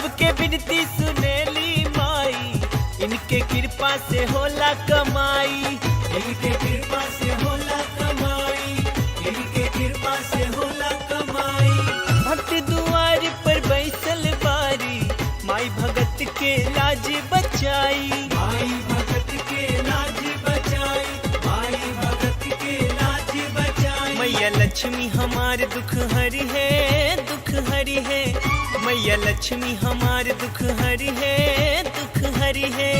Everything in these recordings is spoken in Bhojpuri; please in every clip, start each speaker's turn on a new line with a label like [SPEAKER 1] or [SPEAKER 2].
[SPEAKER 1] सबके विनती सुनेली माई, इनके कृपा से होला कमाई, इनके कृपा से होला कमाई, इनके कृपा से होला कमाई। भक्त दुआर पर बैसल बारी, माई भगत के लाज बचाई, माई भगत के लाज बचाई, माई भगत के लाज बचाई। मैया लक्ष्मी हमारे दुख हरी है, दुख हरी है। मैया लक्ष्मी हमारे दुख हरी है, दुख हरी है।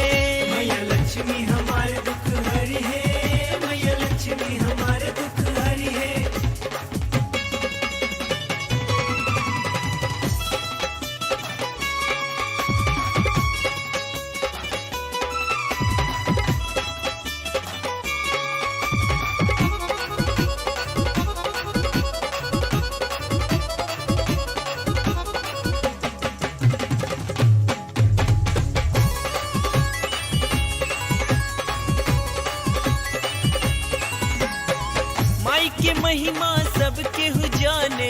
[SPEAKER 1] मैया लक्ष्मी हमारे दुख हरी है, मैया लक्ष्मी हमारे दुख हरी है। माई के महिमा सबके हु जाने,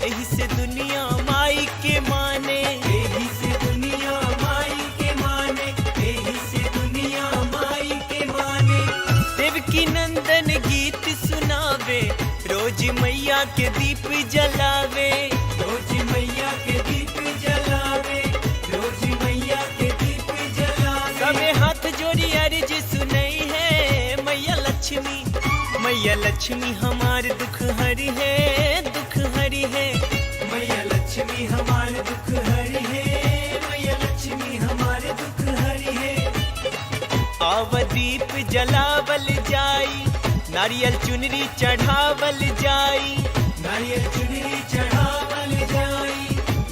[SPEAKER 1] यही से दुनिया माई के माने, यही से दुनिया माई के माने, यही से दुनिया माई के माने। देवकी नंदन गीत सुनावे, रोज मैया के दीप जलावे, रोज मैया के दीप जलावे, रोज मैया के दीप जलावे। सबे हाथ जोड़ी अर्ज सुनई है मैया लक्ष्मी, मैया लक्ष्मी हमारे दुख हरी है, दुख हरी है। मैया लक्ष्मी हमारे दुख हरी है, मैया लक्ष्मी हमारे दुख हरी है। आवदीप जलावल जाई, नारियल चुनरी चढ़ावल जाई, नारियल चुनरी चढ़ावल जाई,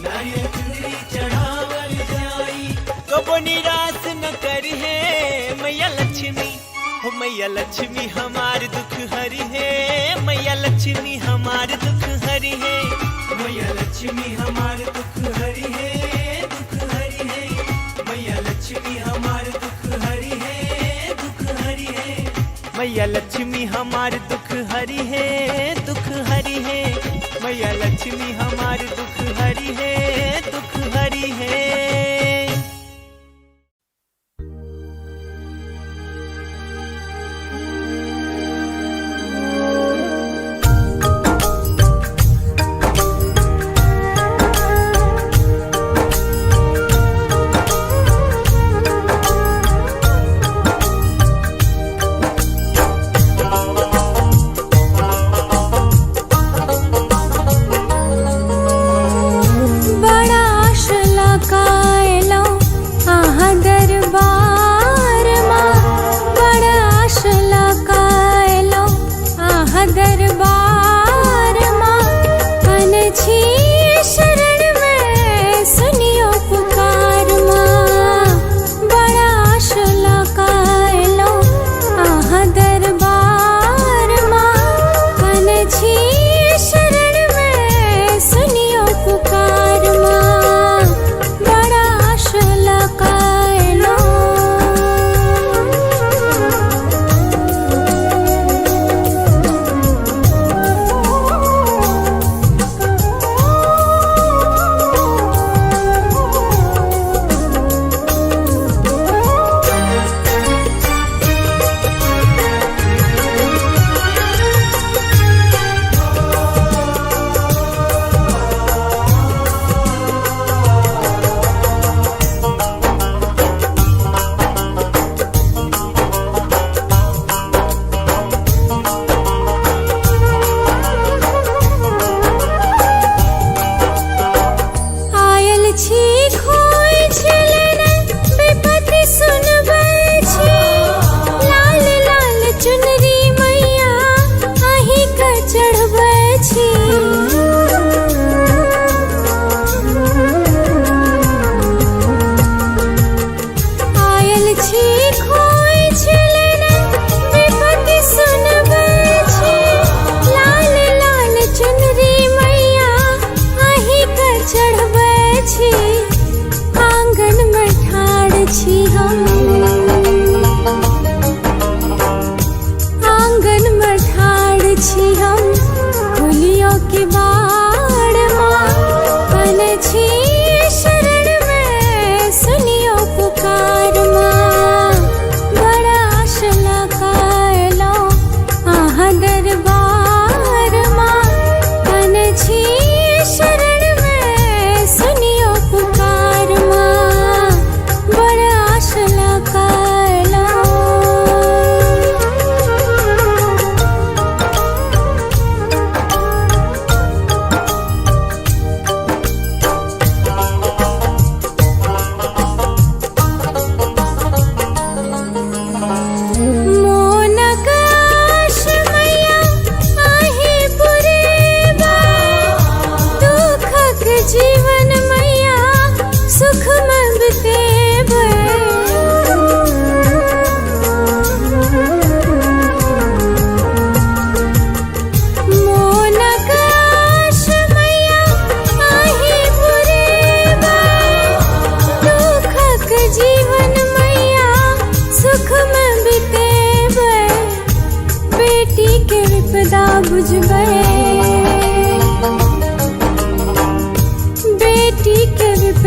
[SPEAKER 1] नारियल चुनरी चढ़ावल जाई। कबो निराश न करी है मैया लक्ष्मी, हो मैया लक्ष्मी हमारे दुख हरी है, मैया लक्ष्मी हमारे दुख हरी है। मैया लक्ष्मी हमारे दुख हरी है, दुख हरी है। मैया लक्ष्मी हमारे दुख हरी है, दुख हरी है। मैया लक्ष्मी हमारे दुख हरी है, दुख हरी है। मैया लक्ष्मी हमारे दुख हरी है, दुख हरी है।
[SPEAKER 2] बड़ा आश लगा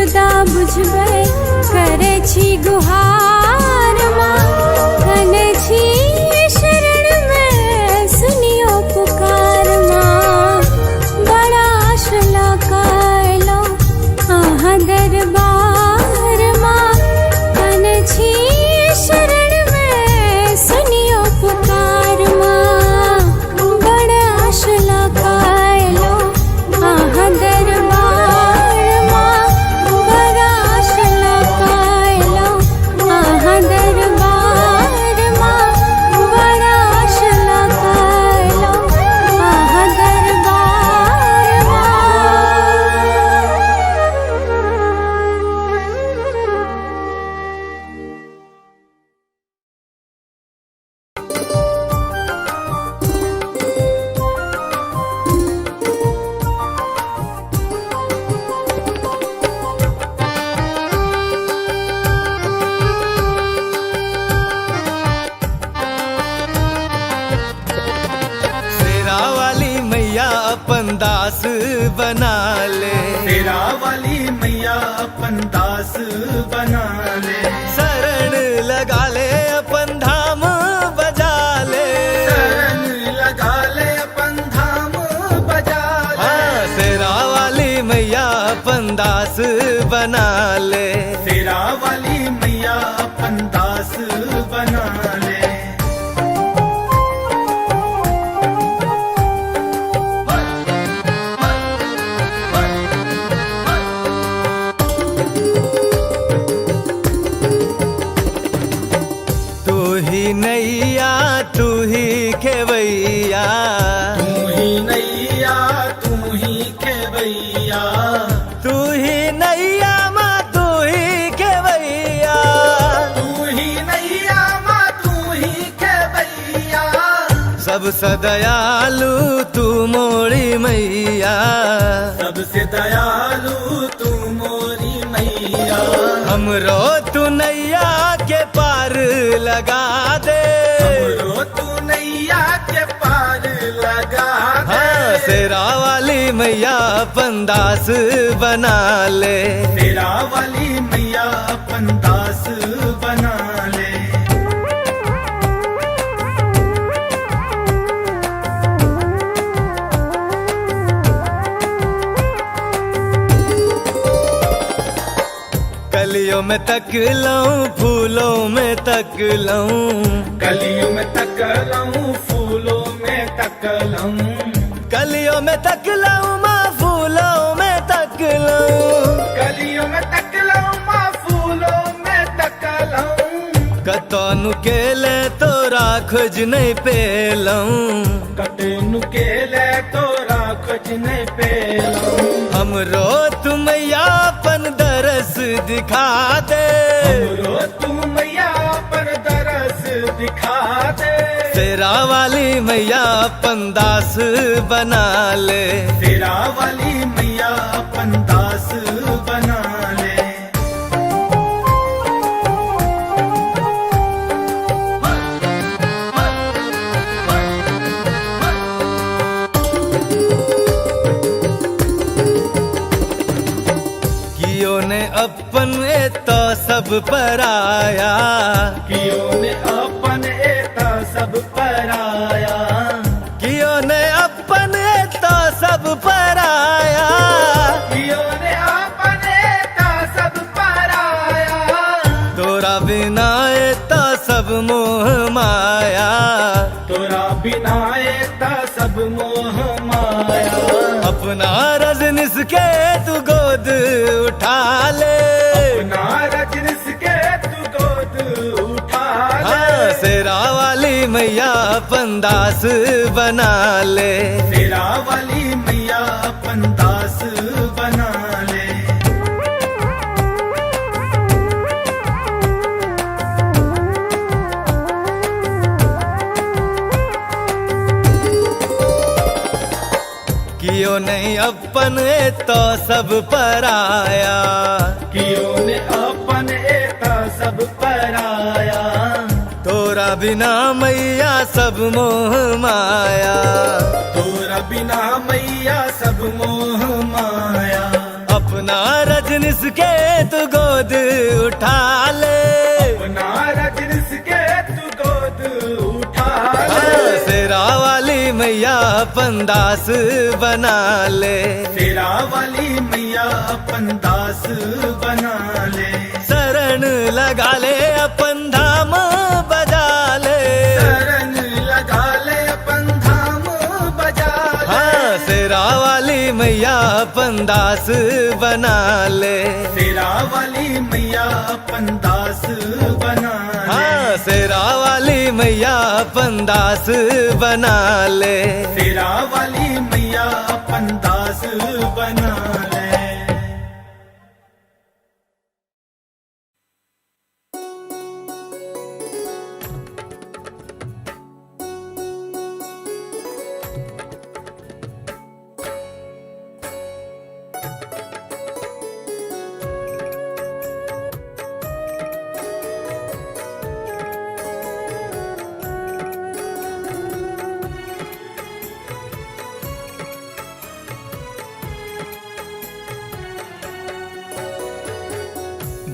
[SPEAKER 2] विपदा बुझबै करे छी गुहार माँ, कने छी शरण में सुनियो पुकार माँ। बड़ा आशला कायलो आहा दरबार माँ, कने छी शरण में सुनियो पुकार माँ। बड़ा आशला कायलो आहा दरबार माँ, बड़ा आशला कायलो आहा दरबार माँ, बड़ा आशला कायलो आहा दरबार माँ।
[SPEAKER 1] शेरा वाली मैया अपन दास बना ले,
[SPEAKER 3] तेरा वाली मैया अपन दास बना ले।
[SPEAKER 1] शरण लगा ले अपन धाम बजा ले।
[SPEAKER 3] शरण लगा ले अपन धाम बजा ले।
[SPEAKER 1] हाँ, शेरा वाली मैया अपन दास बना ले।
[SPEAKER 3] तेरा वाली मैया अपन दास बना ले।
[SPEAKER 1] तू ही नैया तू ही खेवैया,
[SPEAKER 3] तू ही नैया तू ही खेवैया।
[SPEAKER 1] तू ही नैया माँ तू ही खेवैया।
[SPEAKER 3] तू ही नैया माँ तू ही खेवैया।
[SPEAKER 1] सबसे दयालु तू मोरी मैया,
[SPEAKER 3] सबसे दयालु तू मोरी मैया।
[SPEAKER 1] हमरो तू नैया के पार लगा दे।
[SPEAKER 3] हमरो तू नैया के पार लगा दे।
[SPEAKER 1] हाँ, शेरा वाली मैया अपन दास बना ले।
[SPEAKER 3] तेरा वाली मैया अपन दास बना ले।
[SPEAKER 1] कलियों में तक लऊं फूलों में तक लऊं,
[SPEAKER 3] कलियों में तकलऊं फूलों में तकलऊं।
[SPEAKER 1] कलियों में तक लऊं माँ फूलों में तक लऊं।
[SPEAKER 3] कलियों में तकलऊं माँ फूलों में तकलऊं।
[SPEAKER 1] कतौनु के ले तोरा खोज नहीं पेलऊं।
[SPEAKER 3] कटनु के ले तोरा खोज नहीं पेलऊं।
[SPEAKER 1] हमरो तू मैया अपन दरस दिखा दे।
[SPEAKER 3] हमरो तू मैया पर दरस दिखा दे।
[SPEAKER 1] शेरा वाली मैया अपन दास बना ले।
[SPEAKER 3] तेरा वाली मैया अपन दास बना ले।
[SPEAKER 1] कियो ने अपन तो सब पराया,
[SPEAKER 3] कियो ने अपन एता सब पराया।
[SPEAKER 1] कियो ने अपन तो सब पराया।
[SPEAKER 3] कियो ने अपन एता सब पराया।
[SPEAKER 1] तोरा बिना तो सब मोह माया।
[SPEAKER 3] तोरा बिना एता सब मोह माया।
[SPEAKER 1] अपना रजनिस के तू गोद उठा ले।
[SPEAKER 3] अपना रजनिस के तू गोद उठा ले।
[SPEAKER 1] हाँ, शेरा वाली मैया अपन दास बना ले।
[SPEAKER 3] तेरा वाली मैया अपन दास बना ले।
[SPEAKER 1] कियो नहीं अपन तो सब पराया।
[SPEAKER 3] कियो ने अपन एता सब पराया।
[SPEAKER 1] तोरा बिना मैया सब मोह माया।
[SPEAKER 3] तोरा बिना मैया सब मोह माया।
[SPEAKER 1] अपना अपना रजनीश के तू गोद उठा ले,
[SPEAKER 3] अपना रजनीश के तू गोद उठा ले।
[SPEAKER 1] शेरा वाली मैया अपन दास बना ले,
[SPEAKER 3] शेरा वाली मैया अपन दास बना ले।
[SPEAKER 1] शरण लगा ले अपन धाम बजा ले,
[SPEAKER 3] शरण लगा ले अपन धाम बजा ले।
[SPEAKER 1] हाँ शेरा वाली मैया अपन दास बना ले,
[SPEAKER 3] शेरा वाली मैया अपन दास बना ले।
[SPEAKER 1] हाँ शेरा वाली मैया अपन दास बना ले,
[SPEAKER 3] शेरा वाली मैया अपन दास बना ले।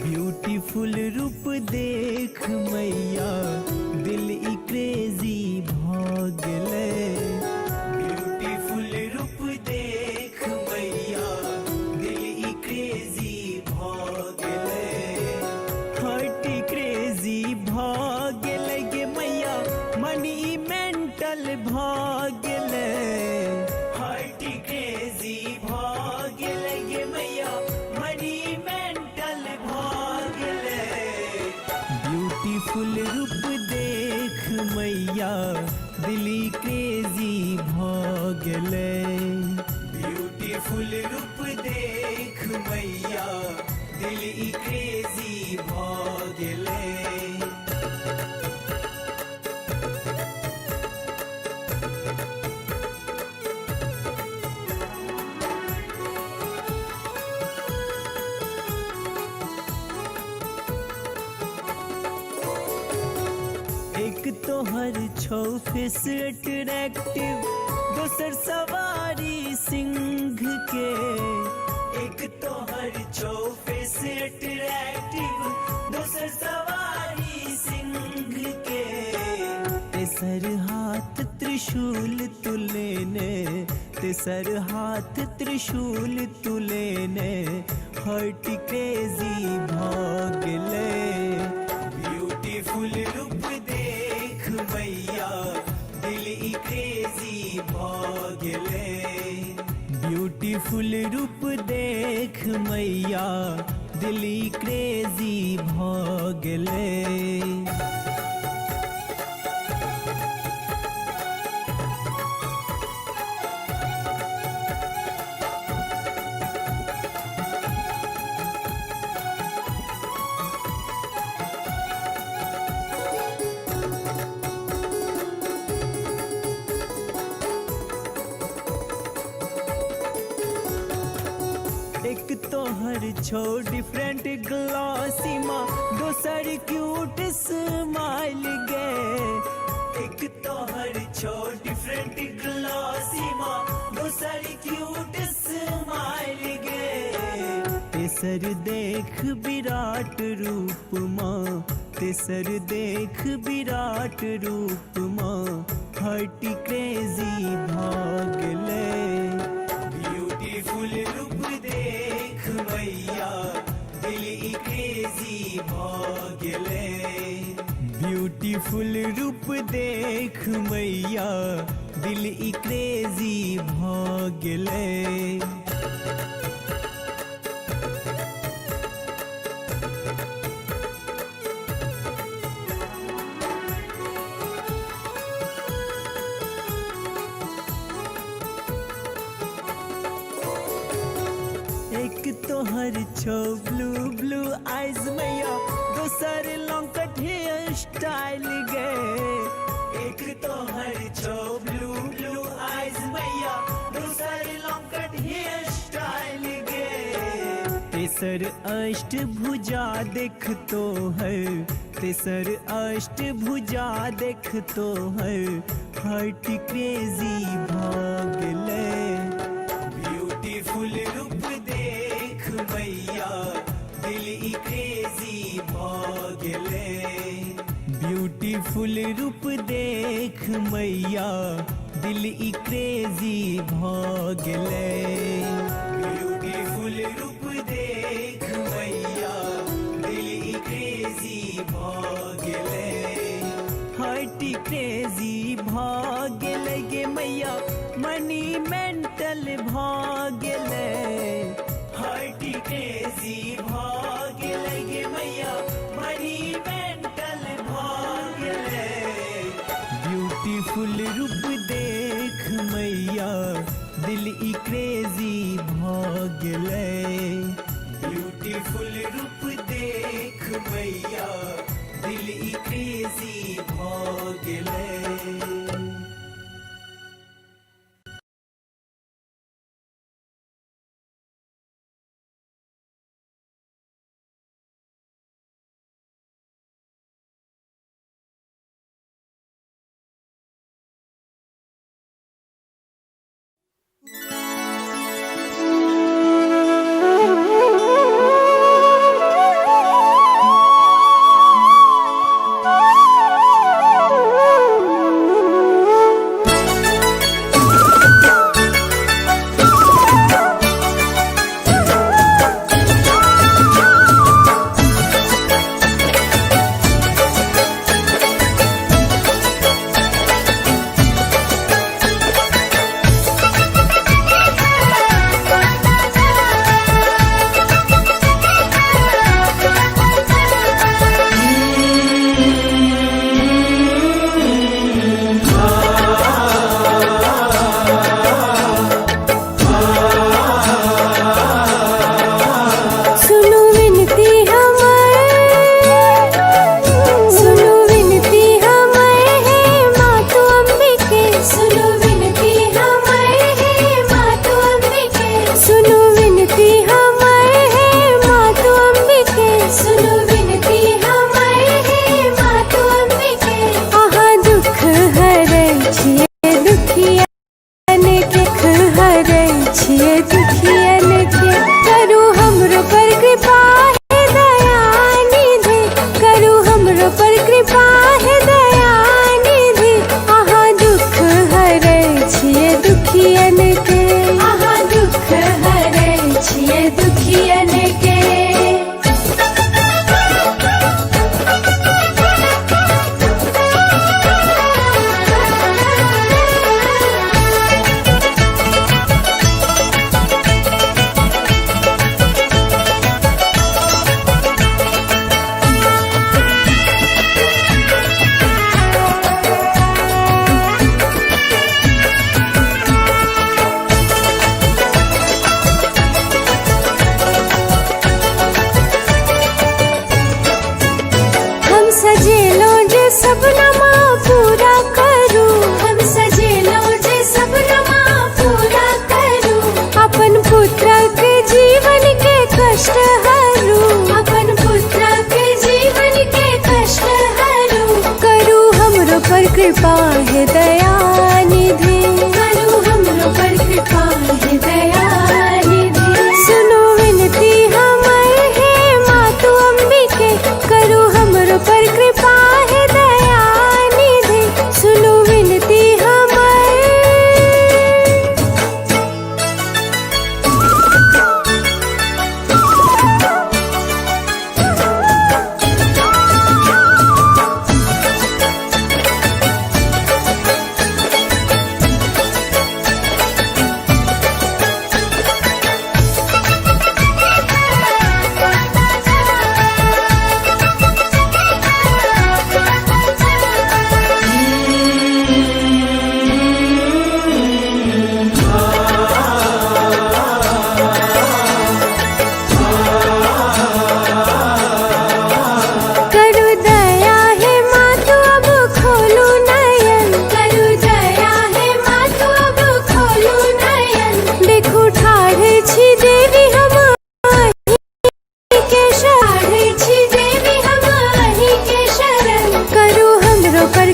[SPEAKER 1] ब्यूटीफुल रूप देख मैया दिल ई क्रेजी भागले, ब्यूटीफुल रूप देख मैया दिल ई क्रेजी भागले, हार्ट क्रेजी भागले गे मैया मनी मेंटल भागले, हार्ट क्रेजी भागले गे मैया मनी मेंटल भागले, ब्यूटीफुल रूप देख मैया दिली क्रेजी भागले, ब्यूटीफुल रूप देख मैया दिली क्रेजी भागले। एक तो हर छो फेस अट्रैक्टिव, दोसर सवारी सिंह के, एक तो हर छो फेस अट्रैक्टिव, दोसर सवारी सिंह के, तेसर हाथ त्रिशूल तुलेने, तेसर हाथ त्रिशूल तुलेने, हर्ट क्रेजी भागले, ब्यूटीफुल रूप देख मैया दिल ई क्रेजी भागले, ब्यूटीफुल रूप देख मैया दिल ई क्रेजी भागले। एक तो हर छो डिफरेंट ग्लॉसी माँ, दोसर क्यूट स्माइल गे, एक तो हर छो डिफरेंट ग्लॉसी माँ, दोसर क्यूट स्माइल गे, तेसर देख विराट रूप माँ, तेसर देख विराट रूप माँ, हर्ट क्रेजी भागले, ब्यूटीफुल रूप देख मैया दिल ई क्रेजी भागले, ब्यूटीफुल रूप देख मैया दिल ई क्रेजी भागले। एक तो हर छो ब्लू ब्लू आइज मैया, दोसर लॉन्ग कट हेयर स्टाइल गे, एक तो हर छो ब्लू ब्लू आइज मैया, दोसर लॉन्ग कट हेयर स्टाइल गे, तेसर अष्ट भुजा देख तो है, तेसर अष्ट भुजा देख तो है, हर्ट क्रेजी भागले, ब्यूटीफुल रूप देख ई क्रेजी भागले। ब्यूटीफुल रूप देख मैया दिल ई क्रेजी भागले। ब्यूटीफुल रूप देख मैया दिल ई क्रेजी भागले। हार्ट क्रेजी भागले गे मैया मनी मेंटल भागले। हार्ट क्रेजी भागले गे मैया मनी मेंटल भागले। ब्यूटीफुल रूप देख मैया दिल ई क्रेजी भागले। ब्यूटीफुल रूप देख मैया दिल ई क्रेजी भागले।
[SPEAKER 2] कृपा है दया निधि, करो हमरो पर कृपा है दया निधि। सुनो विनती हमर हे मातु अंबिके, करो हमरो पर कृपा है दया निधि। सुनो विनती हमर।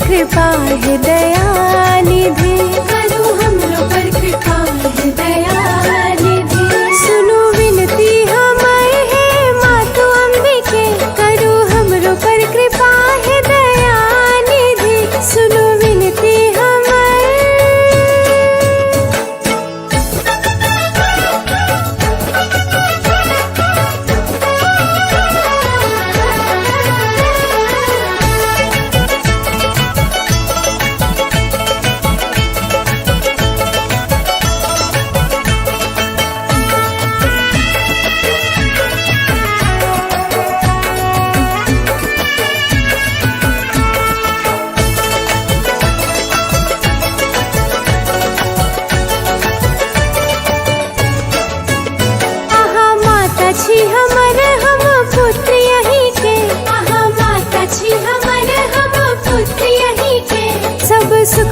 [SPEAKER 2] कृपा है दया निधि, करो हमरो पर कृपा है दया निधि। सुनो विनती हमर हे मातु अंबिके,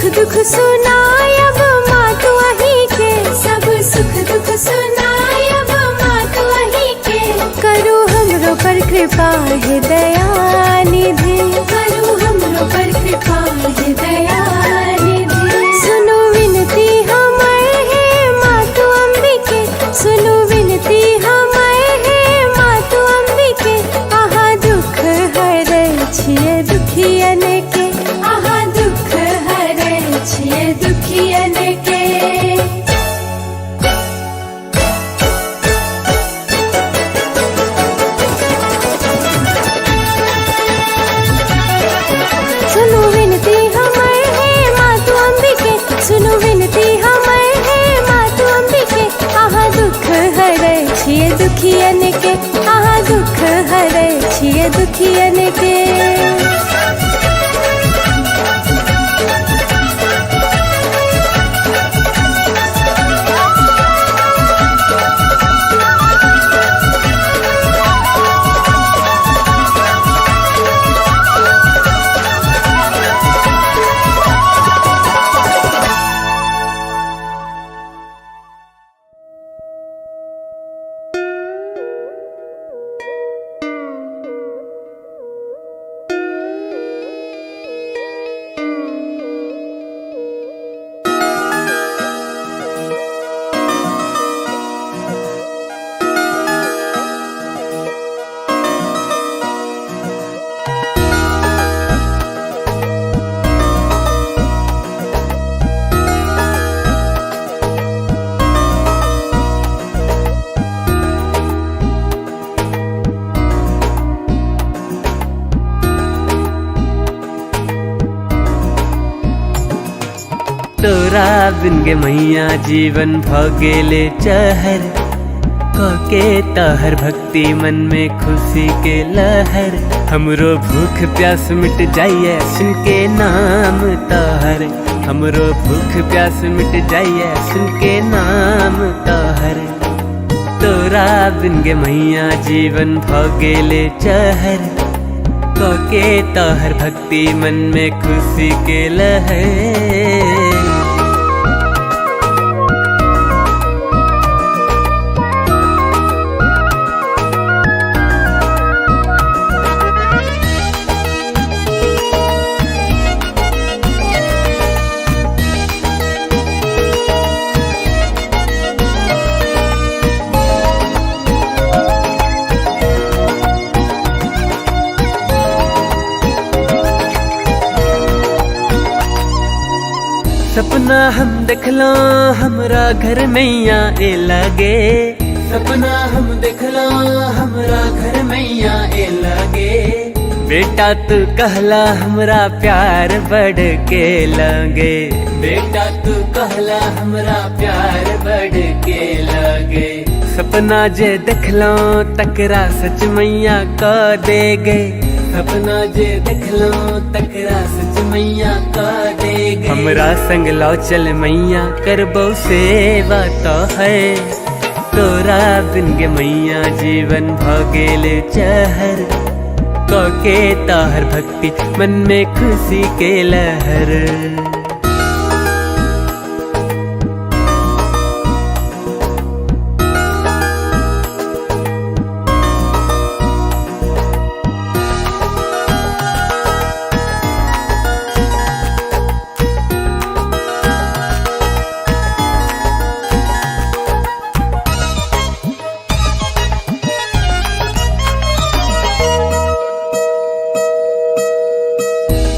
[SPEAKER 2] दुख सुनाय अब माँ तू अही के, सब सुख दुख सुनाय अब माँ तू अही के। करू हमरो पर कृपा है दयानिधि, करू हमरो पर कृपा है दयानिधि। सुनो विनती हमर है माँ तू अम्बिके, सुनो विनती हमर है माँ तू अम्बिके। आहा दुख हरै छियै दुखियन के, आहा दुख हरै छियै दुखियन के। सुनो विनती हमर है माँ तू अम्बिके, सुनो विनती हमर है माँ तू अम्बिके। आहा दुख हरै छियै दुखियन के, आहा दुख हरै छियै दुखियन के।
[SPEAKER 1] तोरा बिन गे मैया जीवन भ गेले चहर, कके तहर भक्ति मन में खुशी के लहर। हमरो भूख प्यास मिट जाइए सुन के नाम तहर, हमरो भूख प्यास मिट जाइए सुन के नाम तहर। तोरा बिन गे मैया जीवन भ गेले चहर, कके तहर भक्ति मन में खुशी के लहर। सपना हम देखलो हमरा घर मैया ए लगे, सपना हम देखलो हमरा घर मैया ए लगे। बेटा तू कहला हमरा प्यार बढ़ के लगे, बेटा तू कहला हमरा प्यार बढ़ के लगे। सपना जे देखलो तकरा सच मैया क दे गए, सपना जे देखलो तकरा सच मैया क दे गए। हमरा संग लो चल मैया करबो सेवा तो है, तोरा बिन गे मैया जीवन भ गेले चहर। कके तहर भक्ति मन में खुशी के लहर।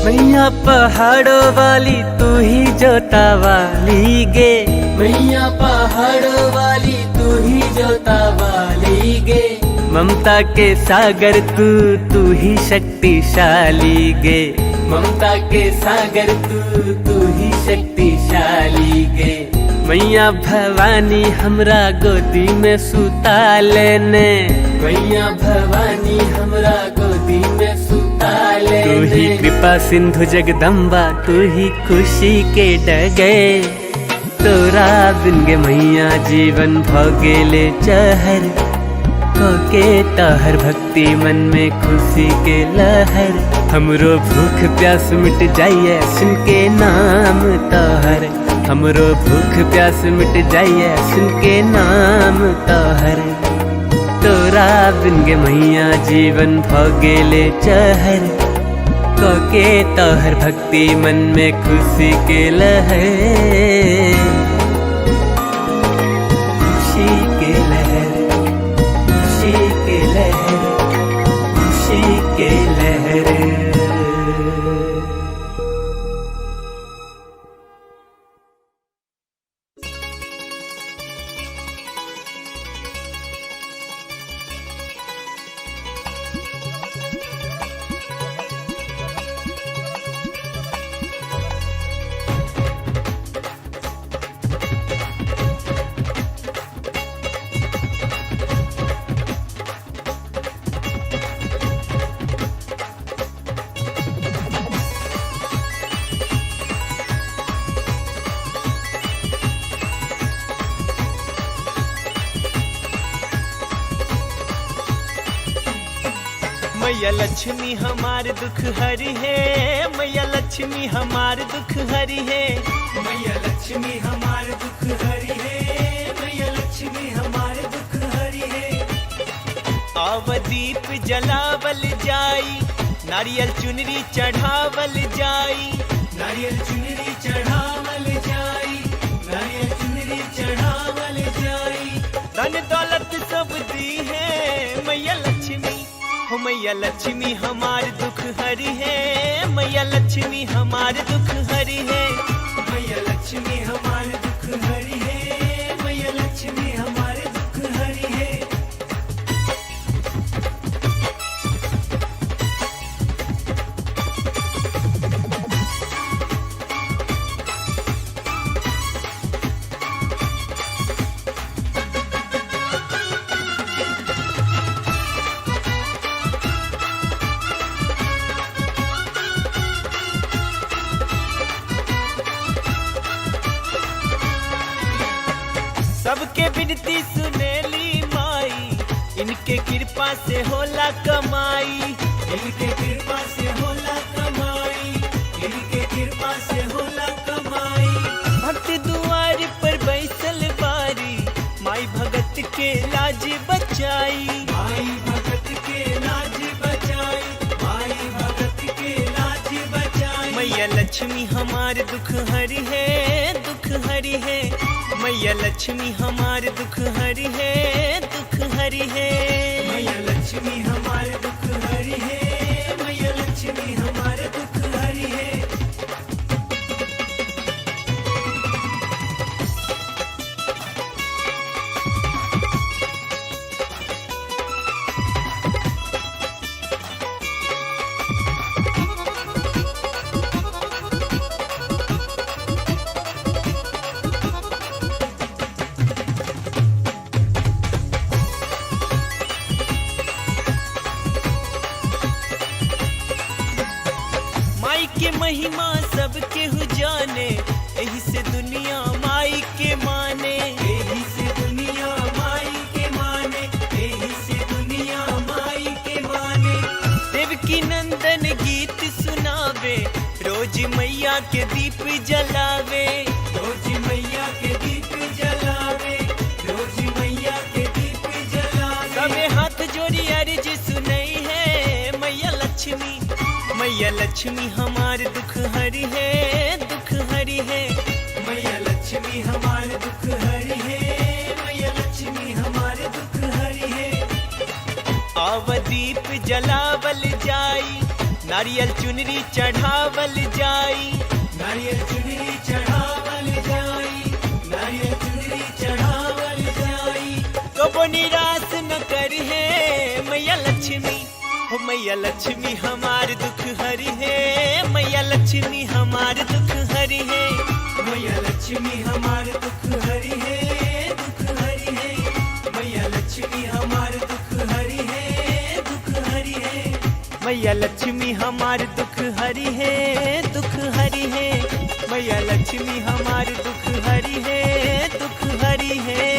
[SPEAKER 1] मैया पहाड़ों वाली तू ही जोता वाली गे, मैया पहाड़ों वाली तू ही जोता वाली गे। ममता के सागर तू ही शक्तिशाली गे, ममता के सागर तू ही शक्तिशाली गे। मैया भवानी हमरा गोदी में सुता लेने, मैया भवानी हमरा गोदी में सुता लेने। तू ही कृपा सिंधु जगदम्बा तू ही खुशी के डगे, तोरा बिन गे मैया जीवन भ गेले चहर। के ताहर भक्ति मन में खुशी के लहर, हमरो भूख प्यास मिट जाइए सुन के नाम ताहर, हमरो भूख प्यास मिट जाइए सुन के नाम ताहर। तोरा बिन गे मैया जीवन भगेले चहर, के ताहर भक्ति मन में खुशी के लहर, खुशी के लहर, खुशी के लहर, खुशी के लहर। मैया लक्ष्मी हमार दुख हरी है, मैया लक्ष्मी हमार दुख हरी है, मैया लक्ष्मी हमार दुख हरी है, मैया लक्ष्मी हमार दुख हरी है। आव दीप जलावल जाई, नारियल चुनरी चढ़ावल जाई, नारियल चुनरी चढ़ावल जाई, नारियल चुनरी चढ़ावल जाई। धन दौलत सब दी है मैया लक्ष्मी, हो मैया लक्ष्मी हमार दुख हरी है, मैया लक्ष्मी हमार दुख हरी है, मैया लक्ष्मी हमार दुख हरी है, मैया लक्ष्मी हमार दुख हरी है। सबके विनती सुनेली माई, इनके कृपा से होला कमाई, इनके कृपा से होला कमाई, इनके कृपा से होला कमाई। भक्त दुआर पर बैसल बारी, माई भगत के लाज बचाई, माई भगत के लाज बचाई, माई भगत के लाज बचाई। मैया लक्ष्मी हमार दुख हरी है, दुख हरी है, मैया लक्ष्मी हमार दुख हरी है, दुख हरी है, मैया लक्ष्मी हमार दुख हरी है, मैया लक्ष्मी हमार दुख हरी है। के महिमा सब केहू जाने, एही से दुनिया माई के माने, एही से दुनिया माई के माने, एही से दुनिया माई के माने। देवकी नंदन गीत सुनावे, रोज मैया के दीप जलावे, रोज मैया के दीप जलावे, रोज मैया के दीप जलावे। सबे हाथ जोड़ी अर्ज सुनई है मैया लक्ष्मी, मैया लक्ष्मी हमार दुख हरी है, दुख हरी है, मैया लक्ष्मी हमार दुख हरी है, मैया लक्ष्मी हमार दुख हरी है। आव दीप जलावल जाई, नारियल चुनरी चढ़ावल जाई, नारियल चुनरी चढ़ावल जाई, नारियल चुनरी चढ़ावल जाई। कबो निराश न करी है मैया लक्ष्मी, हो मैया लक्ष्मी हमार दुख हरी है, मैया लक्ष्मी हमार दुख हरी है, मैया लक्ष्मी हमार दुख हरी है, दुख हरी है, मैया लक्ष्मी हमार दुख हरी है, दुख हरी है, मैया लक्ष्मी हमार दुख हरी है, दुख हरी है, मैया लक्ष्मी हमार दुख हरी है, दुख हरी है।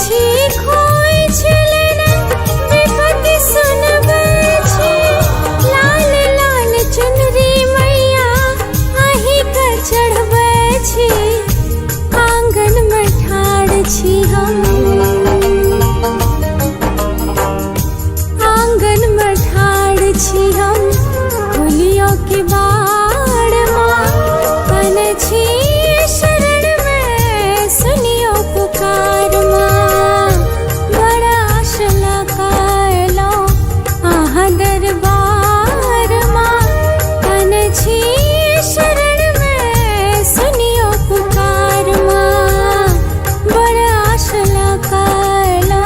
[SPEAKER 2] छी खोई छलना विपत्ति सुनबै छी लाल लाल चुनरी मैया आही का चढ़बै छी आंगन में ठाड़ छी हम आंगन में ठाड़ छी हम खोलियो के बाड़ माँ बन छी शरण में सुनियो पुकार माँ बड़ा आश लगालो आहा दरबार माँ बन छी शरण में सुनियो पुकार माँ बड़ा आश लगालो।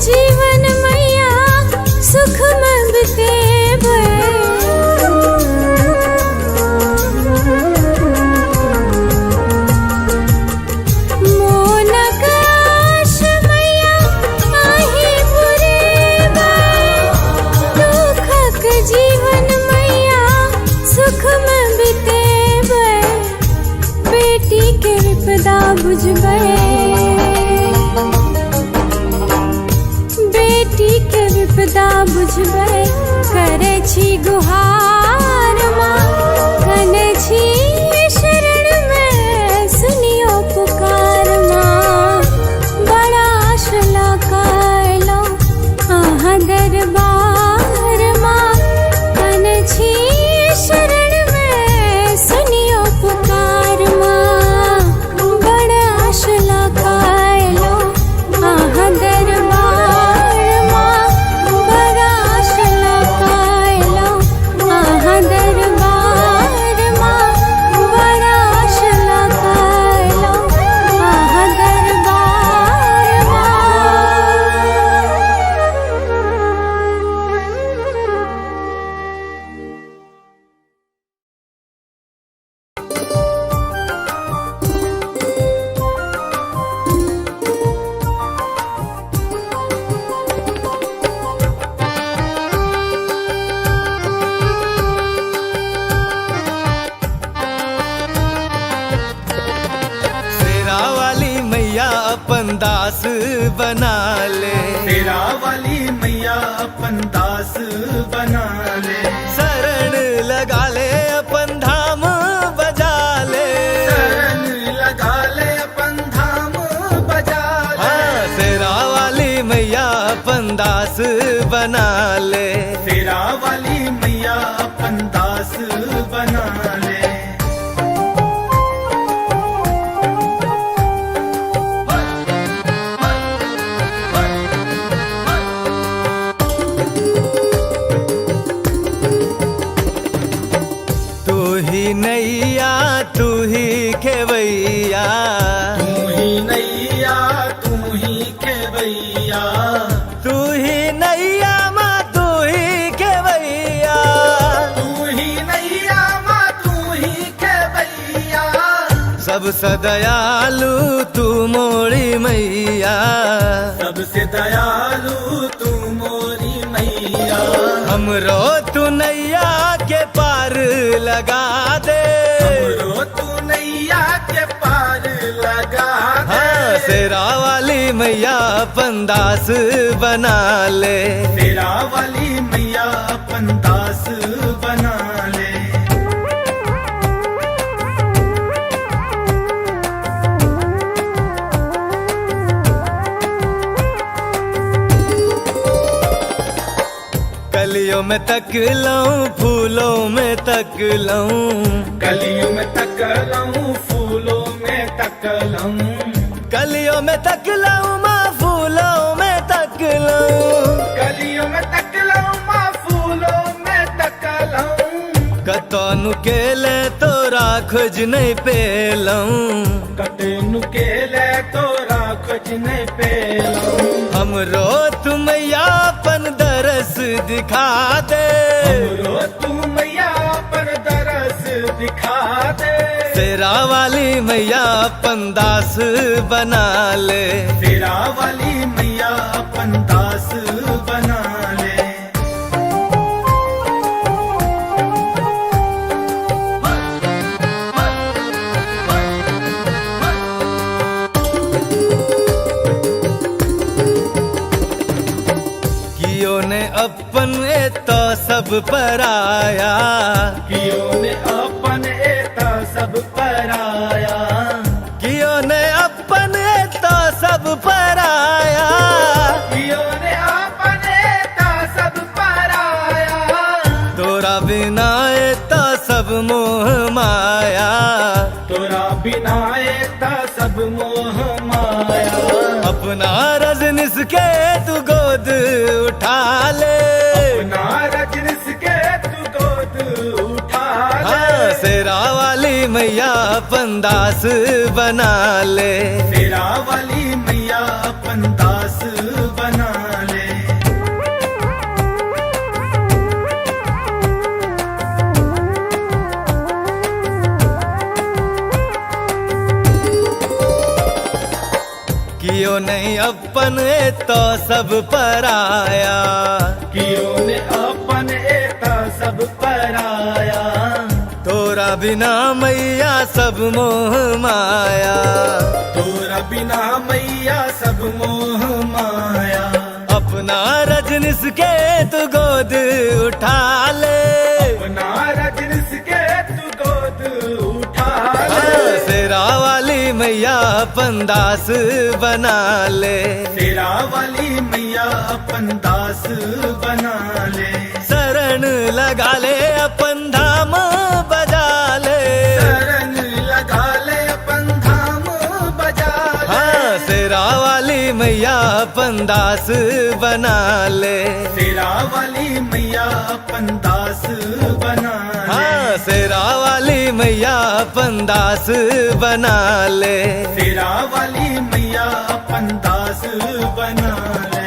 [SPEAKER 2] जीवन मैया सुख में बितेबै मोनक आश मैया आही पुरेबै दुखक जीवन मैया सुख में बितेबै बेटी के विपदा बुझबै बेटी के विपदा बुझबै करे छी गुहार माँ कने छी शरण में सुनियो पुकार माँ बड़ा आश लगालो आहा दरबार माँ कने छी शरण में सुनियो पुकार माँ बड़ा आश लगालो आहा दरबार माँ बड़ा आश लगालो आहा दरबार माँ बड़ा आश लगालो आहा दरबार माँ।
[SPEAKER 1] शेरा वाली मैया अपन दास बना ले
[SPEAKER 3] तेरा वाली मैया अपन दास बना ले
[SPEAKER 1] शरण लगा ले अपन धाम बजा ले
[SPEAKER 3] शरण लगा ले अपन धाम बजा ले
[SPEAKER 1] हाँ शेरा वाली मैया अपन दास बना ले
[SPEAKER 3] तेरा वाली मैया अपन दास बना ले
[SPEAKER 1] तू ही नैया तू ही खेवैया
[SPEAKER 3] तू ही नैया तू ही खेवैया
[SPEAKER 1] तू ही नैया माँ तू ही खेवैया
[SPEAKER 3] तू ही नैया माँ तू ही खेवैया
[SPEAKER 1] सबसे दयालु तू मोरी मैया
[SPEAKER 3] सबसे दयालु तू मोरी मैया
[SPEAKER 1] हमरो तू नैया के पार लगा दे
[SPEAKER 3] हमरो तू नैया के पार लगा दे
[SPEAKER 1] हाँ शेरा वाली मैया अपन दास बना ले
[SPEAKER 3] तेरा वाली मैया अपन दास बना ले
[SPEAKER 1] कलियों में तक लऊं फूलों में तक लऊं
[SPEAKER 3] कलियों में तकलऊं फूलों में तकलऊं
[SPEAKER 1] कलियों में तक लऊं माँ फूलों में तक लऊं
[SPEAKER 3] कलियों में तकलऊं माँ फूलों में तकलऊं
[SPEAKER 1] कतौनु के ले तोरा खोज नहीं पेलऊं
[SPEAKER 3] कटे नुकेले तोरा खोज नहीं पेलऊं
[SPEAKER 1] हमरो तुम अपन दरस दिखा दे
[SPEAKER 3] हमरो तू मैया दिखा दे।
[SPEAKER 1] शेरा वाली मैया अपन दास बना ले।
[SPEAKER 3] शेरा वाली मैया अपन दास बना ले।
[SPEAKER 1] कियो ने अपन तो सब पराया।
[SPEAKER 3] कियो ने अपन एता सब पराया।
[SPEAKER 1] कियो ने अपन तो सब पराया।
[SPEAKER 3] कियो ने अपन एता सब पराया।
[SPEAKER 1] तोरा बिना तो सब मोह माया।
[SPEAKER 3] तोरा बिना एता सब मोह माया।
[SPEAKER 1] अपना रजनिस के तू गोद उठा ले।
[SPEAKER 3] अपना रजनिस के तू गोद उठा ले।
[SPEAKER 1] हाँ, शेरा वाली मैया अपन दास बना ले।
[SPEAKER 3] शेरा वाली मैया अपन दास बना ले।
[SPEAKER 1] कियो नहीं अपन तो सब पराया।
[SPEAKER 3] कियो ने अपन एता सब पराया।
[SPEAKER 1] तोरा बिना मैया सब मोह माया।
[SPEAKER 3] तोरा बिना मैया सब मोह माया।
[SPEAKER 1] अपना रजनिस के तू गोद उठा ले।
[SPEAKER 3] अपना रजनिस के तू गोद उठा ले।
[SPEAKER 1] हाँ, शेरा वाली मैया अपन दास बना ले।
[SPEAKER 3] शेरा वाली मैया अपन दास बना ले।
[SPEAKER 1] शरण लगा ले अपन धाम बजा ले।
[SPEAKER 3] शरण लगा ले अपन धाम बजा ले।
[SPEAKER 1] हाँ, शेरा वाली मैया अपन दास बना ले।
[SPEAKER 3] शेरा वाली मैया अपन दास बना ले।
[SPEAKER 1] हाँ, शेरा वाली मैया अपन दास बना ले।
[SPEAKER 3] शेरा वाली मैया अपन दास बना ले।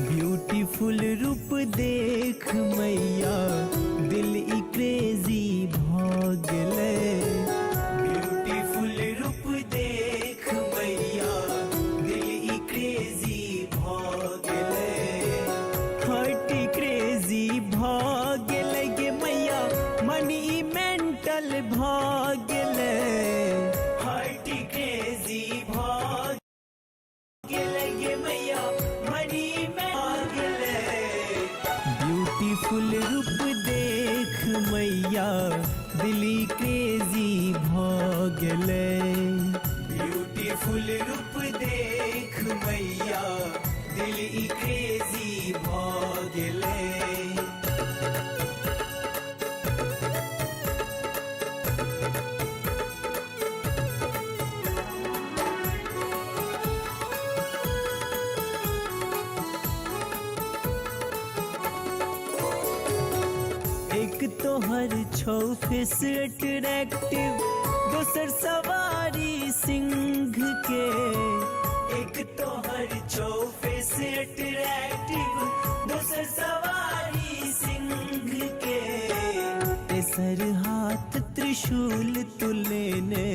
[SPEAKER 1] ब्यूटीफुल रूप देख मैया दिल ई क्रेजी भागले। ब्यूटीफुल रूप देख मैया दिल ई क्रेजी भागले। हार्ट क्रेजी भागले गे मैया मनी मेंटल भागले। हार्ट क्रेजी भाग गे मैया मनी भागले। ब्यूटीफुल रूप देख मैया दिली क्रेजी भागले। ब्यूटीफुल रूप देख मैया दिली क्रेजी भागले। एक तो हर छो फेस अट्रैक्टिव दोसर सवारी सिंह के। एक तो हर छो फेस अट्रैक्टिव दोसर सवारी सिंह के। तेसर हाथ त्रिशूल तुलेने।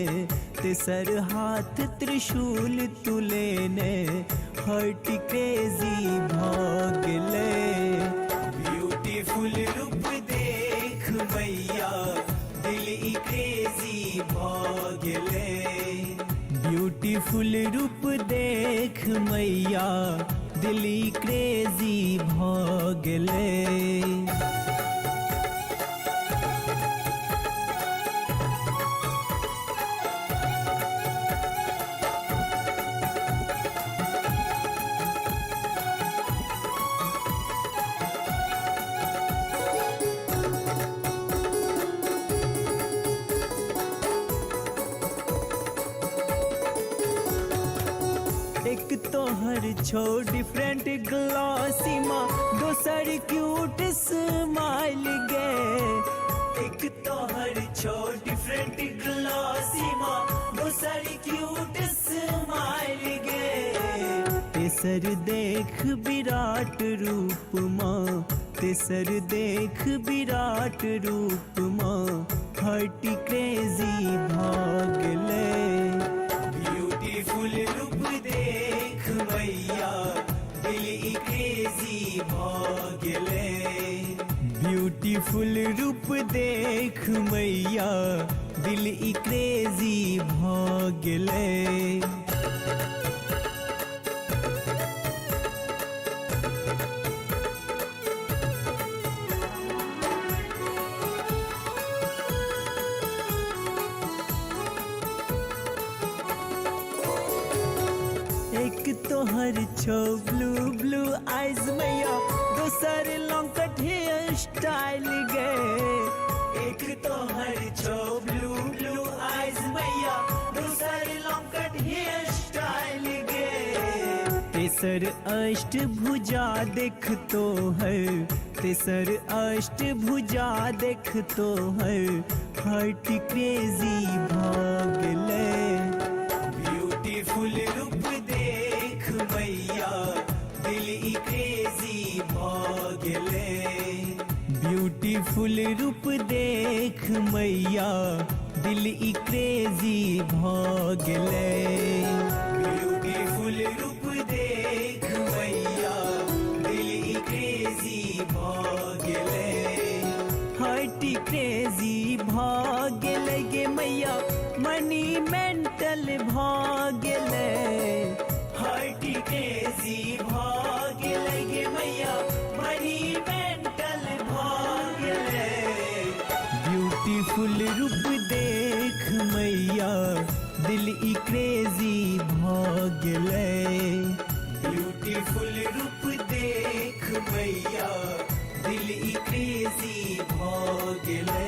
[SPEAKER 1] तेसर हाथ त्रिशूल तुलेने। हर्ट क्रेजी भागले। ब्यूटीफुल रूप देख मैया दिल ई क्रेजी भागले। ब्यूटीफुल रूप देख मैया दिल ई क्रेजी भागले। तोहर छो डिफरेंट ग्लॉसी माँ दोसर क्यूट स्माइल गे एक तोहर छो डिफरेंट ग्लॉसी माँ दोसर क्यूट स्माइल गे तेसर देख विराट रूप माँ तेसर देख विराट रूप माँ हर्टी क्रेजी भागले ब्यूटीफुल रूप देख मैया दिल क्रेजी भागले ब्यूटीफुल रूप देख मैया दिल क्रेजी भागले एक तोहर छो ब्लू ब्लू आइज मैया दोसर लॉन्ग कट हेयर स्टाइल गे एक तोहर छो ब्लू ब्लू आइज मैया दोसर लॉन्ग कट हेयर स्टाइल गे तेसर अष्ट भुजा देख तो है तेसर अष्ट भुजा देख तो है हार्ट क्रेजी भागले ब्यूटीफुल रूप देख मैया दिल क्रेजी भागले ब्यूटीफुल रूप देख मैया दिल क्रेजी भागले ब्यूटीफुल रूप देख मैया दिल क्रेजी भागले हार्ट क्रेजी भागले गे मैया मनी मेंटल भागले हार्ट क्रेजी भागले गे मैया मनी मेंटल भागले ब्यूटीफुल रूप देख मैया दिल क्रेजी भागले ब्यूटीफुल रूप देख मैया दिल क्रेजी भागले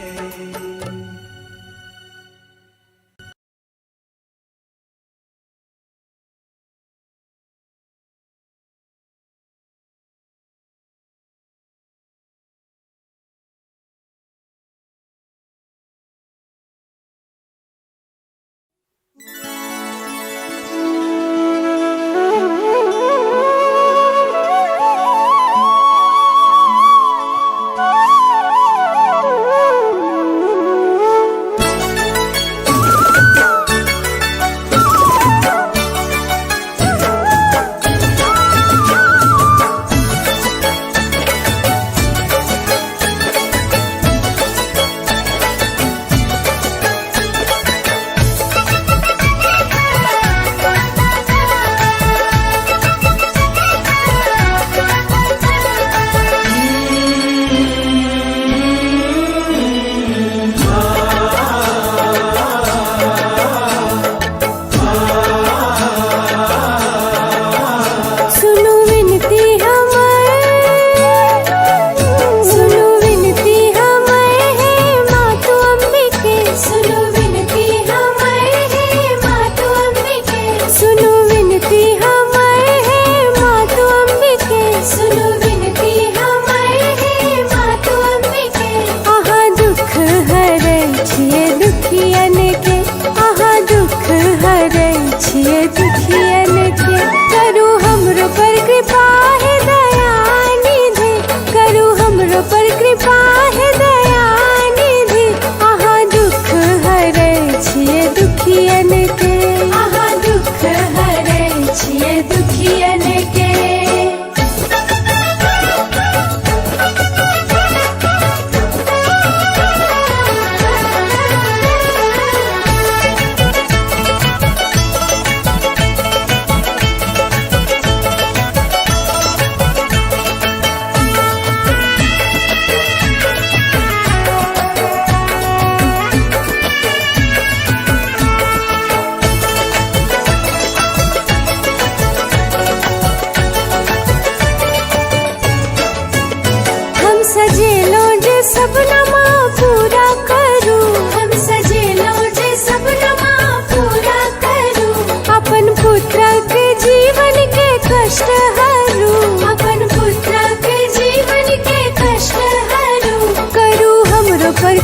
[SPEAKER 2] सपनमा पूरा करूं, हम सजेलो जे सपनमा पूरा करूं, अपन पुत्र के जीवन के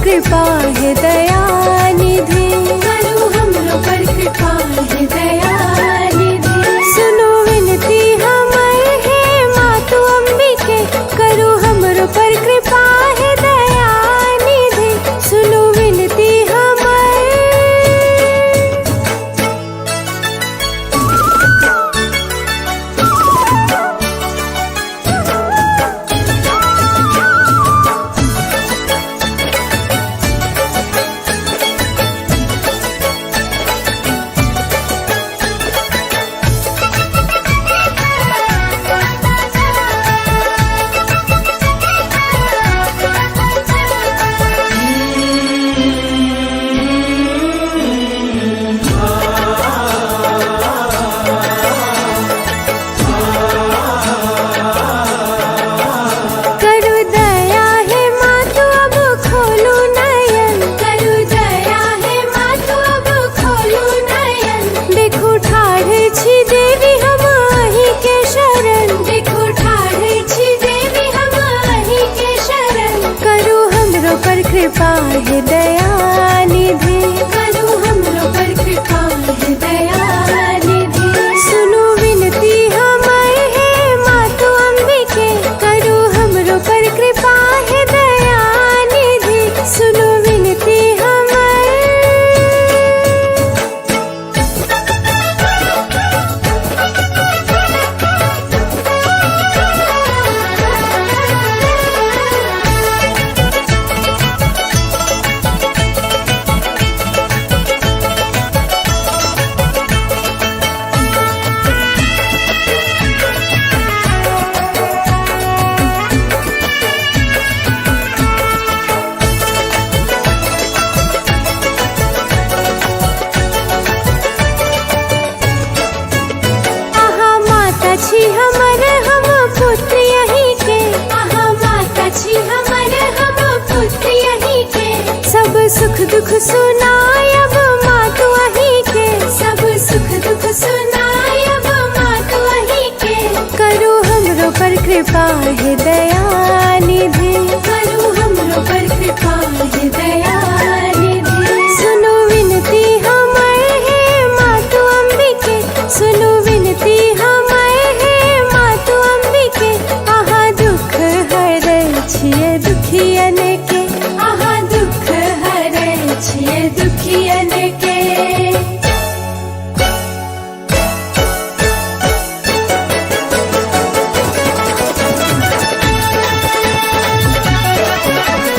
[SPEAKER 2] कृपा है दयानिधि, करो हमरो पर कृपा है दयानिधि। सुनो विनती हमर हे मातु अम्बिके, करो हमरो पर कृपा है दयानिधि। सुनो विनती हमर। कृपा है दयानिधि, करो हमरो पर कृपा है दयानिधि। सुनो विनती हमर हे मातु अम्बिके, करो हमरो पर कृपा है दयानिधि। सुनो विनती हमर। छी हमर हम पुत्र यहीं के, आहा माता छी हमर हम पुत्र यहीं के। सब सुख दुख सुनायब मातु अहीं के, सब सुख दुख सुनायब मातु अहीं के। करो हमरो पर कृपा है दयानिधि, करो हमरो पर कृपा है दयानिधि। सुनो विनती हमर हे मातु अम्बिके, सुनो विनती हमर छिये दुखियन के, आहा दुख हरै छिये दुखियन के।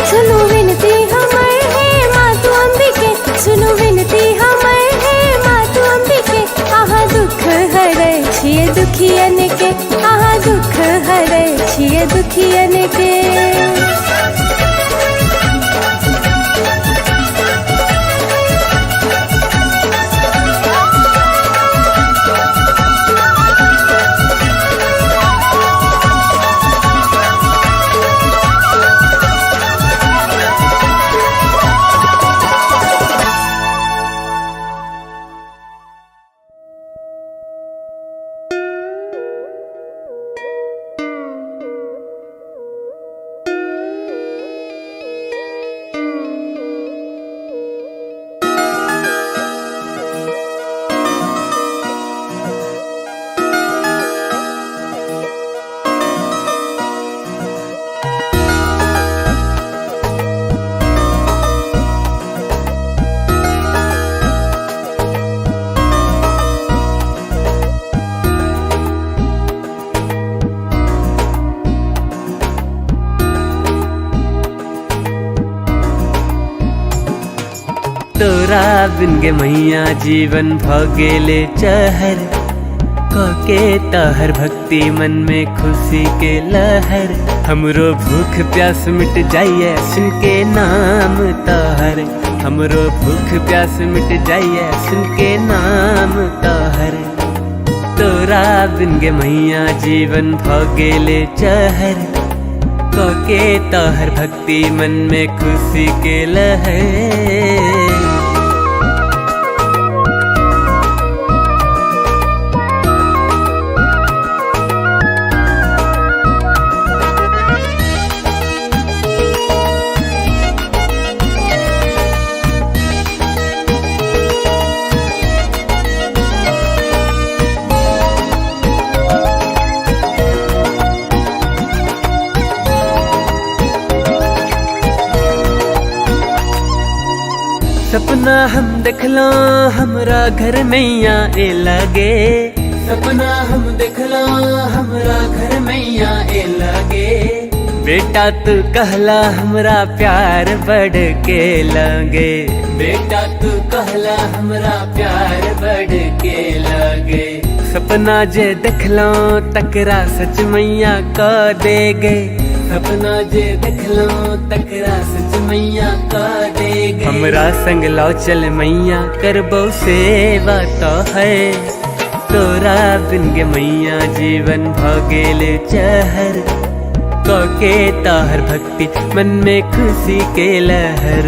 [SPEAKER 2] सुनो विनती हमर हे मातु अम्बिके, सुनो विनती हमर हे मातु अम्बिके। आहा दुख हरै छिये दुखियन के, आहा दुख हरै छिये दुखियन के।
[SPEAKER 1] तोरा बिन गे मैया जीवन भगेले चहर, कके तहर भक्ति मन में खुशी के लहर। हमरो भूख प्यास मिट जाइए सुन के नाम तोहर, हमरो भूख प्यास मिट जाइए सुन के नाम तोहर। तोरा बिन गे मैया जीवन भगेले चहर, कके तोहर भक्ति मन में खुशी के लहर। सपना हम देखलो हमरा घर मैया ए लगे, सपना हम देखलो हमरा घर मैया ए लगे। बेटा तू कहला हमरा प्यार बढ़ के लगे, बेटा तू कहला हमरा प्यार बढ़ के लगे। सपना जे देखलो तकरा सच मैया क दे गए, सपना जे देखलो तकरा सच मैया क दे गए। हमरा संग लो चल मैया करबो सेवा तो है, तोरा बिन गे मैया जीवन भ गेल जहर। के ताहर भक्ति मन में खुशी के लहर।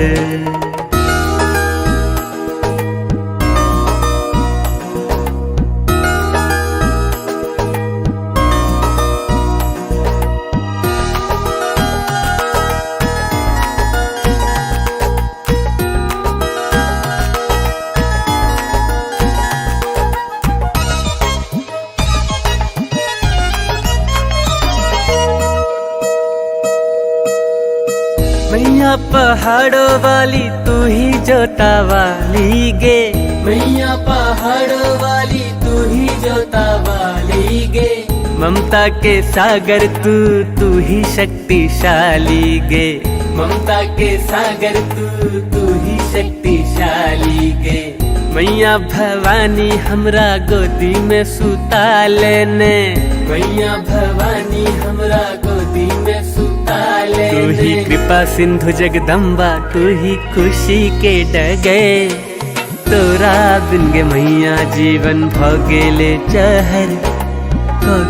[SPEAKER 1] मैया पहाड़ों वाली तू ही जोता वाली गे, मैया पहाड़ों वाली तू ही जोता वाली गे। ममता के सागर तू ही शक्तिशाली गे, ममता के सागर तू ही शक्तिशाली गे। मैया भवानी हमरा गोदी में सुता लेने, मैया भवानी हमरा गोदी में सुता लेने। तू ही कृपा सिंधु जगदम्बा, तू ही खुशी के डगे। तोरा बिन गे मैया जीवन भ गेले जहर।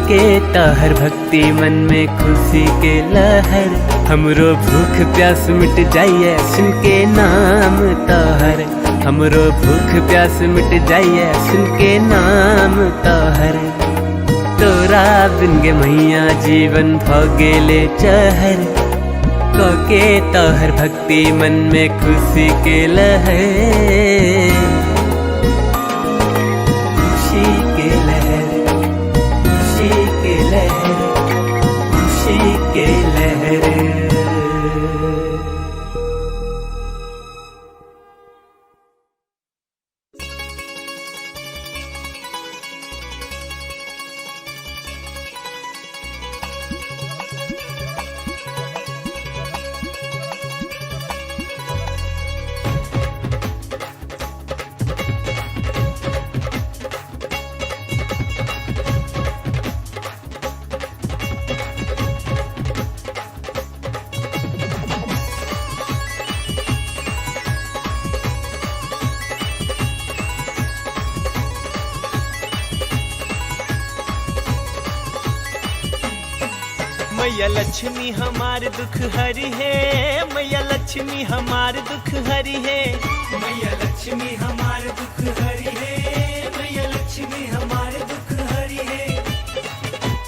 [SPEAKER 1] के ताहर भक्ति मन में खुशी के लहर। हमरो भूख प्यास मिट जाइए सुन के नाम तोहर, हमरो भूख प्यास मिट जाइए सुन के नाम तोहर। तोरा बिन गे मैया जीवन भ गेले जहर। के तोहर भक्ति मन में खुशी के लहर, खुशी के लहर, खुशी के लहर, खुशी के लहर। मैया लक्ष्मी हमार दुख हरी है, मैया लक्ष्मी हमार दुख हरी है, मैया लक्ष्मी हमार दुख हरी है, मैया लक्ष्मी हमार दुख हरी है।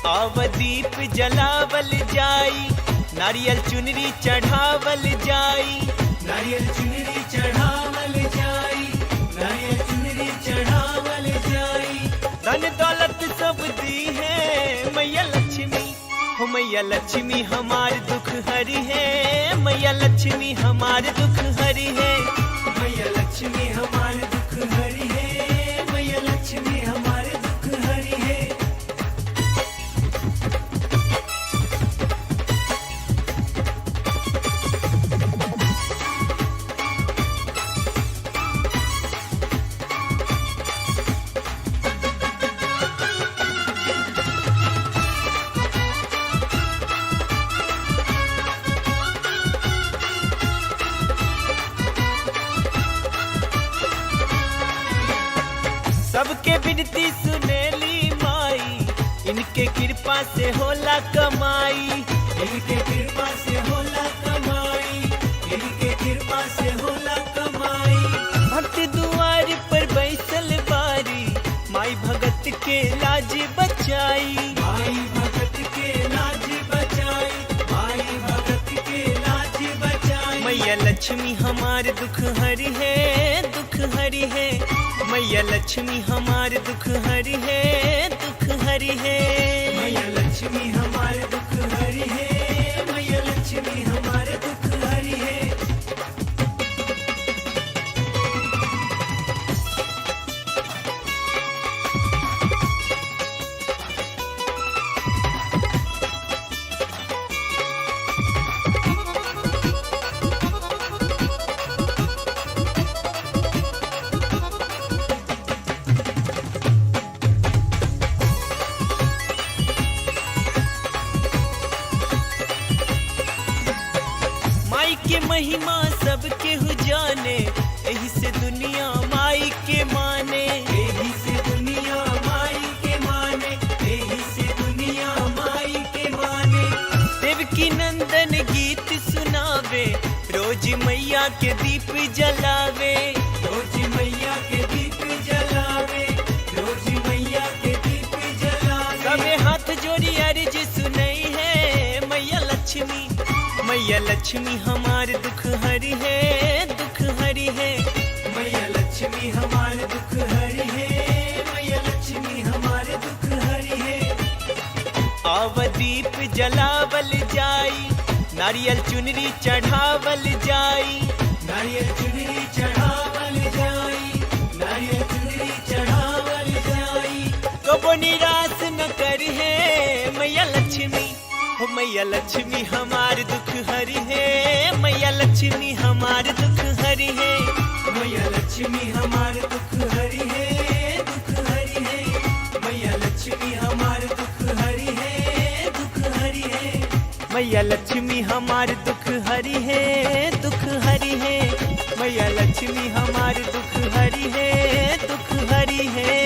[SPEAKER 1] आव दीप जलावल जाई, नारियल चुनरी चढ़ावल जाई, नारियल चुनरी चढ़ावल जाई, नारियल चुनरी चढ़ावल जाई। धन दौलत सब दी है मैया लक्ष्मी, हो मैया लक्ष्मी हमार दुख हरी है, मैया लक्ष्मी हमार दुख हरी है, मैया लक्ष्मी हमार दुख हरी है, मैया लक्ष्मी हमार दुख हरी है। सबके विनती सुनेली माई, इनके कृपा से होला कमाई, इनके कृपा से होला कमाई, इनके कृपा से होला कमाई। भक्त दुआर पर बैसल बारी, माई भगत के लाज बचाई, माई भगत के लाज बचाई, माई भगत के लाज बचाई। मैया लक्ष्मी हमार दुख हरी है, दुख हरी है, मैया लक्ष्मी हमार दुख हरी है, दुख हरी है, मैया लक्ष्मी हमार दुख हरी है, मैया लक्ष्मी हमार दुख हरी है। माई के महिमा सब केहू जाने, एही से दुनिया माई के माने, एही से दुनिया माई के माने, एही से दुनिया माई के माने। देवकी नंदन गीत सुनावे, रोज मैया के दीप जलावे, रोज मैया के दीप जलावे, रोज मैया के दीप जलावे। सबे हाथ जोड़ी अर्ज सुनई है मैया लक्ष्मी, मैया लक्ष्मी हमारे दुख हरी है, दुख हरी है। मैया लक्ष्मी हमारे दुख हरी है, मैया लक्ष्मी हमारे दुख हरी है। आव दीप जलावल जाई, नारियल चुनरी चढ़ावल जाई, नारियल चुनरी चढ़ावल जाई, नारियल चुनरी चढ़ावल जाई। कबो निराश न कर है मैया लक्ष्मी, हो मैया लक्ष्मी हमारे दुख हरी है, मैया लक्ष्मी हमारे दुख हरी है। मैया लक्ष्मी हमारे दुख हरी है, दुख हरी है। मैया लक्ष्मी हमारे दुख हरी है, दुख हरी है। मैया लक्ष्मी हमारे दुख हरी है, दुख हरी है। मैया लक्ष्मी हमारे दुख हरी है, दुख हरी है।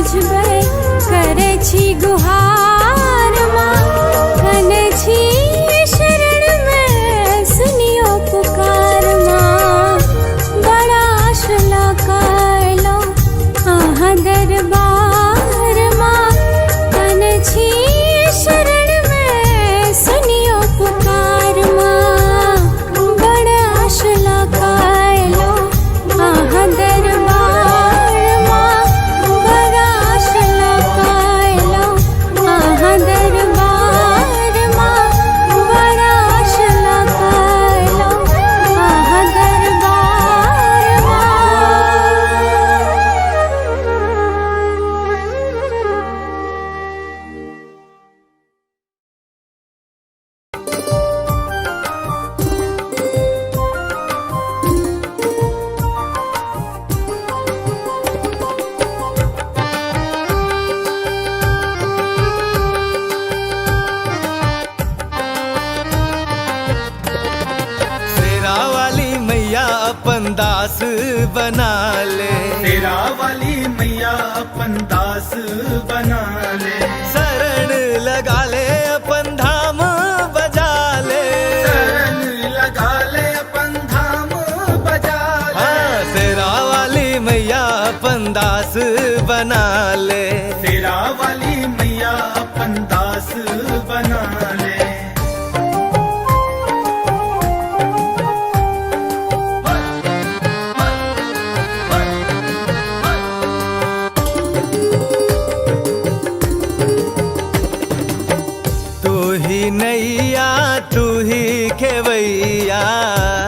[SPEAKER 2] बुझबै करे छी गुहार माँ कने छी शरण में सुनियो पुकार माँ बड़ा आशला कायलो आहा दरबार माँ कने छी शरण में सुनियो पुकार माँ बड़ा आशला कायलो आहा दरबार माँ बड़ा आशला कायलो आहा दरबार माँ बड़ा आशला कायलो आहा दरबार
[SPEAKER 1] शेरा वाली मैया अपन दास बना ले,
[SPEAKER 3] तेरा वाली मैया अपन दास बना ले,
[SPEAKER 1] शरण लगा ले अपन धाम बजा ले।
[SPEAKER 3] शरण लगा ले अपन धाम बजा ले,
[SPEAKER 1] हाँ, शेरा वाली मैया अपन दास बना ले।
[SPEAKER 3] तेरा वाली मैया अपन दास बना ले।
[SPEAKER 1] तू ही नैया तू ही खेवैया,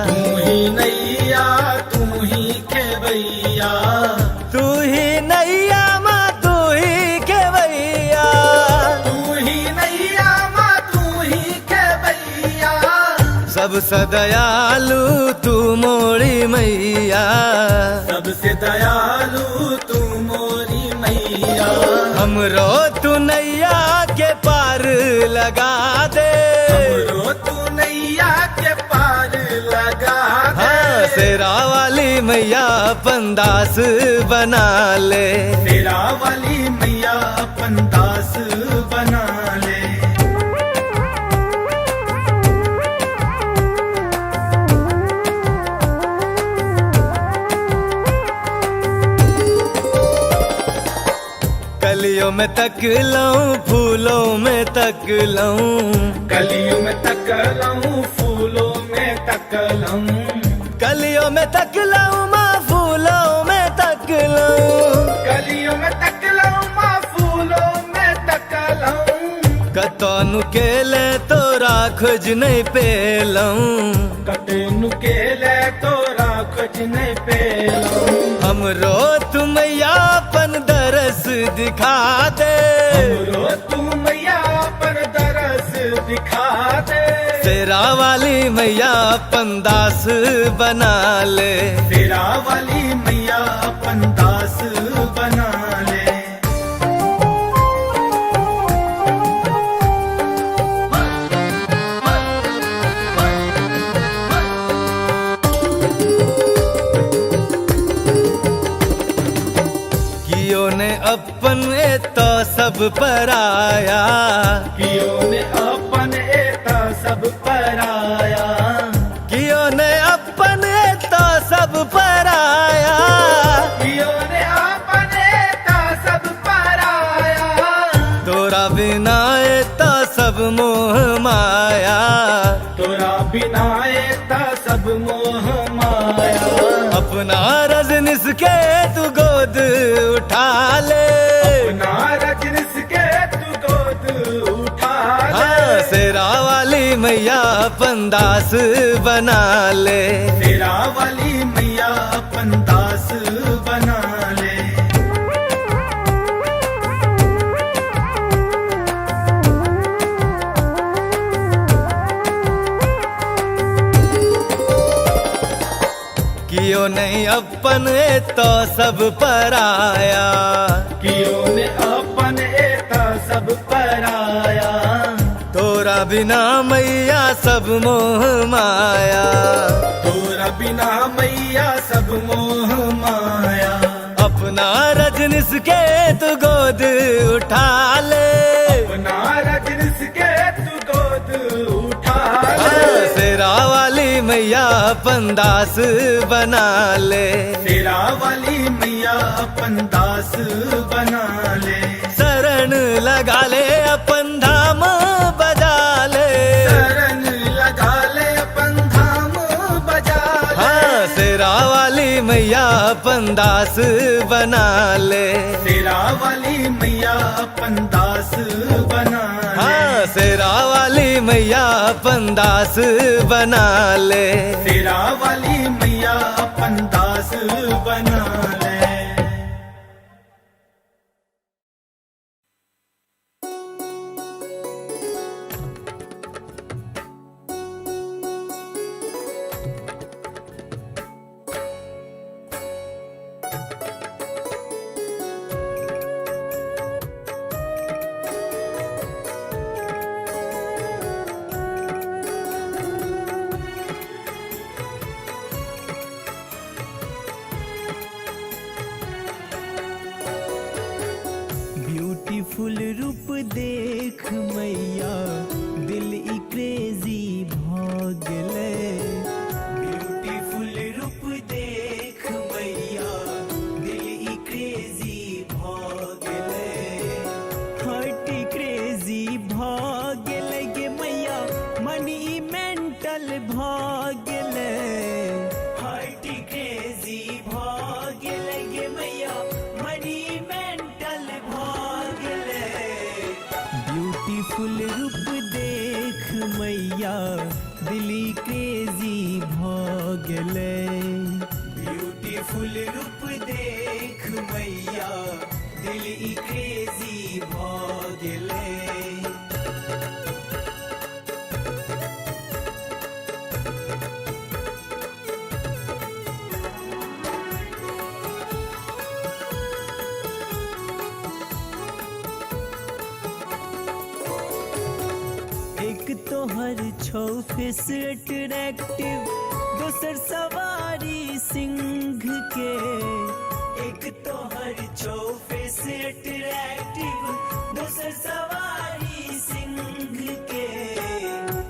[SPEAKER 3] तू ही नैया तू ही खेवैया,
[SPEAKER 1] तू ही नैया माँ तू ही खेवैया।
[SPEAKER 3] तू ही नैया माँ तू ही खेवैया,
[SPEAKER 1] सबसे दयालु तू मोरी मैया,
[SPEAKER 3] सबसे दयालु तू मोरी मैया।
[SPEAKER 1] हमरो तू नैया के पार लगा दे।
[SPEAKER 3] हमरो तू नैया के पार लगा दे।
[SPEAKER 1] हाँ, शेरा वाली मैया अपन दास बना ले,
[SPEAKER 3] तेरा वाली मैया अपन दास बना ले।
[SPEAKER 1] कलियों में तक लऊं फूलों में तक लऊं,
[SPEAKER 3] कलियों में तकलऊं फूलों में तकलऊं,
[SPEAKER 1] कलियों में तक लऊं माँ फूलों में तक लऊं।
[SPEAKER 3] कलियों में तकलऊं माँ फूलों में तकलऊं,
[SPEAKER 1] कतौनु के ले तोरा खोज नहीं पेलऊं,
[SPEAKER 3] कटेनु के ले तोरा कुछ नहीं पेलऊं।
[SPEAKER 1] हमरो तू मैया अपन दरस दिखा दे।
[SPEAKER 3] हमरो तू मैया पर दरस दिखा दे।
[SPEAKER 1] शेरा वाली मैया अपन दास बना ले,
[SPEAKER 3] तेरा वाली मैया अपन दास बना ले।
[SPEAKER 1] कियो ने अपन तो सब पराया,
[SPEAKER 3] कियो ने अपन एता सब पराया,
[SPEAKER 1] कियो ने अपन तो सब पराया।
[SPEAKER 3] कियो ने अपन एता सब पराया,
[SPEAKER 1] तोरा बिना तो सब मोह माया,
[SPEAKER 3] तोरा बिना एता सब मोह माया।
[SPEAKER 1] अपना रजनिस के तू गोद उठा ले,
[SPEAKER 3] अपना रजनिस के तू गोद उठा ले।
[SPEAKER 1] हाँ, शेरा वाली मैया अपन दास बना ले,
[SPEAKER 3] तेरा वाली मैया अपन दास बना ले।
[SPEAKER 1] कियो नहीं अपन तो सब पराया,
[SPEAKER 3] कियो ने अपन एता सब पराया,
[SPEAKER 1] तोरा बिना मैया सब मोह माया।
[SPEAKER 3] तोरा बिना मैया सब मोह माया।
[SPEAKER 1] अपना रज रजनीश के तू गोद उठा ले,
[SPEAKER 3] अपना रजनीश के तू गोद उठा ले।
[SPEAKER 1] शेरा वाली मैया अपन दास बना ले,
[SPEAKER 3] शेरा वाली मैया अपन दास बना ले।
[SPEAKER 1] शरण लगा ले अपन धाम बजा ले,
[SPEAKER 3] शरण लगा ले अपन धाम बजा ले।
[SPEAKER 1] शेरा वाली मैया अपन दास बना ले,
[SPEAKER 3] शेरा वाली मैया अपन दास बना ले।
[SPEAKER 1] शेरा वाली मैया अपन दास बना ले,
[SPEAKER 3] शेरा वाली मैया अपन दास बना ले।
[SPEAKER 1] ब्यूटीफुल रूप देख मैया दिल ई क्रेजी भागले, ब्यूटीफुल रूप देख मैया दिल ई क्रेजी भागले, हार्ट क्रेजी भागले गे मैया मनी मेंटल भागले, हार्ट क्रेजी भागले गे मैया मनी मेंटल भागले। ब्यूटीफुल रूप देख मैया दिली क्रेजी भागले, ब्यूटीफुल रूप देख मैया दिली क्रेजी भागले। एक तो हर छो फेस अट्रैक्टिव, दोसर सवारी सिंह के, एक तो हर छो फेस अट्रैक्टिव, दोसर सवारी सिंह के,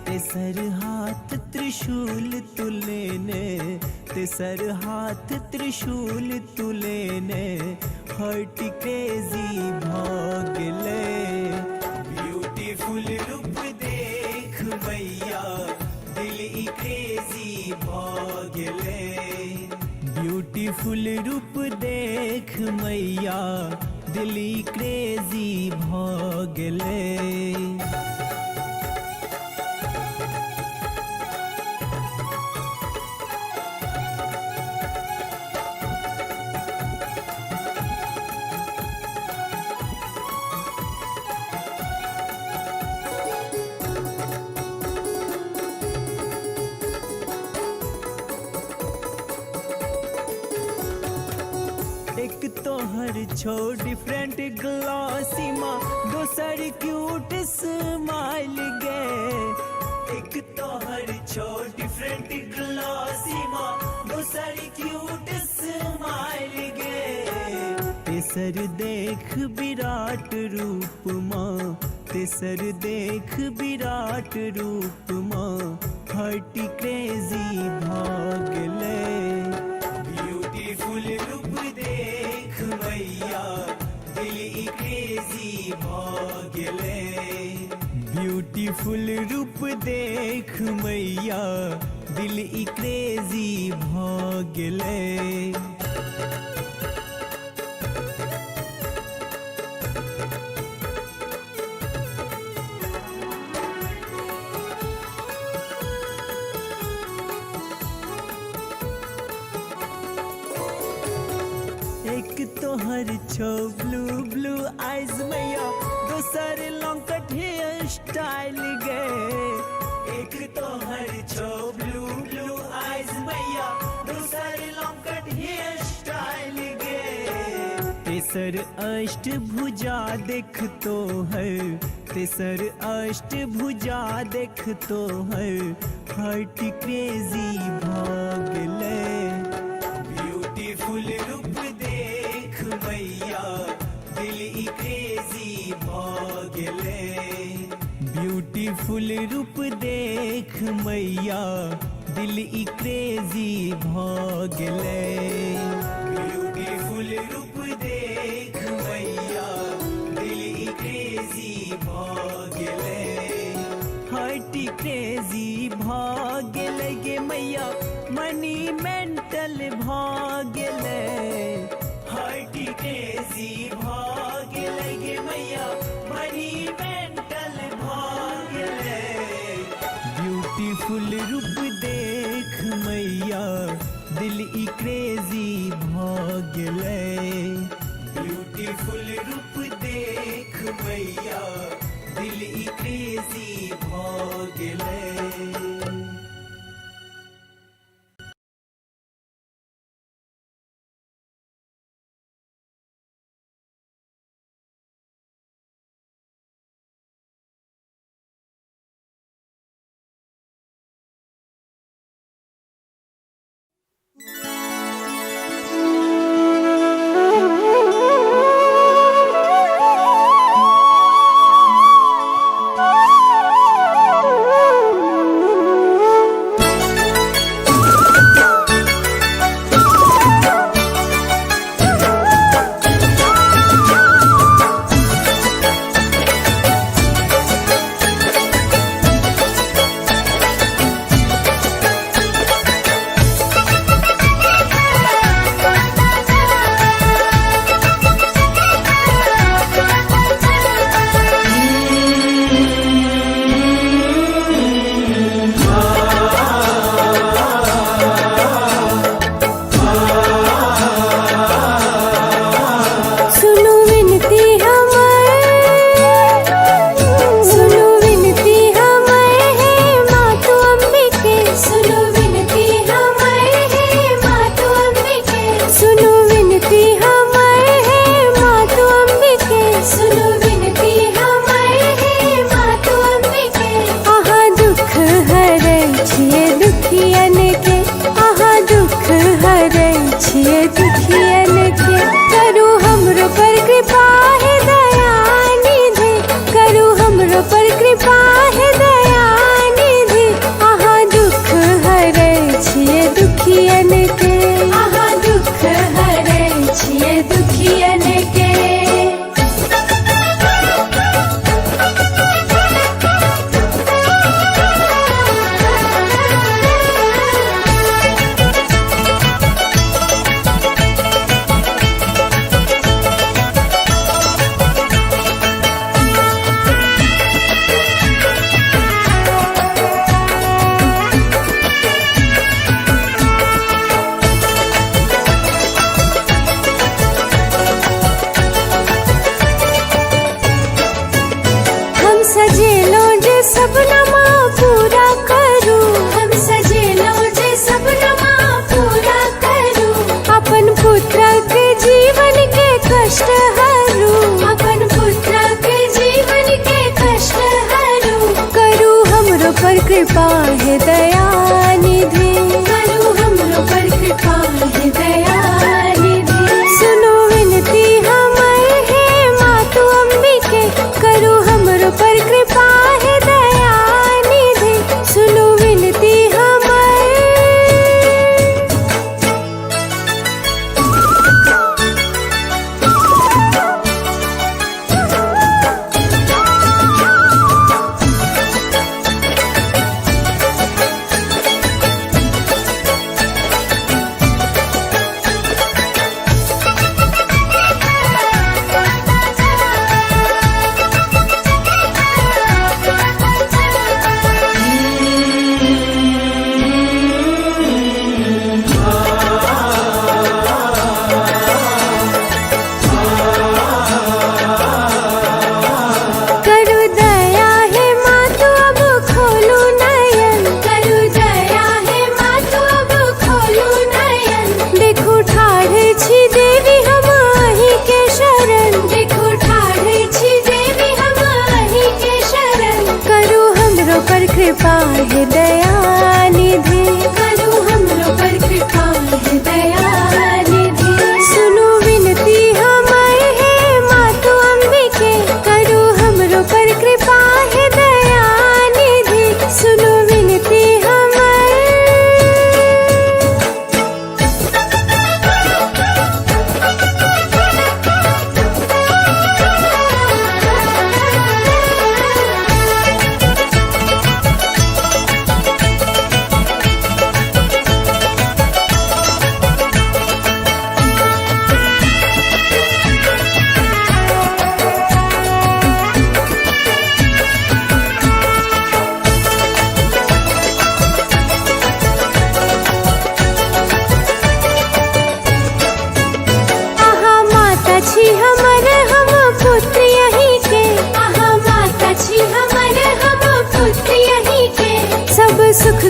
[SPEAKER 1] तेसर हाथ त्रिशूल तुलेने, तेसर हाथ त्रिशूल तुलेने, हर्ट क्रेजी भागले। ब्यूटीफुल रूप देख मैया दिल ई क्रेजी भागले, ब्यूटीफुल रूप देख मैया दिल ई क्रेजी भागले। एक तो हर छो डिफरेंट ग्लॉसी माँ, दोसर क्यूट स्माइल गे, एक तो हर छो डिफरेंट ग्लॉसी माँ, दोसर क्यूट स्माइल गे, तेसर देख विराट रूप माँ, तेसर देख विराट रूप माँ, हर्ट क्रेजी भागले। ब्यूटीफुल रूप देख मैया दिल ई क्रेजी भागले, ब्यूटीफुल रूप देख मैया दिल ई क्रेजी भागले। एक तो हर छो ब्लू ब्लू आइज मैया, दोसर लॉन्ग कट हेयर स्टाइल गे, एक तो हर छो ब्लू ब्लू आइज मैया, दोसर लॉन्ग कट हेयर स्टाइल गे, तेसर अष्ट भुजा देख तो है, तेसर अष्ट भुजा देख तो है, हर्ट क्रेजी भागले। ब्यूटीफुल रूप देख मैया रूप देख मैया दिल ई क्रेजी भ गेले ब्यूटीफुल रूप देख मैया दिल ई क्रेजी भ गेले हार्ट क्रेजी भ गेले गे मैया मनी मेंटल भ गेले हार्ट क्रेजी भ गेले गे मैया मनी मेंटल भ गेले ब्यूटीफुल रूप देख मैया दिल ई क्रेजी भ गेले ब्यूटीफुल रूप देख मैया दिल ई क्रेजी भ गेले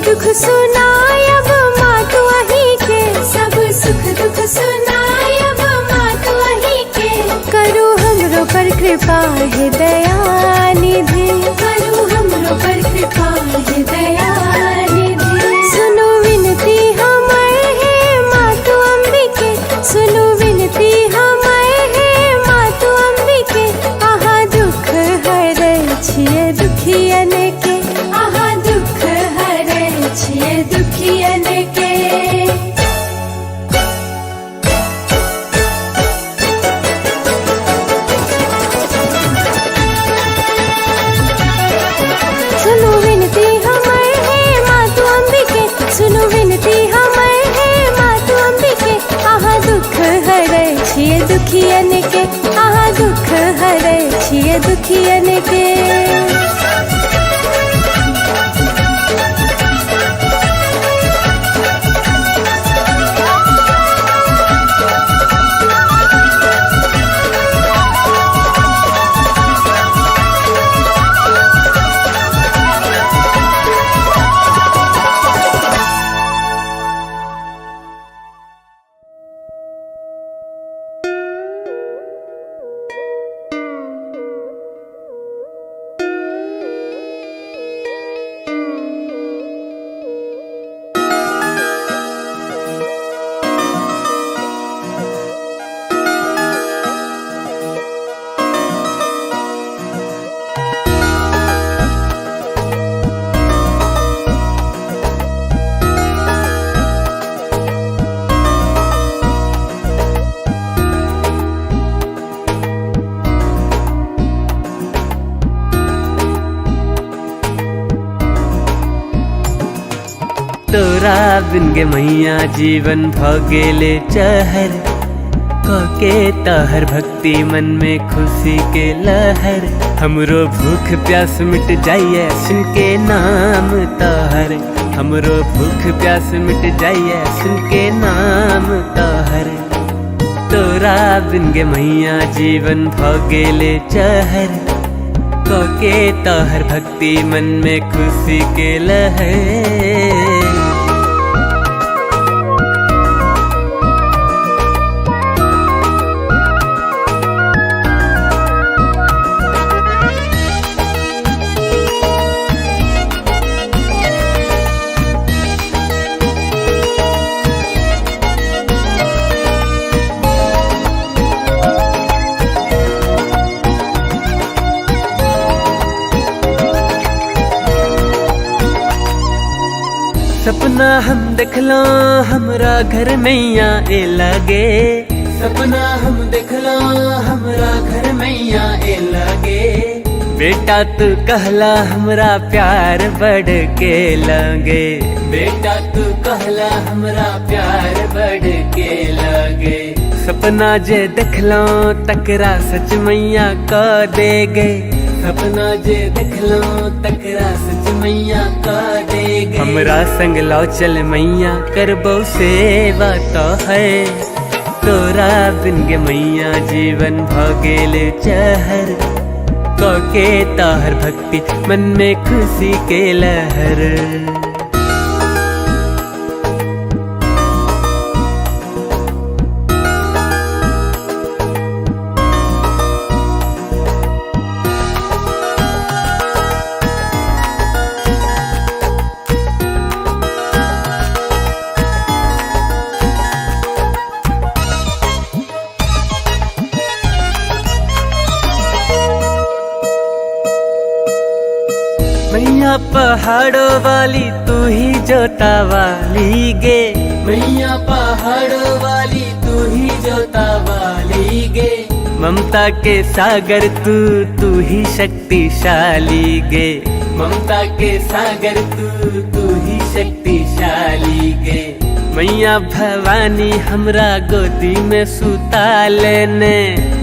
[SPEAKER 2] दुख सुनायब माँ तू अही के, सब सुख दुख सुनायब माँ तू अही के। करू हमरो पर कृपा है दयानिधि, करू हमरो पर कृपा है दयानिधि। सुनो विनती हमर है माँ तू अम्बिके, सुनो विनती हमर है माँ तू अम्बिके। आहा दुख हरै छियै दुखियन के, आहा दुख हरै छियै दुखियन के। सुनो विनती हमर है माँ तू अम्बिके, सुनो विनती हमर है माँ तू अम्बिके। आहा दुख हरै छियै दुखियन के, आहा दुख हरै छियै दुखियन के।
[SPEAKER 1] तोरा बिन गे मैया जीवन भ गेले चहर, कके तहर भक्ति मन में खुशी के लहर। हमरो भूख प्यास मिट जाइए सुन के नाम तहर, हमरो भूख प्यास मिट जाइए सुन के नाम तहर। तोरा बिन गे मैया जीवन भ गेले चहर, कके तहर भक्ति मन में खुशी के लहर। सपना हम देखलो हमरा घर मैया ए लगे, सपना हम देखलो हमरा घर मैया ए लगे। बेटा तू कहला हमरा प्यार बढ़ के लगे, बेटा तू कहला हमरा प्यार बढ़ के लगे। सपना जे देखलो तकरा सच मैया क दे गे, सपना जे देखलो तकरा सच मैया क दे गे। हमरा संग लौ चल मैया करबो सेवा तो है, तोरा बिन गे मैया जीवन भ गेले चहर, कके तहर भक्ति मन में खुशी के लहर। मैया पहाड़ों वाली तू ही जोता वाली गे, मैया पहाड़ों वाली तू ही जोता वाली गे। ममता के सागर तू ही शक्तिशाली गे, ममता के सागर तू ही शक्तिशाली गे। मैया भवानी हमरा गोदी में सुता लेने,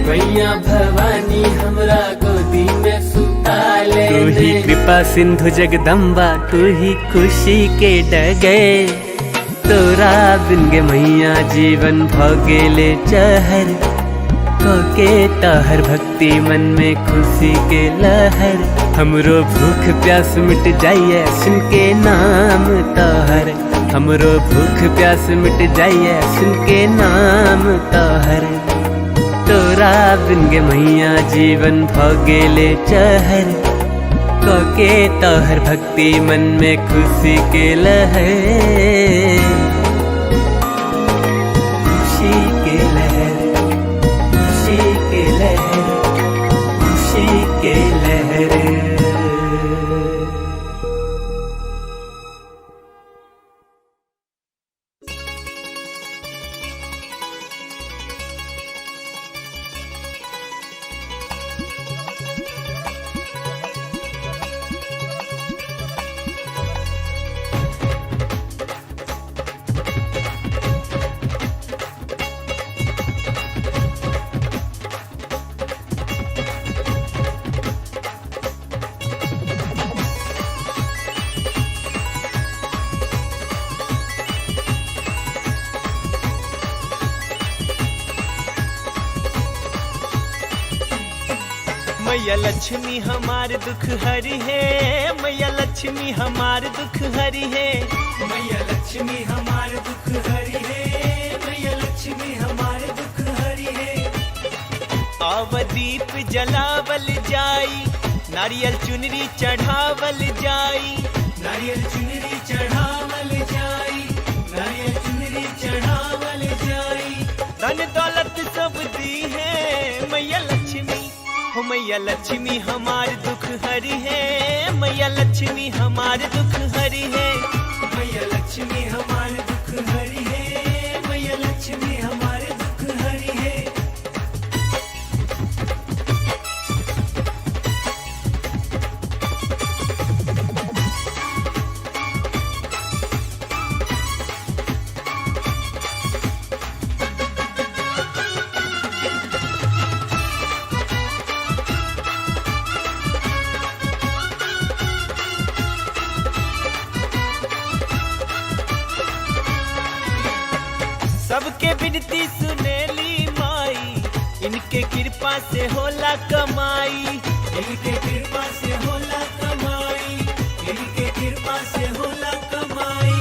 [SPEAKER 1] मैया भवानी हमरा गोदी में सुता लेने। तू ही कृपा सिंधु जगदम्बा, तू ही खुशी के डगे। तोरा बिन गे मैया जीवन भ गेले चहर, के ताहर भक्ति मन में खुशी के लहर, हमरो भूख प्यास मिट जाइए सुन के नाम ताहर, हमरो भूख प्यास मिट जाइए सुन के नाम ताहर। तोरा बिन गे मैया जीवन भगेले चहर, के ताहर भक्ति मन में खुशी के लहर, खुशी के लहर, खुशी के लहर, खुशी के लहर। मैया लक्ष्मी हमार दुख हरी है, मैया लक्ष्मी हमार दुख हरी है, मैया लक्ष्मी हमार दुख हरी है, मैया लक्ष्मी हमार दुख हरी है। अवदीप जलावल जाई, नारियल चुनरी चढ़ावल जाई, नारियल चुनरी चढ़ावल जाई, नारियल चुनरी चढ़ावल जाई। धन दौलत सब दी है मैया लक्ष्मी, हो मैया लक्ष्मी हमार दुख हरी है, मैया लक्ष्मी हमार दुख हरी है, मैया लक्ष्मी हमार दुख हरी है, मैया लक्ष्मी हमार दुख हरी है। सबके विनती सुनेली माई, इनके कृपा से होला कमाई, इनके कृपा से होला कमाई, इनके कृपा से होला कमाई।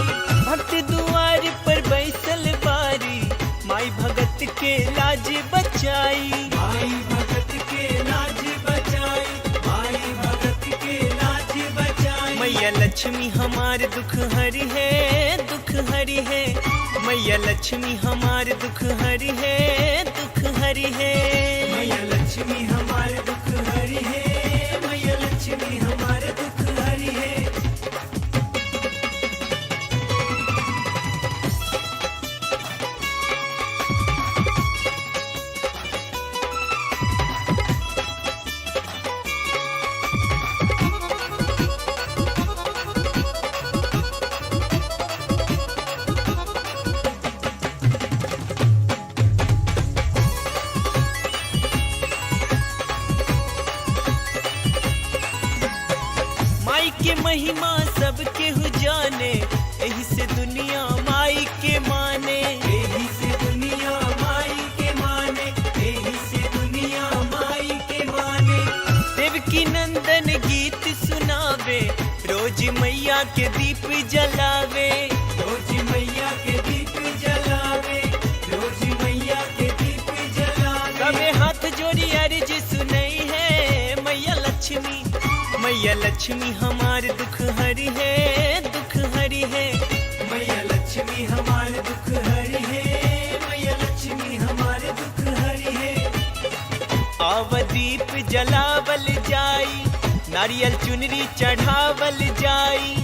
[SPEAKER 1] भक्त दुआर पर बैसल बारी, माई भगत के लाज बचाई, माई भगत के लाज बचाई, माई भगत के लाज बचाई। मैया लक्ष्मी हमार दुख हरी है, दुख हरी है, मैया लक्ष्मी हमार दुख हरी है, दुख हरी है, मैया लक्ष्मी हमार दुख हरी है, मैया लक्ष्मी हमार दुख हरी है। के महिमा सबके हु जाने, एही से दुनिया माई के माने, एही से दुनिया माई के माने, एही से दुनिया माई के माने। देवकी नंदन गीत सुनावे, रोज मैया के दीप जलावे, रोज मैया के दीप जलावे, रोज मैया के दीप जलावे। कबे हाथ जोड़ी अर्ज सुनई है मैया लक्ष्मी, मैया लक्ष्मी हमार दुख हरी है, दुख हरी है, मैया लक्ष्मी हमार दुख हरी है, मैया लक्ष्मी हमार दुख हरी है। अवदीप जलावल जाई, नारियल चुनरी चढ़ावल जाई,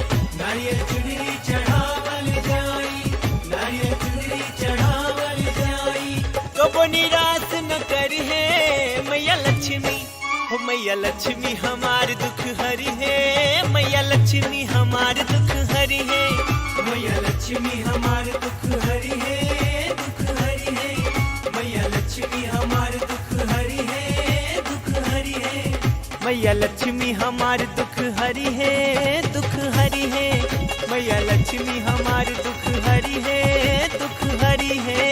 [SPEAKER 1] नारियल चुनरी चढ़ावल जाई, नारियल चुनरी चढ़ावल जाई। कबो निराश न करी है मैया लक्ष्मी, हो मैया लक्ष्मी हमार दुख हरी है, मैया लक्ष्मी हमार दुख हरी है, मैया लक्ष्मी हमार दुख हरी है, दुख हरी है, मैया लक्ष्मी हमार दुख हरी है, दुख हरी है, मैया लक्ष्मी हमार दुख हरी है, दुख हरी है, मैया लक्ष्मी हमार दुख हरी है, दुख हरी है।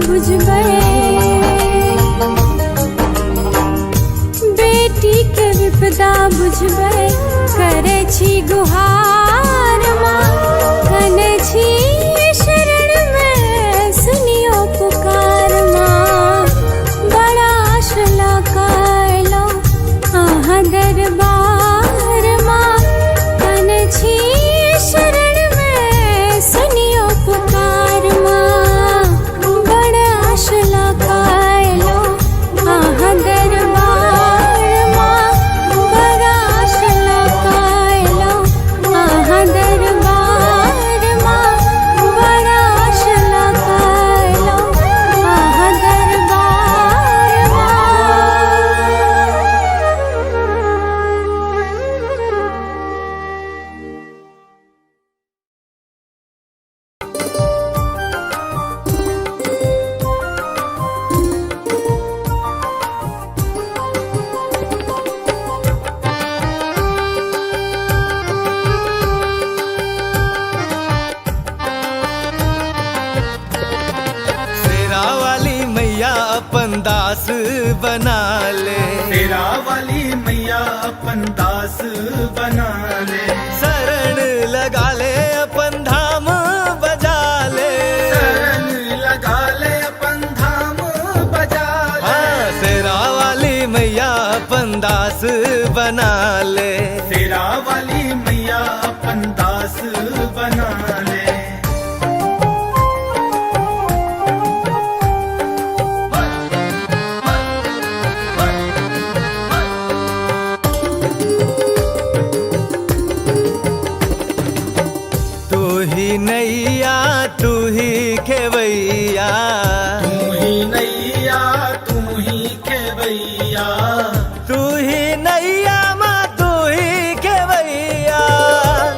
[SPEAKER 2] बुझबै बेटी के विपदा बुझबै करे छी गुहार माँ कने छी शरण में सुनियो पुकार माँ बड़ा आशला कायलो आहा दरबार माँ कने छी शरण में सुनियो पुकार माँ बड़ा आशला कायलो आहा दरबार माँ बड़ा आशला कायलो आहा दरबार माँ बड़ा आशला कायलो आहा दरबार
[SPEAKER 1] शेरा वाली मैया अपन दास बना ले
[SPEAKER 3] तेरा वाली मैया अपन दास बना ले
[SPEAKER 1] शरण लगा ले अपन धाम बजा ले
[SPEAKER 3] शरण लगा ले अपन धाम बजा ले
[SPEAKER 1] हाँ शेरा वाली मैया अपन दास बना ले
[SPEAKER 3] तेरा वाली मैया अपन दास बना ले
[SPEAKER 1] तू ही नैया तू ही खेवैया
[SPEAKER 3] तू ही नैया तू ही खेवैया
[SPEAKER 1] तू ही नैया माँ तू ही खेवैया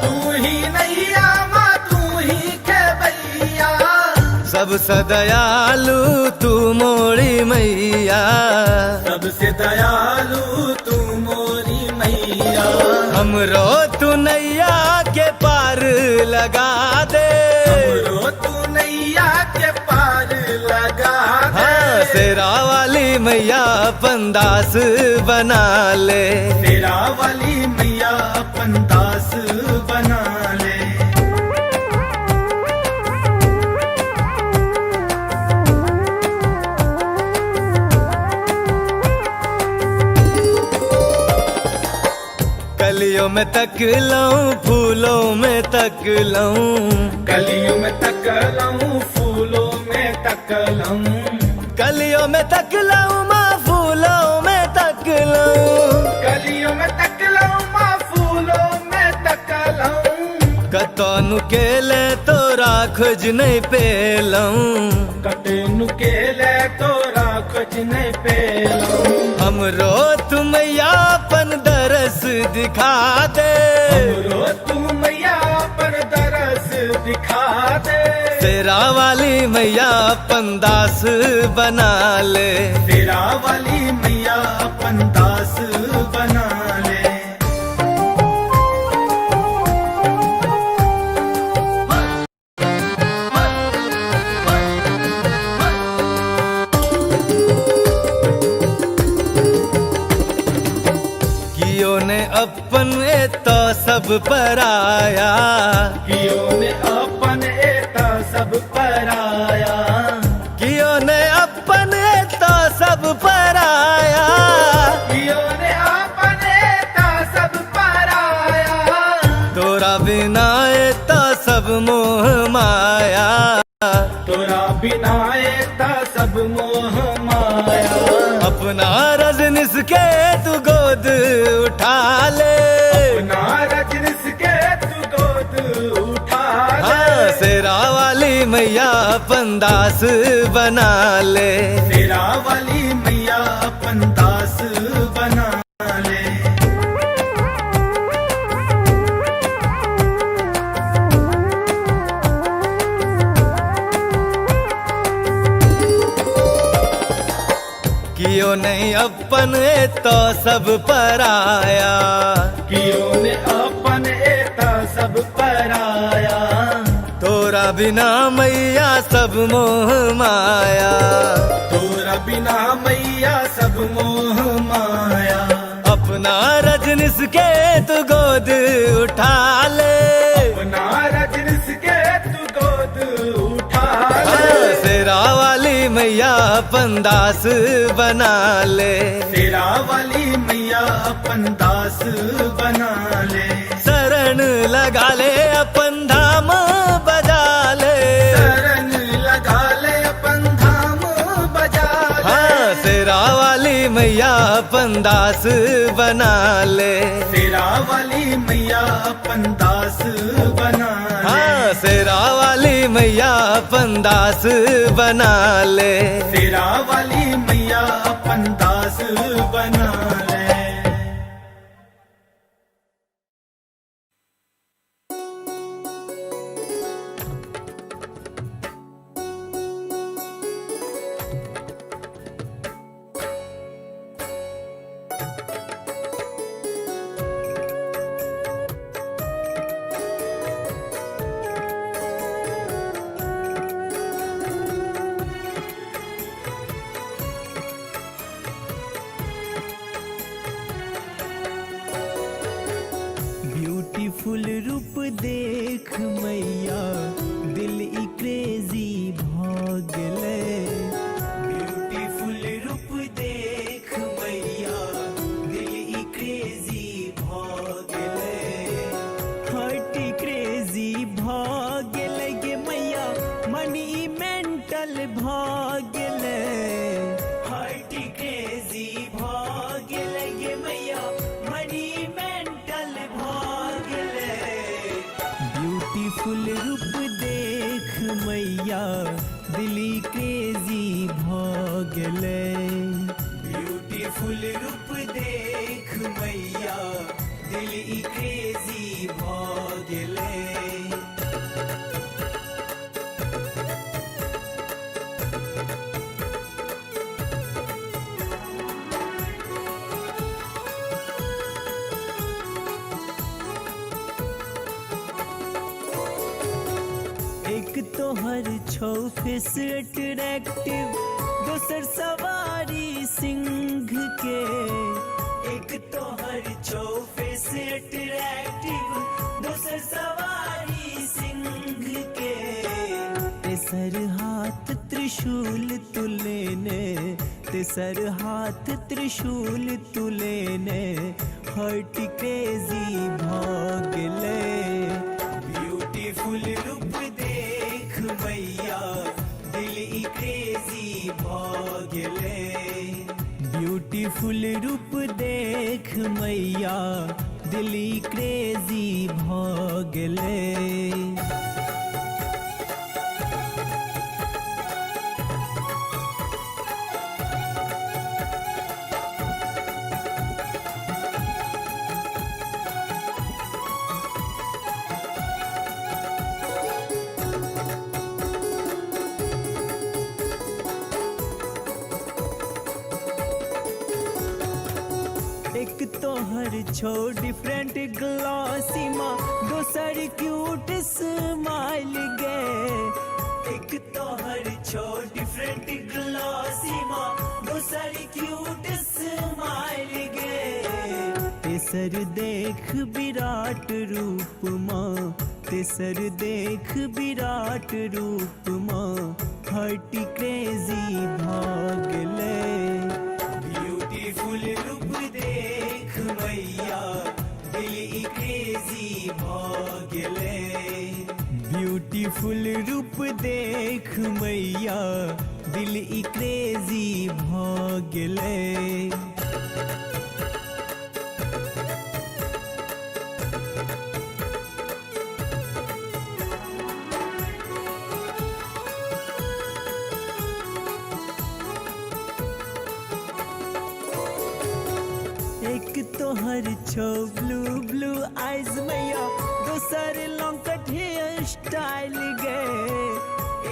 [SPEAKER 3] तू ही नैया माँ तू ही खेवैया
[SPEAKER 1] सबसे दयालु तू मोरी मैया
[SPEAKER 3] सबसे दयालु तू मोरी मैया
[SPEAKER 1] हमरो तू नैया के पार लगा दे
[SPEAKER 3] हमरो तू नैया के पार लगा दे
[SPEAKER 1] हाँ शेरा वाली मैया अपन दास बना ले
[SPEAKER 3] तेरा वाली मैया अपन दास बना ले
[SPEAKER 1] कलियों में तक लऊं फूलों में तक लऊं
[SPEAKER 3] कलियों में तकलऊं फूलों में तकलऊं
[SPEAKER 1] कलियों में तक लऊं माँ फूलों में तक लऊं
[SPEAKER 3] कलियों में तकलऊं माँ फूलों में तकलऊं
[SPEAKER 1] कतौनु के ले तोरा खोज नहीं पेलऊं
[SPEAKER 3] कटे नुकेले तोरा खोज नहीं पेलऊं
[SPEAKER 1] हमरो तू मैया अपन दरस दिखा दे
[SPEAKER 3] हमरो तू मैया पर दरस दिखा दे
[SPEAKER 1] शेरा वाली मैया अपन दास बना ले
[SPEAKER 3] तेरा वाली मैया अपन दास बना ले
[SPEAKER 1] कियो ने अपन ए तो सब पराया
[SPEAKER 3] कियो ने अपन एता सब पराया
[SPEAKER 1] कियो ने अपन ए तो सब पराया
[SPEAKER 3] कियो ने अपन एता सब पराया
[SPEAKER 1] तोरा बिना ए तो सब मोह माया
[SPEAKER 3] तोरा बिना एता सब मोह माया
[SPEAKER 1] अपना रजनिस के तू गोद उठा ले
[SPEAKER 3] अपना रजनिस के तू गोद उठा ले
[SPEAKER 1] हाँ शेरा वाली मैया अपन दास बना ले
[SPEAKER 3] तेरा वाली मैया अपन दास बना ले
[SPEAKER 1] कियो नहीं अपन ए तो सब पराया
[SPEAKER 3] कियो ने अपन एता सब पराया
[SPEAKER 1] तोरा
[SPEAKER 4] बिना मैया सब मोह माया,
[SPEAKER 3] तोरा बिना मैया सब मोह माया।
[SPEAKER 4] अपना रजनिस के तू गोद उठा ले,
[SPEAKER 3] अपना रजनिस के तू गोद उठा ले।
[SPEAKER 4] शेरा वाली मैया अपन दास बना ले,
[SPEAKER 3] तेरा वाली मैया अपन दास बना ले।
[SPEAKER 4] शरण लगा ले अपन धाम बजा ले,
[SPEAKER 3] शरण लगा ले अपन धाम बजा ले।
[SPEAKER 4] हाँ शेरा वाली मैया अपन दास बना ले,
[SPEAKER 3] तेरा वाली मैया अपन दास बना ले।
[SPEAKER 4] हाँ शेरा वाली मैया अपन दास बना ले।
[SPEAKER 3] तेरा वाली मैया अपन दास बना ले।
[SPEAKER 1] ब्यूटीफुल रूप देख मैया दिल ई क्रेजी भागले। ब्यूटीफुल रूप देख मैया दिल ई क्रेजी भागले। हार्ट क्रेजी भागले गे मैया मनी मेंटल भागले। हार्ट क्रेजी भागले गे मैया मनी मेंटल भागले। ब्यूटीफुल रूप देख मैया दिली क्रेजी भागले। ब्यूटीफुल रूप देख मैया दिली क्रेजी भागले। एक तो हर छो फेस अट्रैक्टिव, दोसर सवारी सिंह के। एक तो हर छो फेस अट्रैक्टिव, दोसर सवारी सिंह के। तेसर हाथ त्रिशूल तुलेने, तेसर हाथ त्रिशूल तुलेने। हर्ट क्रेजी भागले। ब्यूटीफुल रूप देख मैया दिल ई क्रेजी भागले। ब्यूटीफुल रूप देख मैया दिल ई क्रेजी भागले। एक तो हर छो डिफरेंट ग्लॉसीमा, दोसर क्यूट स्माइल गे। एक तो हर छो डिफरेंट ग्लॉसीमा, दोसर क्यूट स्माइल गे। तेसर देख विराट रूप माँ, तेसर देख विराट रूप माँ। हर्ट क्रेजी भागले। ब्यूटीफुल रूप देख मैया दिल ई क्रेजी भागले। ब्यूटीफुल रूप देख मैया दिल ई क्रेजी भागले। एक तो हर छो ब्लू ब्लू आइज मैया, दोसर लॉन्ग कट हेयर स्टाइल गे।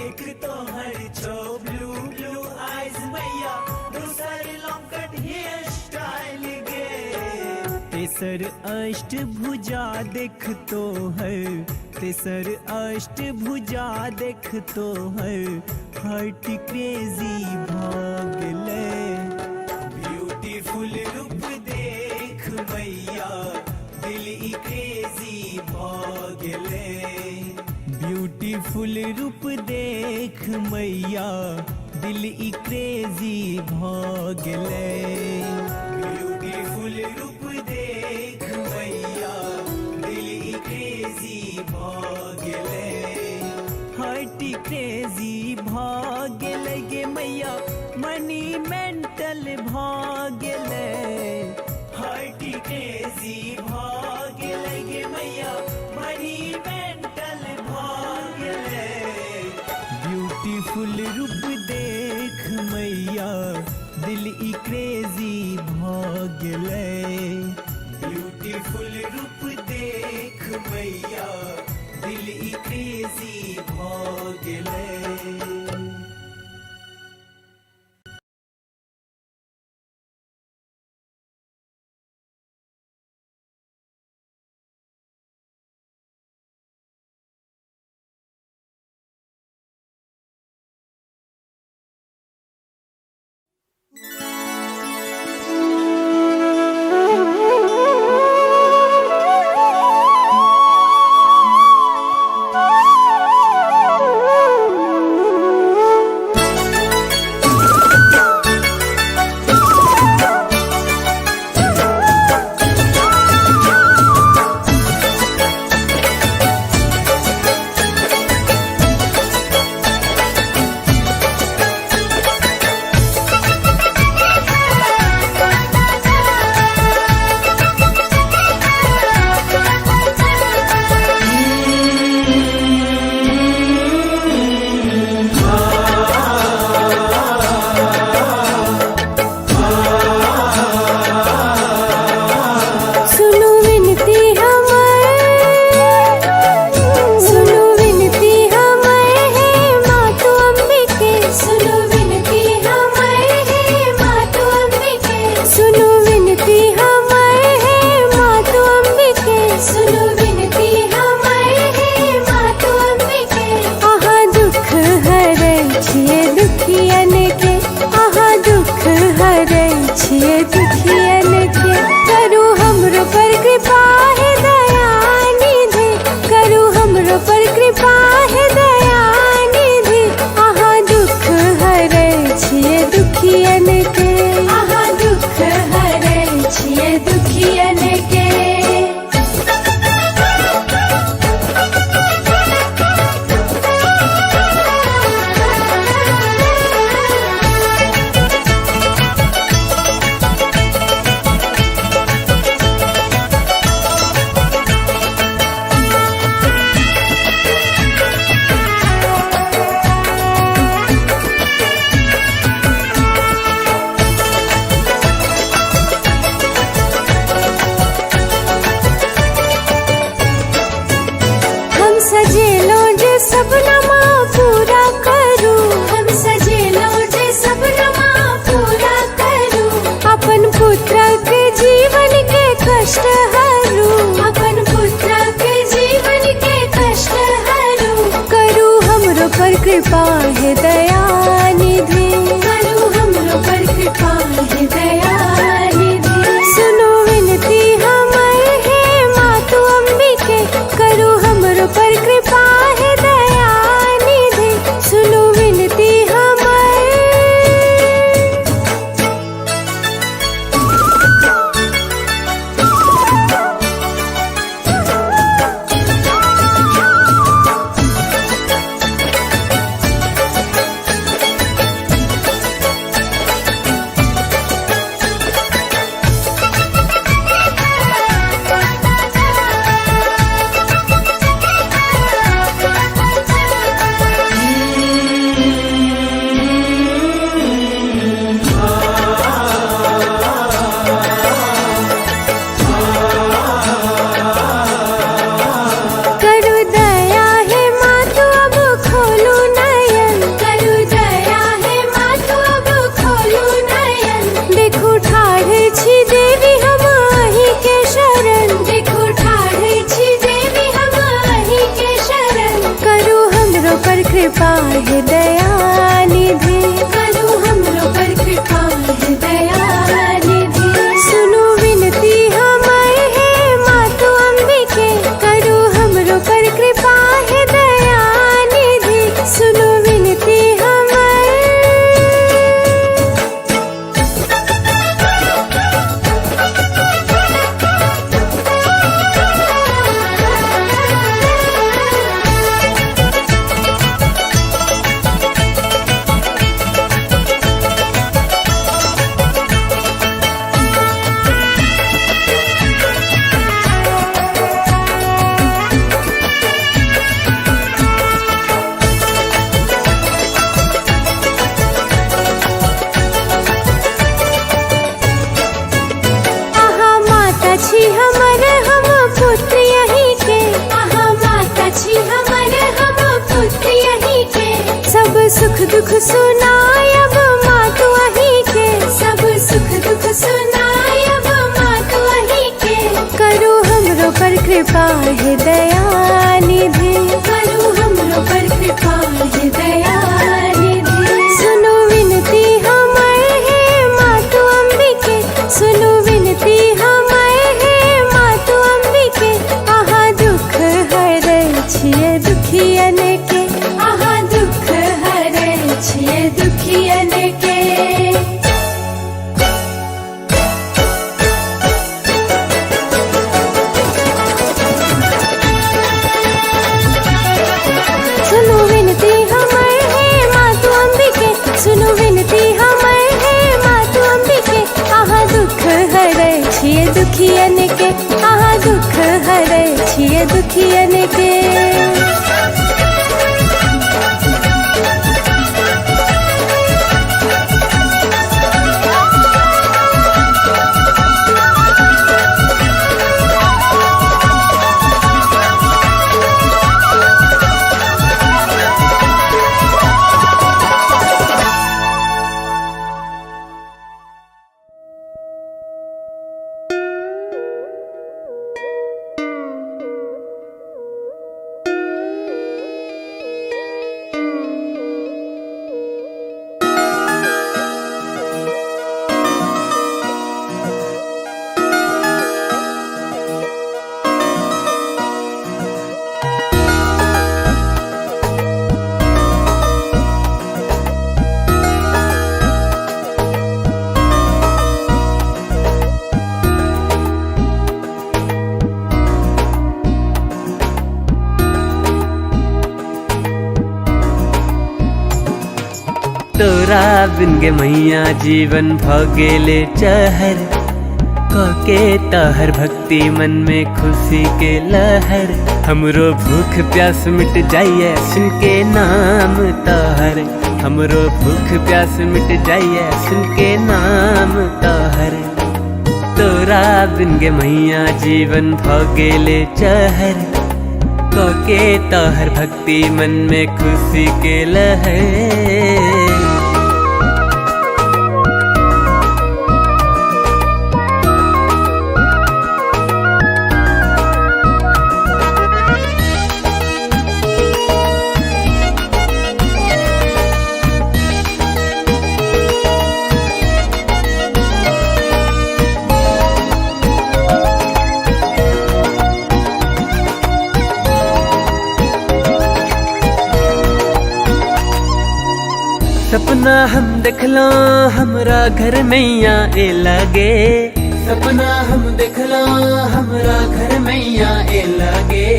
[SPEAKER 1] एक तो हर छो ब्लू ब्लू आइज मैया, दोसर लॉन्ग कट हेयर स्टाइल गे। तेसर अष्ट भुजा देख तो है, तेसर अष्ट भुजा देख तो है, हार्ट क्रेजी भागले। ब्यूटीफुल रूप देख मैया दिल ई क्रेजी भागले। ब्यूटीफुल रूप देख मैया दिल ई क्रेजी भागले। ब्यूटीफुल रूप देख मैया दिल ई क्रेजी भागले। हार्ट क्रेजी भागले गे मैया मनी मेंटल भागले। हार्ट क्रेजी भागले गे मैया मनी मेंटल भागले। ब्यूटीफुल रूप देख मैया दिल ई क्रेजी भागले। ब्यूटीफुल रूप देख मैया दिल ई क्रेजी भागले।
[SPEAKER 2] कृपा है दयानिधि, करो हमरो पर कृपा है दयानिधि। सुनो विनती हमार है मातु अंबिके, करो हमरो पर कृपा है दयानिधि। सुनो विनती हमार। दुख सुनायब माँ तू वही के, सब सुख दुख सुनायब माँ तू वही के। करू हमरो पर कृपा है दयानिधि, करू हमरो पर कृपा है दयानिधि। सुनो विनती हमारे है माँ तू अम्बिके, सुनो विनती हमारे है माँ तू अम्बिके। आहा दुख हरै छियै दुखियन के, आहा दुख हरै छियै दुखियन के। सुनो विनती हमारे है माँ तू अम्बिके, सुनो विनती हमारे है माँ तू अम्बिके। आहा दुख हरै छियै दुखियन के, आहा दुख हरै छियै दुखियन के।
[SPEAKER 1] तोरा बिन गे मैया जीवन भगेले चहर, कके तहर भक्ति मन में खुशी के लहर। हमरो भूख प्यास मिट जाइए सुन के नाम तोहर, हमरो भूख प्यास मिट जाइए सुन के नाम तोहर। तोरा बिन गे मैया जीवन भगेले चहर, कके तोहर भक्ति मन में खुशी के लहर। सपना हम देखलो हमरा घर मैया ए लगे, सपना हम देखलो हमरा घर मैया ए लगे।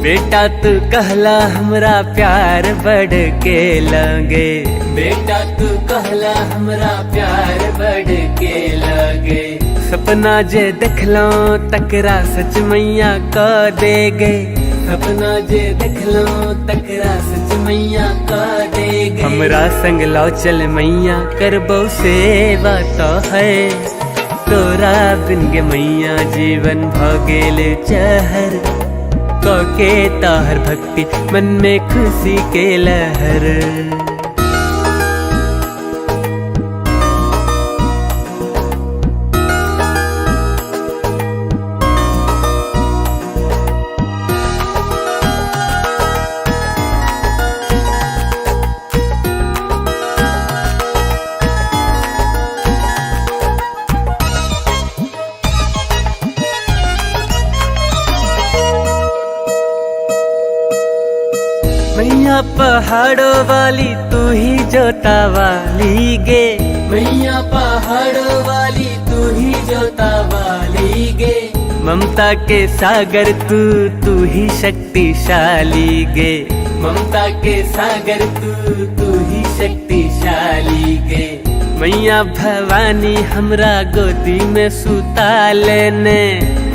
[SPEAKER 1] बेटा तू कहला हमरा प्यार बढ़ के लगे, बेटा तू कहला हमरा प्यार बढ़ के लगे। सपना जे देखलो तकरा सच मैया का दे गए, सपना जे देखलो तकरा सच मैया का दे गए। हमरा संग लो चल मैया करबो सेवा तो है, तोरा बिन गे मैया जीवन भगेले चहर, कके तोहर भक्ति मन में खुशी के लहर। मैया पहाड़ों वाली तू ही जोता वाली गे, मैया पहाड़ों वाली तू ही जोता वाली गे। ममता के सागर तू ही शक्तिशाली गे, ममता के सागर तू ही शक्तिशाली गे। मैया भवानी हमरा गोदी में सुता लेने,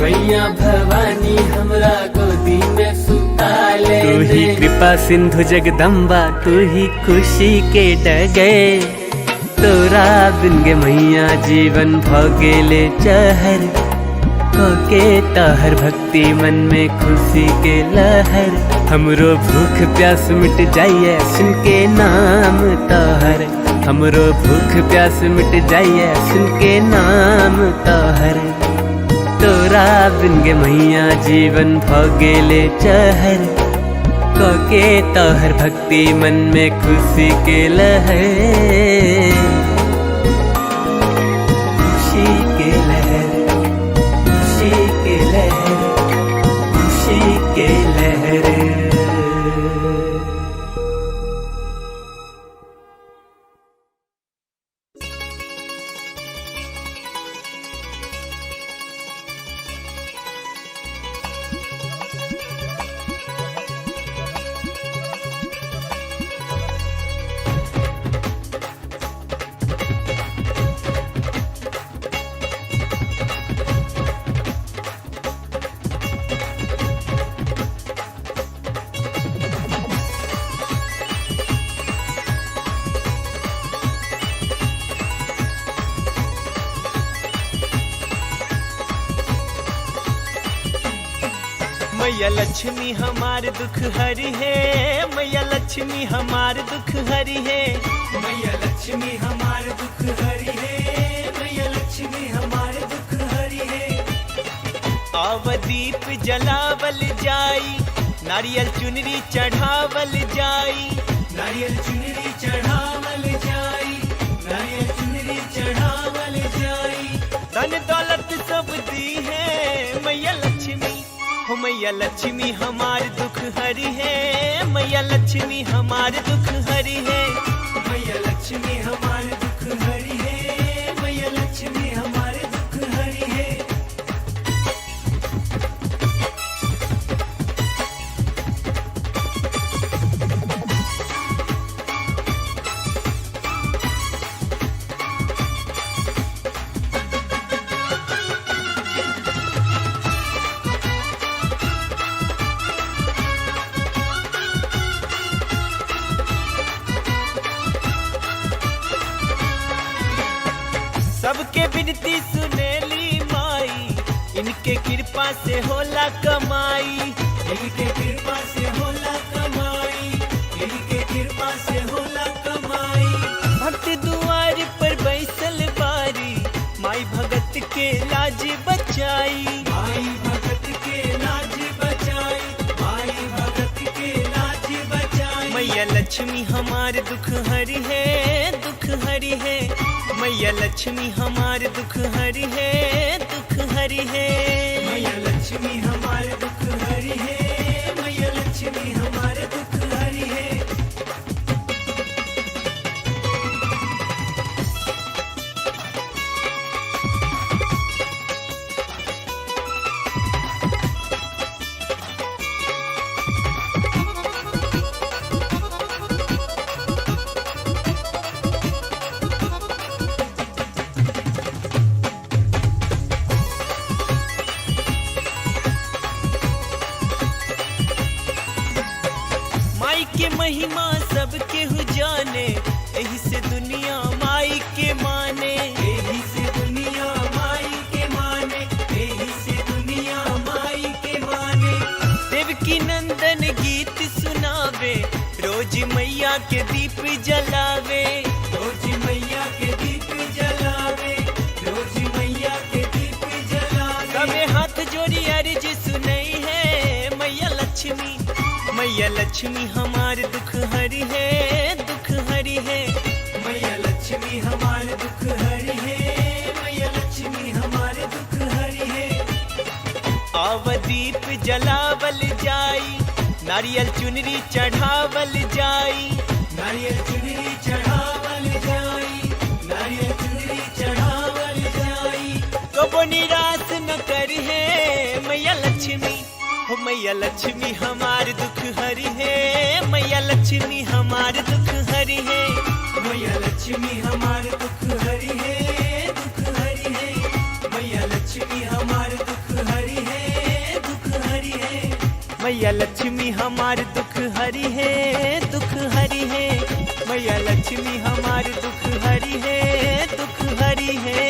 [SPEAKER 1] मैया भवानी हमरा गोदी में सुता लेने। तू ही कृपा सिंधु जगदम्बा तू ही खुशी के डगे, तोरा बिन गे मैया जीवन भगेले चहर, के ताहर भक्ति मन में खुशी के लहर, हमरो भूख प्यास मिट जाइए सुन के नाम ताहर, हमरो भूख प्यास मिट जाइए सुन के नाम ताहर। तोरा बिन गे मैया जीवन भगेले चहर, के ताहर भक्ति मन में खुशी के लहर, खुशी के लहर, खुशी के लहर, खुशी के लहर। मैया लक्ष्मी हमार दुख हरी है, मैया लक्ष्मी हमार दुख हरी है, मैया लक्ष्मी हमार दुख हरी है, मैया लक्ष्मी हमार दुख हरी है। आव दीप जलावल जाई, नारियल चुनरी चढ़ावल जाई, नारियल चुनरी चढ़ावल जाई, नारियल चुनरी चढ़ावल जाई। धन दौलत सब दी है मैया लक्ष्मी, हो मैया लक्ष्मी हमार दुख हरी है, मैया लक्ष्मी हमार दुख हरी है, मैया लक्ष्मी हमार दुख हरी है, मैया लक्ष्मी हमार दुख हरी है। सबके विनती सुनेली माई, इनके कृपा से होला कमाई, इनके कृपा से होला कमाई, इनके कृपा से होला कमाई। भक्त दुआर पर बैसल बारी, माई भगत के लाज बचाई, माई भगत के लाज बचाई, माई भगत के लाज बचाई। मैया लक्ष्मी हमार दुख हरी है, दुख हरी है, मैया लक्ष्मी हमार दुख हरी है, दुख हरी है, मैया लक्ष्मी हमार दुख हरी है, मैया लक्ष्मी हमार दुख हरी है। के महिमा सब केहू जाने, एही से दुनिया माई के माने, एही से दुनिया माई के माने, एही से दुनिया माई के माने। देवकी नंदन गीत सुनावे, रोज मैया के दीप जलावे, रोज मैया के दीप जलावे, रोज मैया के दीप जलावे। सबे हाथ जोड़ी अर्ज सुनई है मैया लक्ष्मी, मैया लक्ष्मी हमार दुख हरी है, दुख हरी है, मैया लक्ष्मी हमार दुख हरी है, मैया लक्ष्मी हमार दुख हरी है। आव दीप जलावल जाई, नारियल चुनरी चढ़ावल जाई, नारियल चुनरी चढ़ावल जाई, नारियल चुनरी चढ़ावल जाई। कबो निराश न करी है मैया लक्ष्मी, हो मैया लक्ष्मी हमार दुख हरी है, मैया लक्ष्मी हमार दुख हरी है, मैया लक्ष्मी हमार दुख हरी है, दुख हरी है, मैया लक्ष्मी हमार दुख हरी है, दुख हरी है, मैया लक्ष्मी हमार दुख हरी है, दुख हरी है, मैया लक्ष्मी हमार दुख हरी है, दुख हरी है।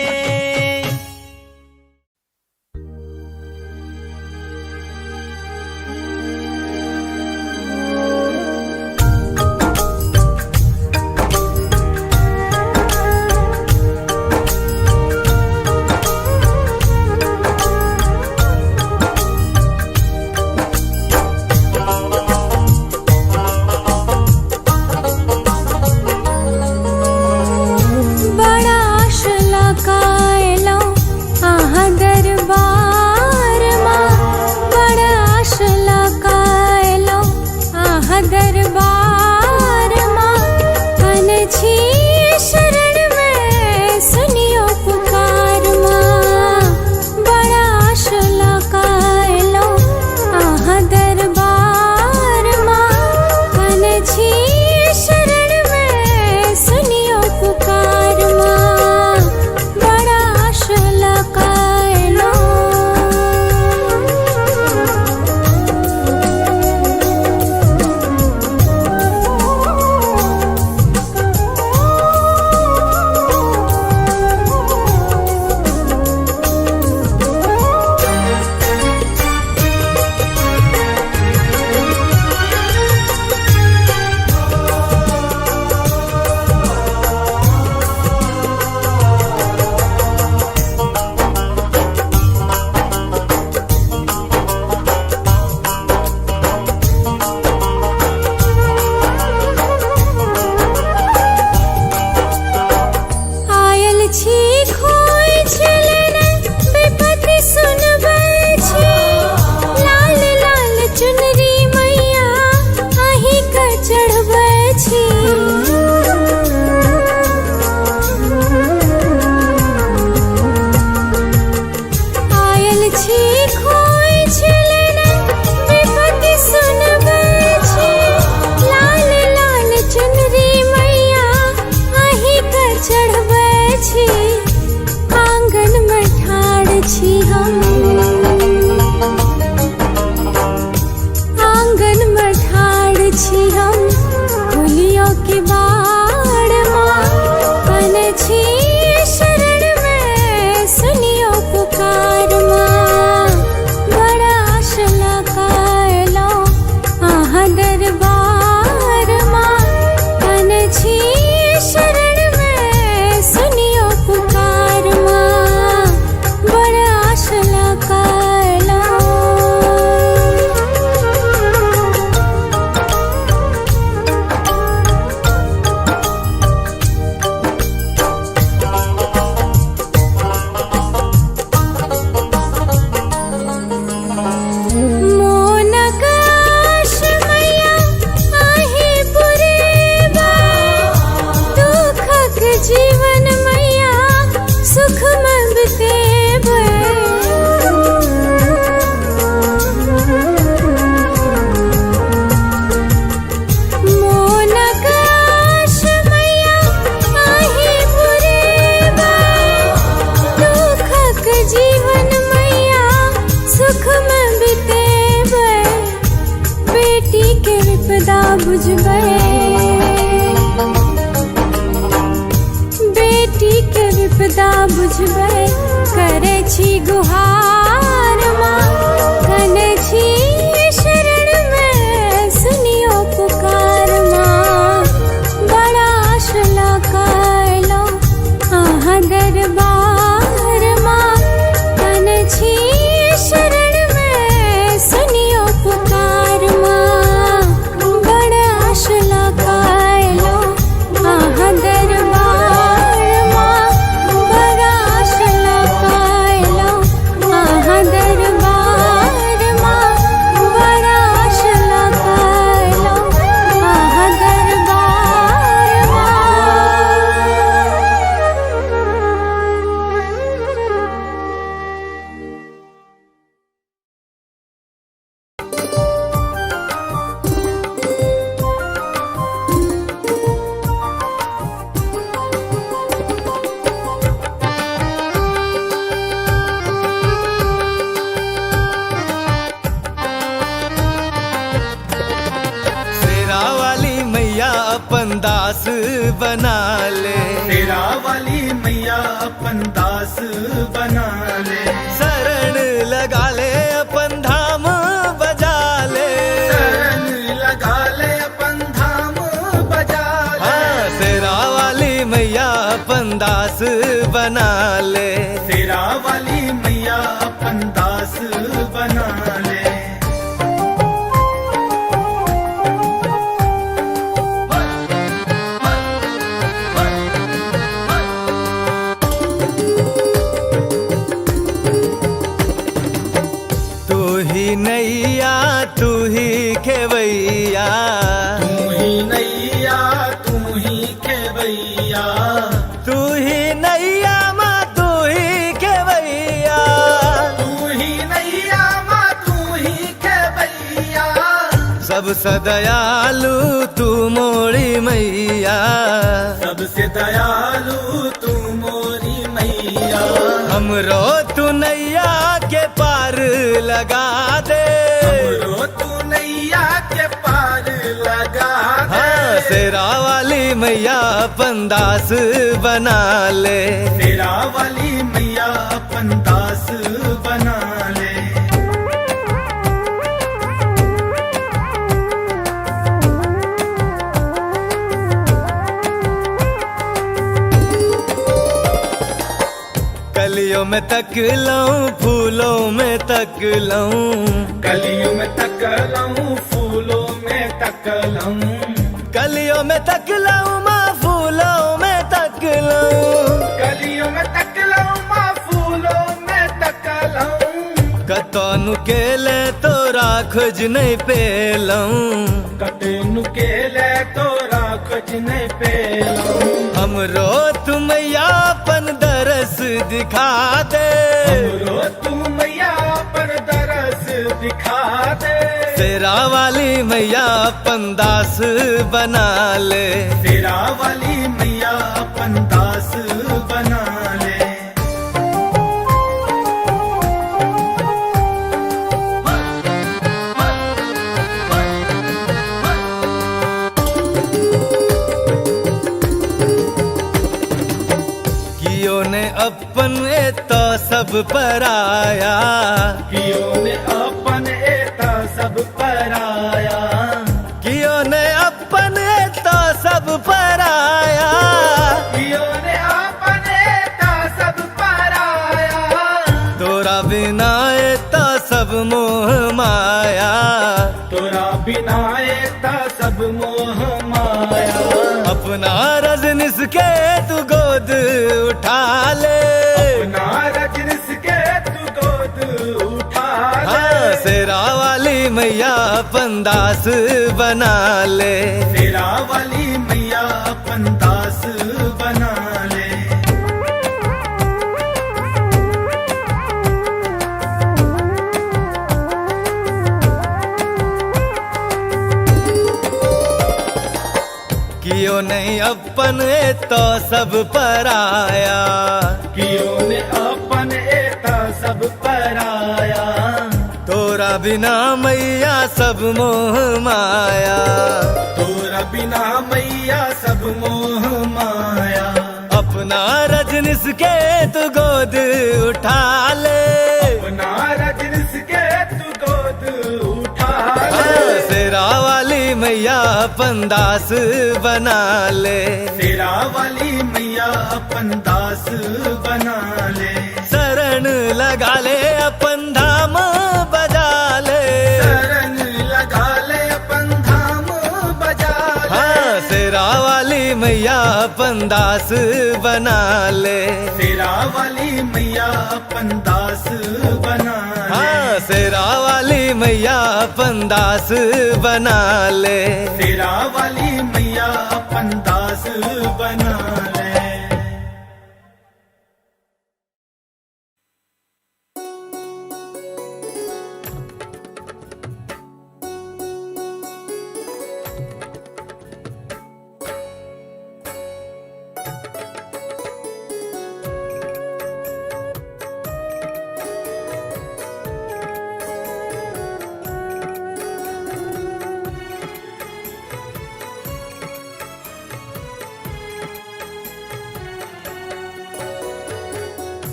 [SPEAKER 2] बुझबै, बेटी के विपदा बुझबै, करे छी गुहार माँ, कने छी शरण में सुनियो पुकार माँ। बड़ा आशला कायलो आहा दरबार माँ, कने छी शरण में सुनियो पुकार माँ। बड़ा आशला कायलो आहा दरबार माँ, बड़ा आशला कायलो आहा दरबार माँ, बड़ा आशला कायलो आहा दरबार माँ।
[SPEAKER 4] शेरा वाली मैया अपन दास बना ले,
[SPEAKER 3] तेरा वाली मैया अपन दास बना ले,
[SPEAKER 4] शरण लगा ले अपन धाम बजा ले।
[SPEAKER 3] शरण लगा ले अपन धाम बजा ले।
[SPEAKER 4] हाँ, शेरा वाली मैया अपन दास बना ले।
[SPEAKER 3] तेरा वाली मैया अपन दास बना ले।
[SPEAKER 4] तू ही नैया तू ही खेवैया,
[SPEAKER 3] तू ही नैया तू ही खेवैया,
[SPEAKER 4] तू ही नैया माँ तू ही खेवैया।
[SPEAKER 3] तू ही नैया माँ तू ही खेवैया।
[SPEAKER 4] सबसे दयालु तू मोरी मैया,
[SPEAKER 3] सबसे दयालु तू मोरी मैया।
[SPEAKER 4] हमरो तू नैया के पार लगा दे।
[SPEAKER 3] हमरो तू नैया के पार लगा दे।
[SPEAKER 4] हाँ, शेरा वाली मैया अपन दास बना ले।
[SPEAKER 3] तेरा वाली मैया अपन दास बना ले।
[SPEAKER 4] कलियों में तक लऊं फूलों में तक लऊं,
[SPEAKER 3] कलियों में तकलऊं फूलों में तकलऊं,
[SPEAKER 4] कलियों में तक लऊं माँ फूलों में तक लऊं।
[SPEAKER 3] कलियों में तकलऊं माँ फूलों में तकलऊं।
[SPEAKER 4] कतौनु के ले तोरा खोज नहीं पेलऊं,
[SPEAKER 3] कटेनु के ले तोरा कुछ नहीं पेलऊं।
[SPEAKER 4] हमरो तू मैया अपन दरस दिखा दे।
[SPEAKER 3] हमरो तू मैया पर दरस दिखा दे।
[SPEAKER 4] शेरा वाली मैया अपन दास बना ले।
[SPEAKER 3] तेरा वाली मैया अपन दास बना ले।
[SPEAKER 4] कियो ने अपन तो सब पराया,
[SPEAKER 3] कियो ने अपन एता सब पराया।
[SPEAKER 4] कियो ने अपन तो सब पराया।
[SPEAKER 3] कियो ने अपन एता सब पराया।
[SPEAKER 4] तोरा बिना तो सब मोह माया,
[SPEAKER 3] तोरा बिना एता सब मोह माया।
[SPEAKER 4] अपना रजनिस के तू गोद उठा ले।
[SPEAKER 3] अपना रजनिस के तू गोद उठा ले।
[SPEAKER 4] हाँ, शेरा वाली मैया अपन दास बना ले।
[SPEAKER 3] तेरा वाली मैया अपन दास बना ले।
[SPEAKER 4] कियो नहीं अपन तो सब पराया,
[SPEAKER 3] कियो ने अपन एता सब पराया।
[SPEAKER 4] तोरा बिना मैया सब मोह माया,
[SPEAKER 3] तोरा बिना मैया सब मोह माया।
[SPEAKER 4] अपना रजनिस के तू गोद उठा ले,
[SPEAKER 3] अपना रजनिस के तू गोद उठा ले।
[SPEAKER 4] शेरा वाली मैया अपन दास बना ले,
[SPEAKER 3] शेरा वाली मैया अपन दास बना ले।
[SPEAKER 4] शरण लगा ले अपन धाम बजा ले,
[SPEAKER 3] शरण लगा ले अपन धाम बजा ले।
[SPEAKER 4] शेरा वाली मैया अपन दास बना ले,
[SPEAKER 3] शेरा वाली मैया अपन दास बना ले।
[SPEAKER 4] शेरा वाली मैया अपन दास बना ले,
[SPEAKER 3] शेरा वाली मैया अपन दास बना ले।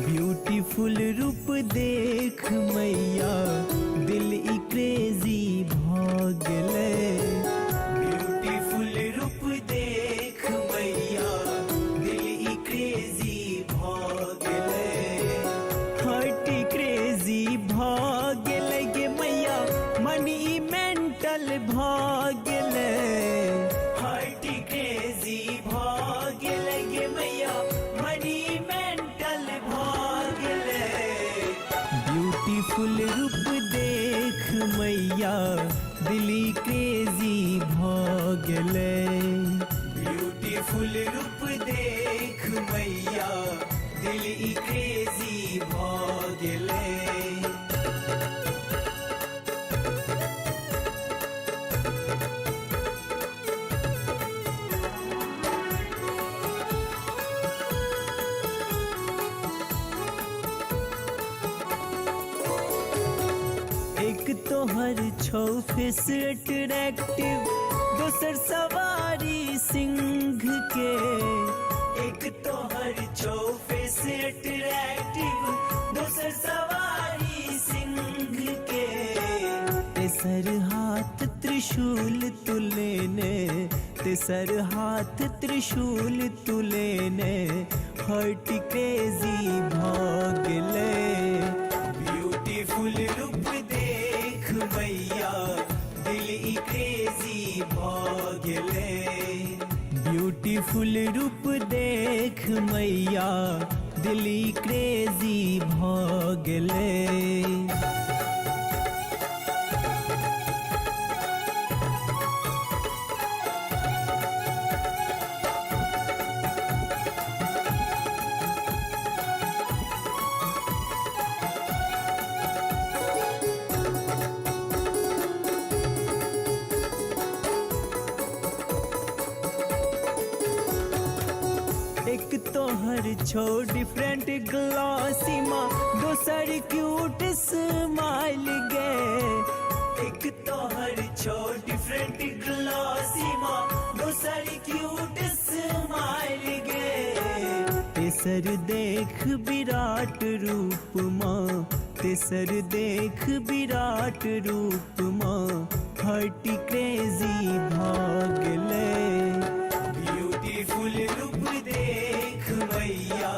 [SPEAKER 1] ब्यूटीफुल रूप देख मैया दिल ई क्रेजी भागले। ब्यूटीफुल रूप देख मैया दिल ई क्रेजी भागले। हार्ट क्रेजी भागले गे मैया मन ई मेंटल भागले। हार्ट क्रेजी भागले गे मैया मन ई मेंटल भागले। ब्यूटीफुल रूप देख मैया दिली क्रेजी भागले। ब्यूटीफुल रूप देख मैया दिली क्रेजी भागले। एक तो हर छो फेस अट्रैक्टिव, दोसर सवारी सिंह के। एक तो हर छो फेस अट्रैक्टिव, दोसर सवारी सिंह के। तेसर हाथ त्रिशूल तुलेने, तेसर हाथ त्रिशूल तुलेने। हर्ट क्रेजी भागले। ब्यूटीफुल रूप देख मैया दिल ई क्रेजी भागले। ब्यूटीफुल रूप देख मैया दिल ई क्रेजी भागले। एक तो हर छो डिफरेंट ग्लासीमा, दोसर क्यूट स्माइल गे। एक तो हर छो डिफरेंट ग्लासीमा, दोसर क्यूट स्माइल गे। तेसर देख विराट रूप माँ, तेसर देख विराट रूप माँ। हर्ट क्रेजी भागले। ब्यूटीफुल रूप देख मैया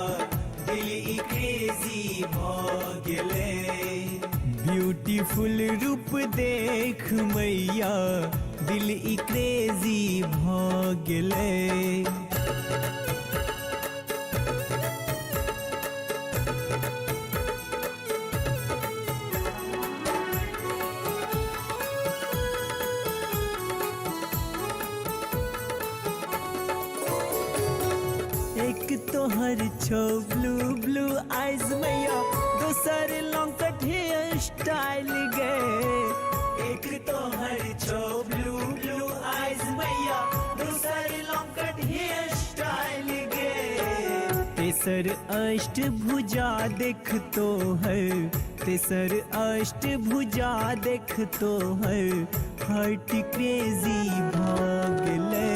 [SPEAKER 1] दिल ई क्रेजी भागले। ब्यूटीफुल रूप देख मैया दिल ई क्रेजी भागले। एक तो हर छो ब्लू ब्लू आइज मैया, दोसर लॉन्ग कट हेयर स्टाइल गे। एक तो हर छो ब्लू ब्लू आइज मैया, दोसर लॉन्ग कट हेयर स्टाइल गे। तेसर अष्ट भुजा देख तो हर तेसर अष्टभुजा देख तो हार्ट क्रेजी भागले।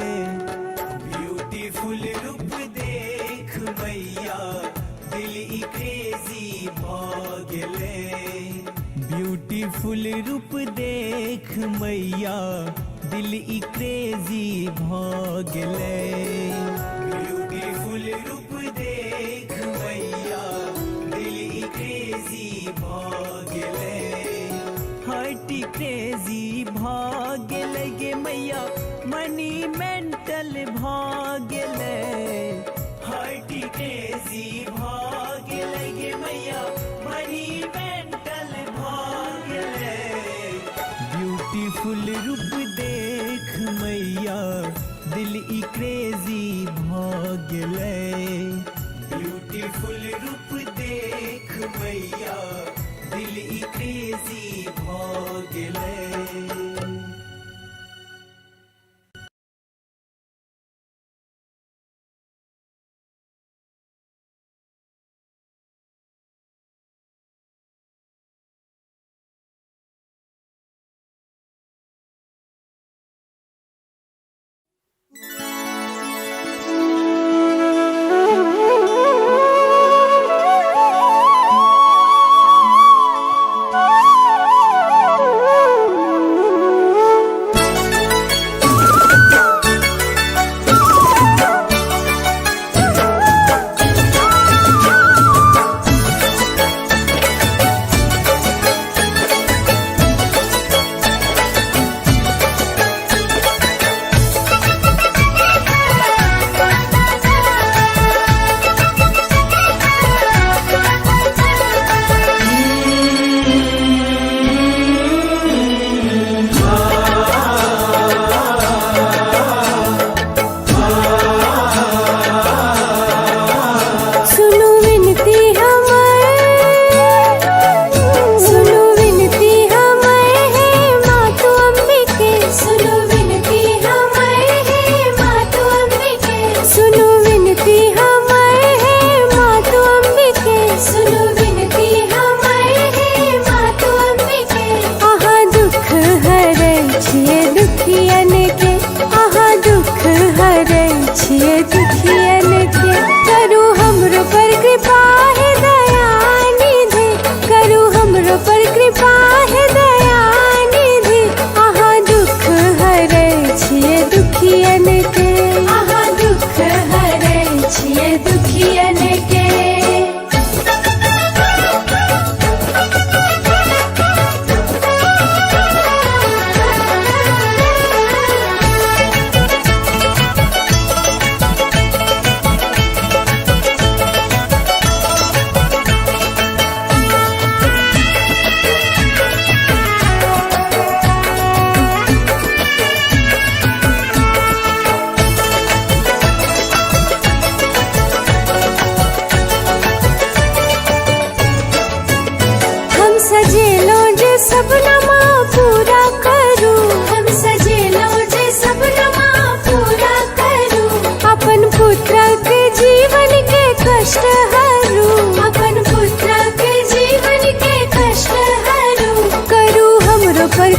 [SPEAKER 1] ब्यूटीफुल रूप देख मैया दिल ई क्रेजी भागले। ब्यूटीफुल रूप देख मैया दिल ई क्रेजी भागले। ब्यूटीफुल रूप देख मैया दिल ई क्रेजी भागले। हार्ट क्रेजी भागले गे मैया मनी मेंटल भागले। हार्ट क्रेजी भागले गे मैया मनी मेंटल भागले। ब्यूटीफुल रूप देख मैया दिल ई क्रेजी भागले। ब्यूटीफुल रूप देख मैया दिल ई क्रेजी भागले।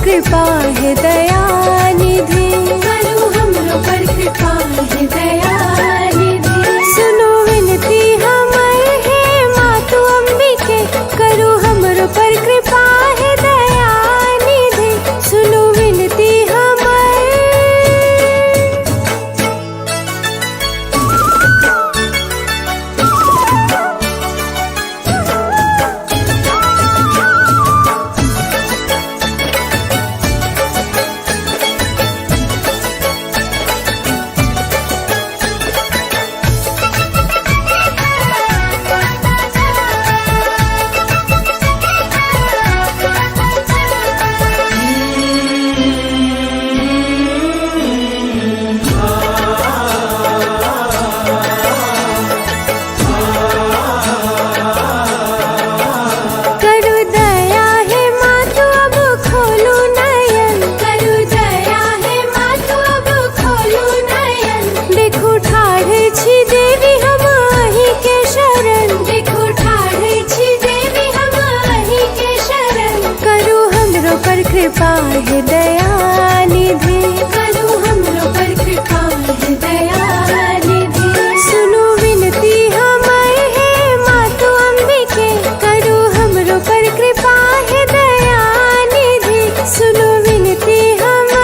[SPEAKER 2] कृपा है दयानिधि, करो हमरो पर कृपा है दयानिधि। सुनो विनती हमर हे मातु अंबिके, करो हमरो पर कृपा है दयानिधि। सुनो विनती हमर। कृपा है दयानिधि, करो हमरो पर कृपा है दयानिधि। सुनो विनती हमार है मातु अंबिके, करो हमरो पर कृपा है दयानिधि। सुनो विनती हमार।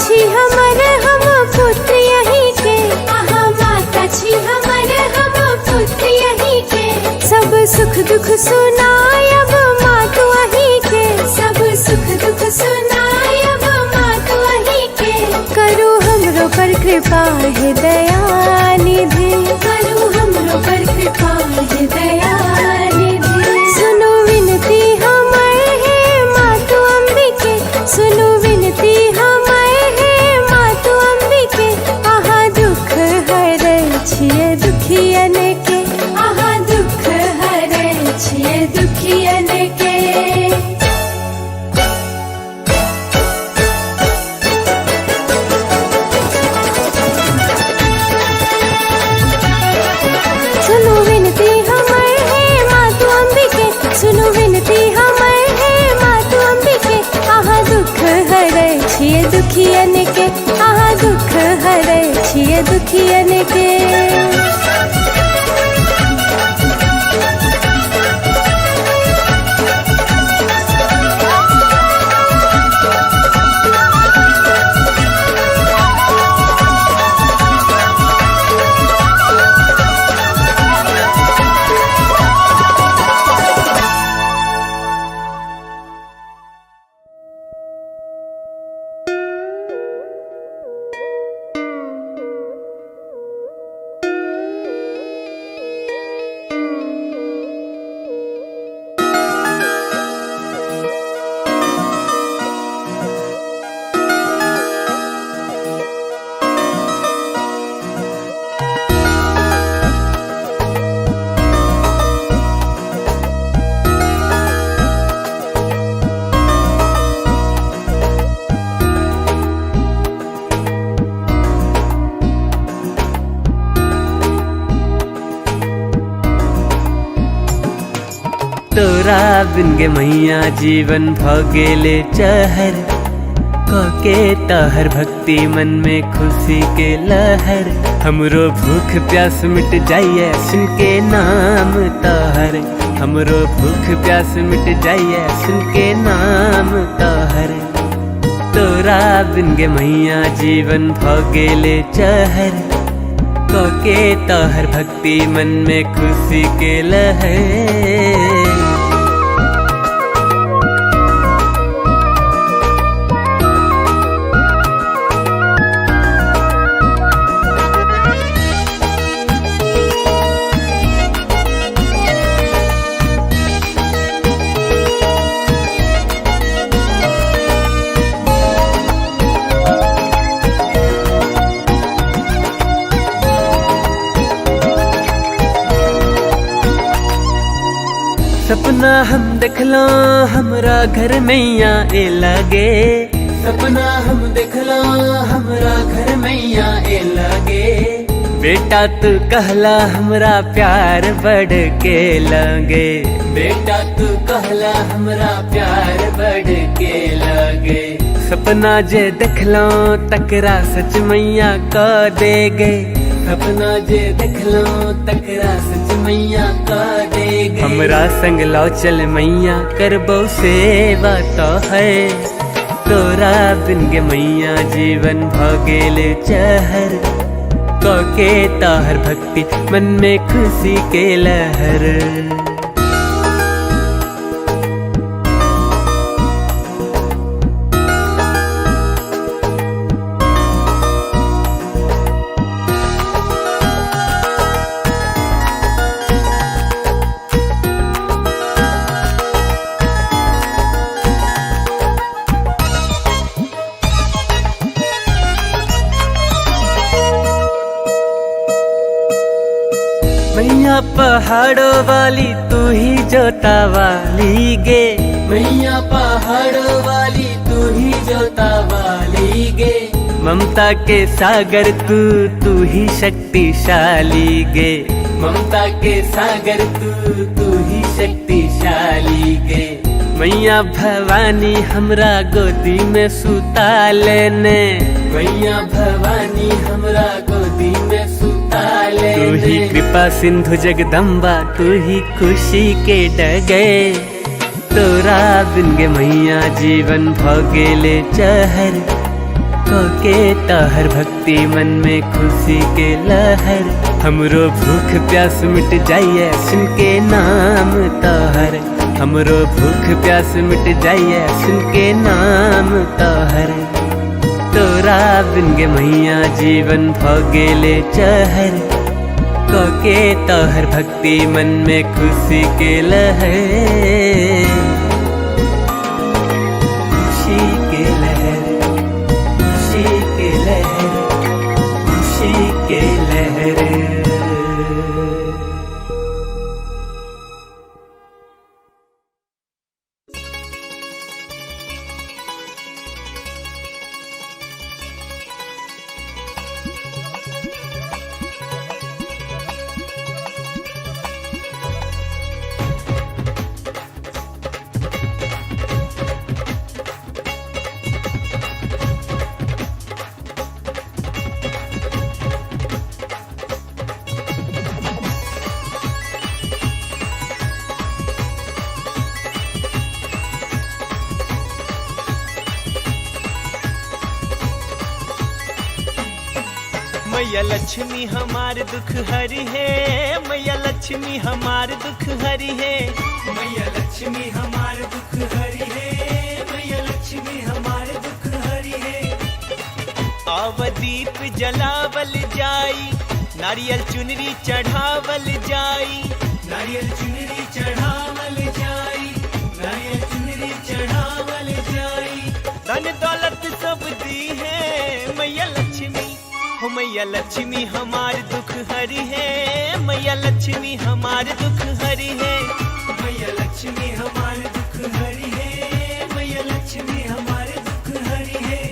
[SPEAKER 2] छी हमर हम पुत्र यहीं के, आहा माता छी हमर हम पुत्र यहीं के। सब सुख दुख सुनायब मातु अहीं के, सब सुख दुख सुनायब मातु अहीं के। करो हमरो पर कृपा है दयानिधि, करो हमरो पर कृपा है दयानिधि। सुनो विनती हमर है मातु अंबिके, सुनो विनती हमर छिए दुखियन के, आहा दुख हरे छिए दुखियन के। सुनो विनती हमर है मातु अंबिके, सुनो विनती हमर है मातु अंबिके। आहा दुख हरे छिए दुखियन के, आहा दुख हरे छिए दुखियन के।
[SPEAKER 1] तोरा बिन गे मैया जीवन भगेले चहर, कके तहर भक्ति मन में खुशी के लहर। हमरो भूख प्यास मिट जाइए सुन के नाम तहर, हमरो भूख प्यास मिट जाइए सुन के नाम तहर। तोरा बिन गे मैया जीवन भगेले चहर, कके तहर भक्ति मन में खुशी के लहर। सपना हम देखलो हमरा घर मैया ए लगे, सपना हम देखलो हमरा घर मैया ए लगे। बेटा तू कहला हमरा प्यार बढ़ के लगे, बेटा तू कहला हमरा प्यार बढ़ के लगे। सपना जे देखलो तकरा सच मैया क दे गे, सपना जे देखलो तकरा सच मैया क दे गे। हमरा संग लो चल मैया करबो सेवा तो है, तोरा बिन गे मैया जीवन भगेल चहर। कके ताहर भक्ति मन में खुशी के लहर। पहाड़ों वाली तू ही जोता वाली गे, मैया पहाड़ों वाली तू ही जोता वाली गे। ममता के सागर तू ही शक्तिशाली गे, ममता के सागर तू ही शक्तिशाली गे। मैया भवानी हमरा गोदी में सुता लेने, मैया भवानी हमरा गोदी में सुता लेने। तू ही कृपा सिंधु जगदम्बा, तू ही खुशी के डगे। तोरा बिन गे मैया जीवन भोगेले चहर, के तहर भक्ति मन में खुशी के लहर। हमरो भूख प्यास मिट जाइए सुन के नाम तोहर, हमरो भूख प्यास मिट जाइए सुन के नाम तोहर। तोरा बिन गे मैया जीवन भोगेले चहर, के तोहर भक्ति मन में खुशी के लहर, खुशी के लहर, खुशी के लहर, खुशी के लहर। मैया लक्ष्मी हमार दुख हरी है, मैया लक्ष्मी हमार दुख हरी है, मैया लक्ष्मी हमार दुख हरी है, मैया लक्ष्मी हमार दुख हरी है। आव दीप जलावल जाई, नारियल चुनरी चढ़ावल जाई, नारियल चुनरी चढ़ावल जाई, नारियल चुनरी चढ़ावल जाई। धन दौलत सब दी है मैया लक्ष्मी, हो मैया लक्ष्मी हमार दुख हरी है, मैया लक्ष्मी हमार दुख हरी है, मैया लक्ष्मी हमार दुख हरी है, मैया लक्ष्मी हमार दुख हरी है।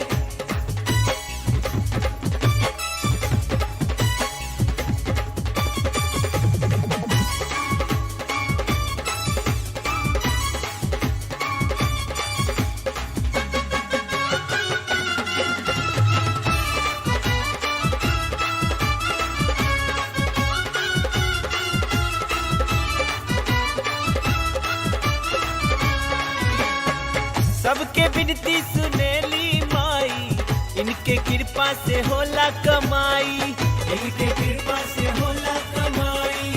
[SPEAKER 1] सबके विनती सुनेली माई, इनके कृपा से होला कमाई, इनके कृपा से होला कमाई,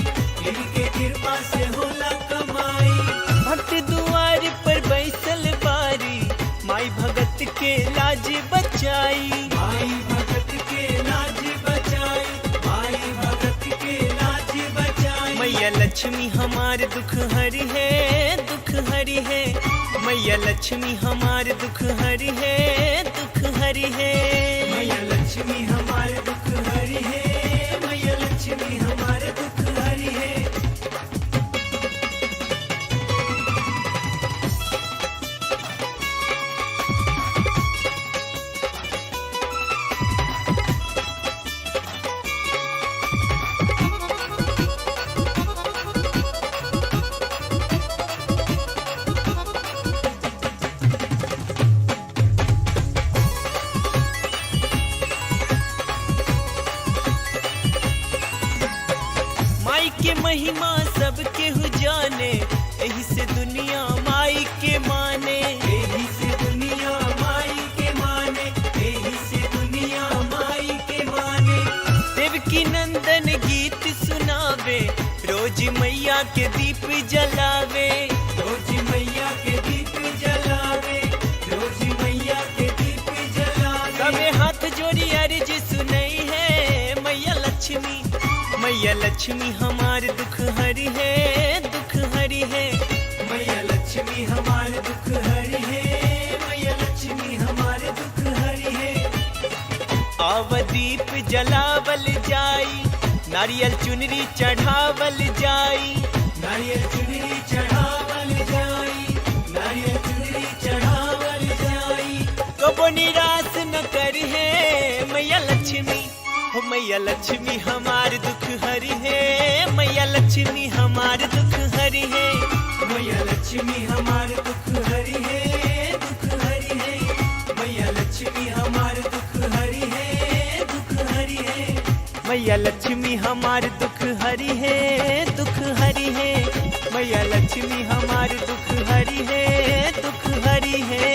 [SPEAKER 1] इनके कृपा से होला कमाई। भक्त दुआर पर बैसल बारी, माई भगत के लाज बचाई, माई भगत के लाज बचाई, माई भगत के लाज बचाई। मैया लक्ष्मी हमार दुख हरी है, दुख हरी है, मैया लक्ष्मी हमार दुख हरी है, दुख हरी है, मैया लक्ष्मी हमार दुख हरी है, मैया लक्ष्मी हमार दुख हरी है। के महिमा सब केहू जाने, एही से दुनिया माई के माने, एही से दुनिया माई के माने, एही से दुनिया माई के माने। देवकी नंदन गीत सुनावे, रोज मैया के दीप जलावे, रोज मैया के दीप जलावे, रोज मैया के दीप जलावे। सबे हाथ जोड़ी अर्ज सुनई है मैया लक्ष्मी, मैया लक्ष्मी हमार दुख हरी है, दुख हरी है, मैया लक्ष्मी हमार दुख हरी है, मैया लक्ष्मी हमार दुख हरी है। आव दीप जलावल जाई, नारियल चुनरी चढ़ावल जाई, नारियल चुनरी चढ़ावल जाई, नारियल चुनरी चढ़ावल जाई। कबो निराश न करी है मैया लक्ष्मी, हो मैया लक्ष्मी हमार दुख हरी है, मैया लक्ष्मी हमार दुख हरी है, मैया लक्ष्मी हमार दुख हरी है, दुख हरी है, मैया लक्ष्मी हमार दुख हरी है, दुख हरी है, मैया लक्ष्मी हमार दुख हरी है, दुख हरी है, मैया लक्ष्मी हमार दुख हरी है, दुख हरी है।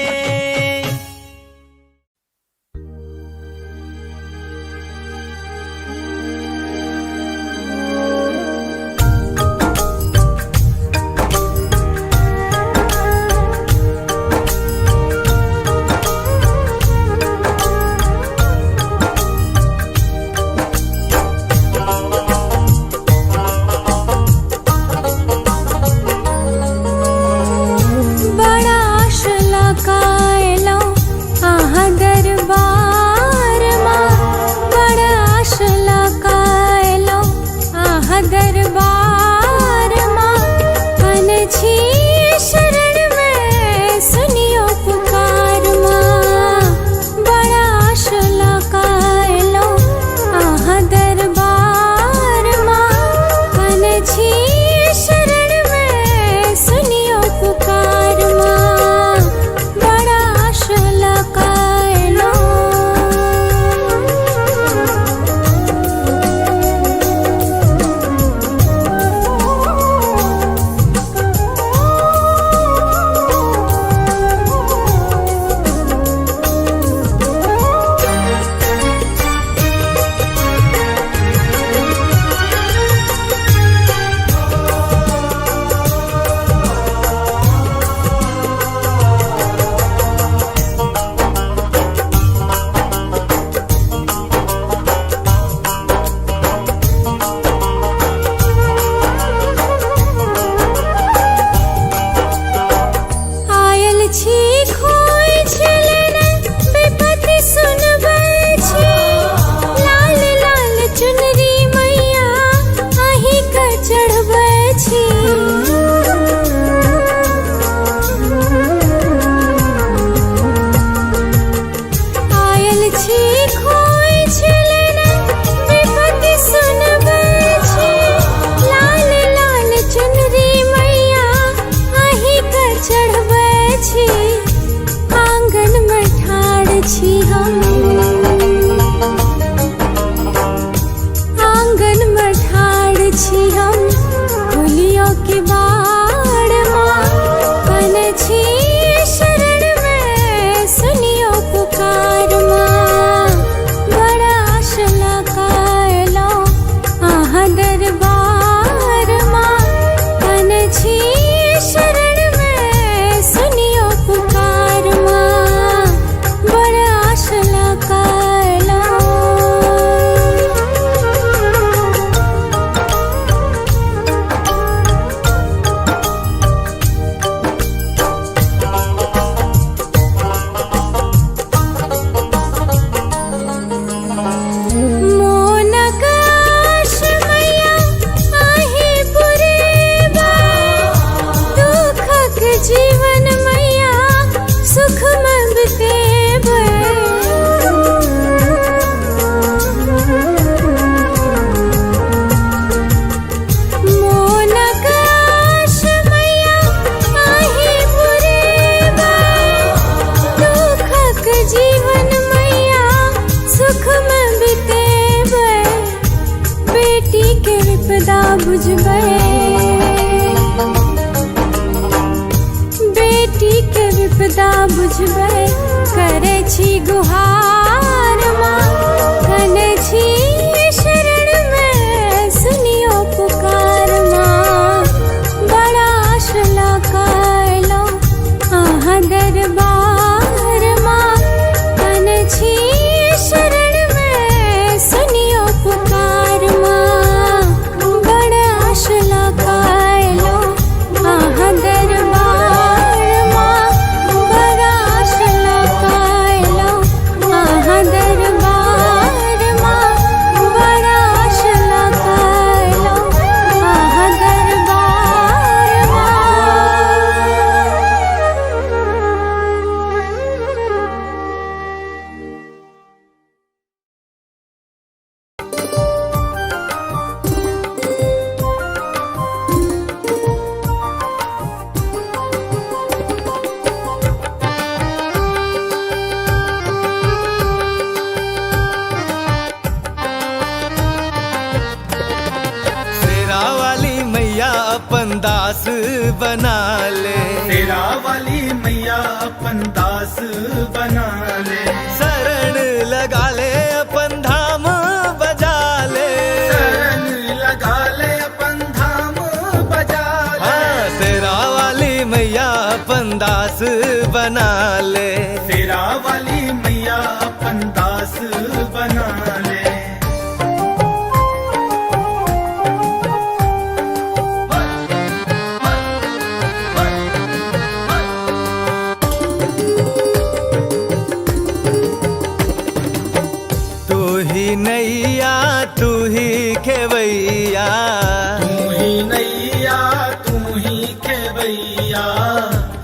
[SPEAKER 4] अपन दास बना ले।
[SPEAKER 3] तेरा वाली मैया अपन दास बना ले।
[SPEAKER 4] शरण लगा ले अपन धाम बजा ले।
[SPEAKER 3] शरण लगा ले अपन धाम बजा ले।
[SPEAKER 4] हाँ तेरा वाली मैया अपन दास बना ले।
[SPEAKER 3] तेरा वाली मैया अपन दास बना ले।
[SPEAKER 4] तू ही नैया तू ही खेवैया।
[SPEAKER 3] तू ही नैया तू ही खेवैया।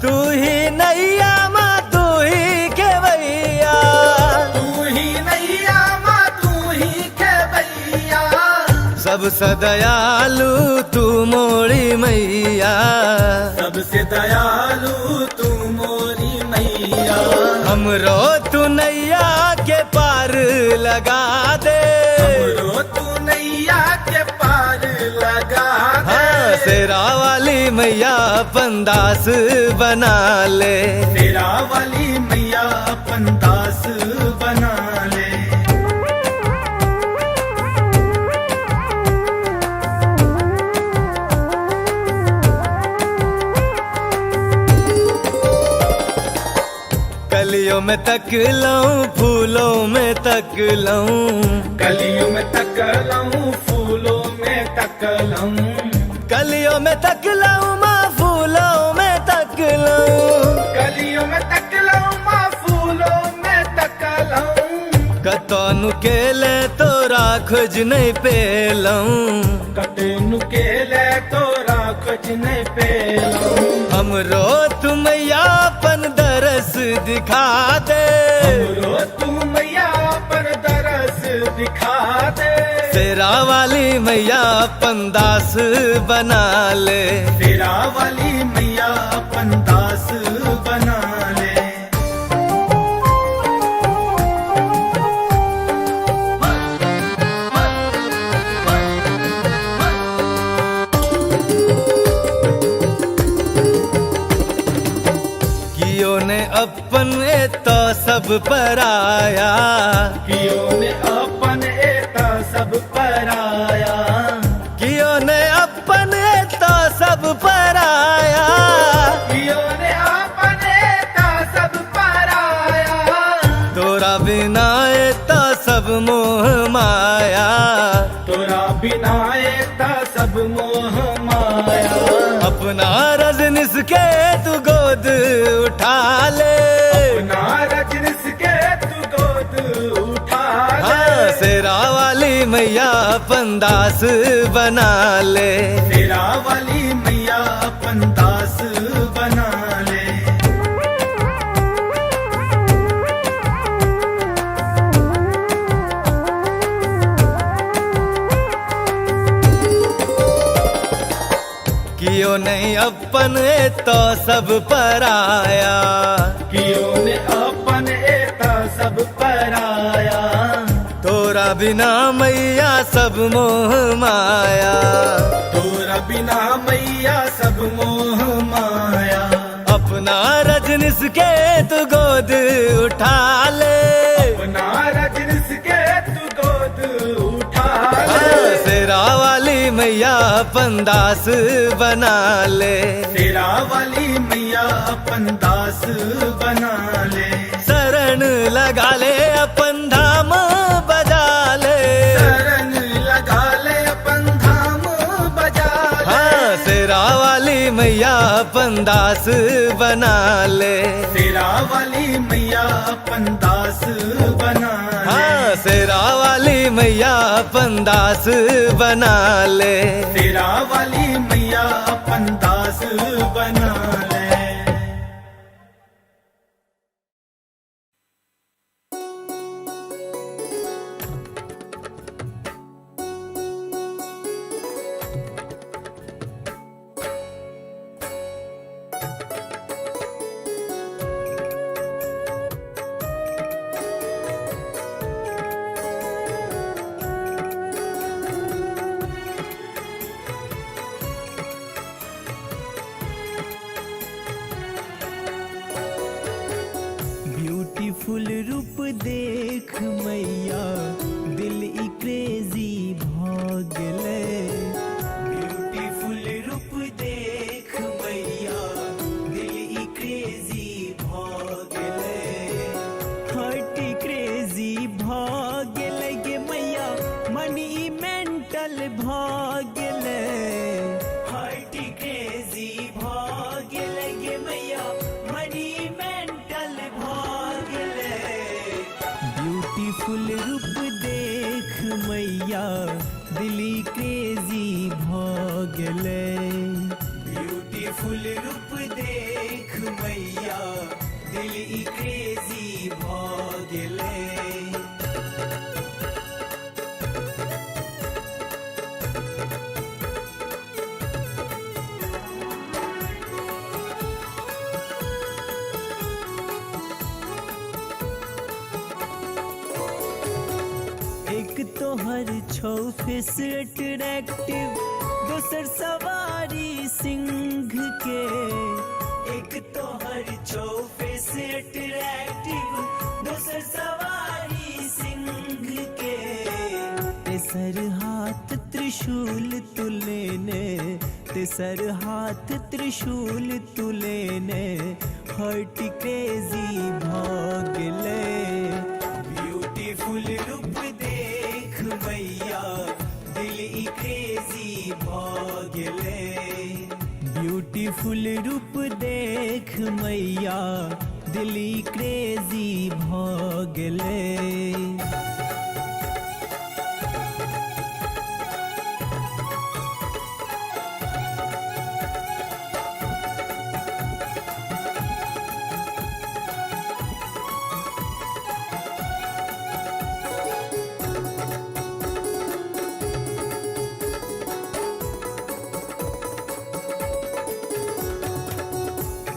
[SPEAKER 4] तू ही नैया माँ तू ही खेवैया।
[SPEAKER 3] तू ही नैया माँ तू ही खेवैया।
[SPEAKER 4] सबसे दयालु तू मोरी मैया।
[SPEAKER 3] सबसे दयालु तू मोरी मैया।
[SPEAKER 4] हमरो तू नैया के पार लगा दे।
[SPEAKER 3] हमरो तू नैया के पार लगा दे।
[SPEAKER 4] हाँ शेरा वाली मैया अपन दास बना ले।
[SPEAKER 3] तेरा वाली मैया अपन दास बना ले।
[SPEAKER 4] कलियों में तक लऊं फूलों में तक लऊं।
[SPEAKER 3] कलियों में तकलऊं फूलों में तकलऊं।
[SPEAKER 4] कलियों में तक लऊं माँ फूलों में तक लऊं।
[SPEAKER 3] कलियों में तकलऊं माँ फूलों में तकलऊं।
[SPEAKER 4] कतौनु के ले तोरा खोज नहीं पेलऊं।
[SPEAKER 3] कटेनु के ले तोरा खोज नहीं पेलऊं।
[SPEAKER 4] हमरो तू मैया अपन दरस दिखा दे।
[SPEAKER 3] हमरो तू मैया पर दरस दिखा दे।
[SPEAKER 4] तेरा वाली मैया अपन दास बना ले।
[SPEAKER 3] तेरा वाली मैया अपन दास बना ले।
[SPEAKER 4] कियो ने अपन तो सब पराया।
[SPEAKER 3] कियो ने अपन एता सब पराया।
[SPEAKER 4] कियो ने अपन तो सब पराया।
[SPEAKER 3] कियो ने अपन एता सब पराया।
[SPEAKER 4] तोरा बिना तो सब मोह माया।
[SPEAKER 3] तोरा बिना एता सब मोह माया।
[SPEAKER 4] अपना रजनिस के तू गोद उठा ले।
[SPEAKER 3] अपना रजनिस के तू गोद उठा ले।
[SPEAKER 4] हाँ शेरा वाली मैया अपन दास बना ले।
[SPEAKER 3] तेरा वाली मैया अपन दास बना ले।
[SPEAKER 4] कियो नहीं अपन तो सब पराया।
[SPEAKER 3] कियो ने अपन एता सब पराया।
[SPEAKER 4] तोरा बिना मैया सब मोह माया।
[SPEAKER 3] तोरा बिना मैया सब मोह माया।
[SPEAKER 4] अपना रजनिस के तू गोद उठा ले।
[SPEAKER 3] अपना रजनिस के तू गोद उठा ले।
[SPEAKER 4] हाँ शेरा वाली मैया अपन दास बना ले।
[SPEAKER 3] तेरा वाली मैया अपन दास बना ले।
[SPEAKER 4] शरण लगा ले अपन धाम बजा ले।
[SPEAKER 3] शरण लगा ले अपन धाम बजा ले।
[SPEAKER 4] हाँ शेरा वाली मैया अपन दास बना ले।
[SPEAKER 3] तेरा वाली मैया अपन दास बना ले।
[SPEAKER 4] हाँ शेरा वाली मैया अपन दास बना ले।
[SPEAKER 3] तेरा वाली मैया अपन दास बना ले।
[SPEAKER 1] ब्यूटीफुल रूप देख मैया दिल ई क्रेजी भागले। ब्यूटीफुल रूप देख मैया दिल ई क्रेजी भागले। हार्ट क्रेजी भागले गे मैया मनी मेंटल भागले। हार्ट क्रेजी भागले गे मैया मनी मेंटल भागले। ब्यूटीफुल रूप देख मैया दिली क्रेजी भागले। ब्यूटीफुल रूप देख मैया दिली क्रेजी भागले। एक तो हर छो फेस अट्रैक्टिव दोसर सवारी सिंह के। एक तो हर छो फेस अट्रैक्टिव दोसर सवारी सिंह के। तेसर हाथ त्रिशूल तुलेने तेसर हाथ त्रिशूल तुलेने हार्ट क्रेजी भागले। ब्यूटीफुल रूप देख मैया दिल ई क्रेजी भागले। ब्यूटीफुल रूप देख मैया दिल ई क्रेजी भागले।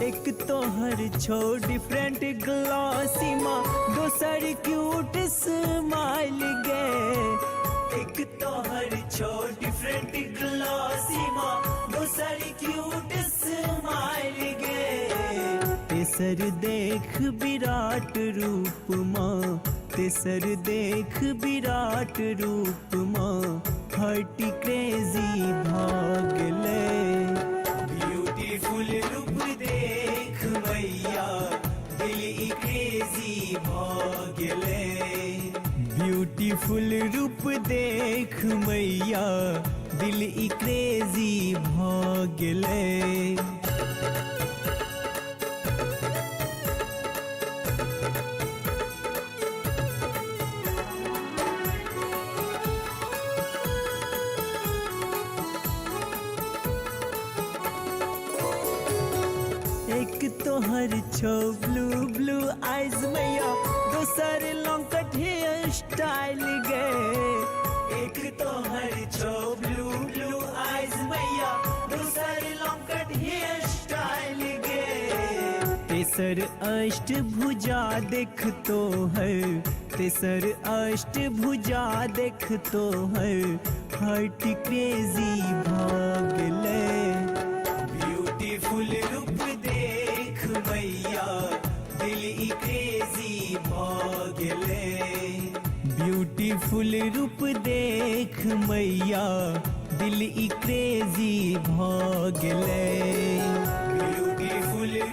[SPEAKER 1] एक तो हर छो डिफरेंट ग्लॉसी माँ दोसर क्यूट स्माइल गे। एक तो हर छो डिफरेंट ग्लॉसी माँ दोसर क्यूट स्माइल गे। तेसर देख विराट रूप माँ तेसर देख विराट रूप माँ हार्ट क्रेजी भागले। ब्यूटीफुल रूप देख मैया दिल ई क्रेजी भागले। ब्यूटीफुल रूप देख मैया दिल ई क्रेजी भागले। एक तो हर छो ब्लू ब्लू आइज मैया दोसर लॉन्ग कट हेयर स्टाइल गे। एक तो हर छो ब्लू ब्लू आइज मैया दोसर लॉन्ग कट हेयर स्टाइल गे। तेसर अष्ट भुजा देख तो है तेसर अष्ट भुजा देख तो है हार्ट क्रेजी भागले। ब्यूटीफुल रूप देख मैया दिल ई क्रेजी भागले। ब्यूटीफुल रूप देख मैया दिल ई क्रेजी भागले। ब्यूटीफुल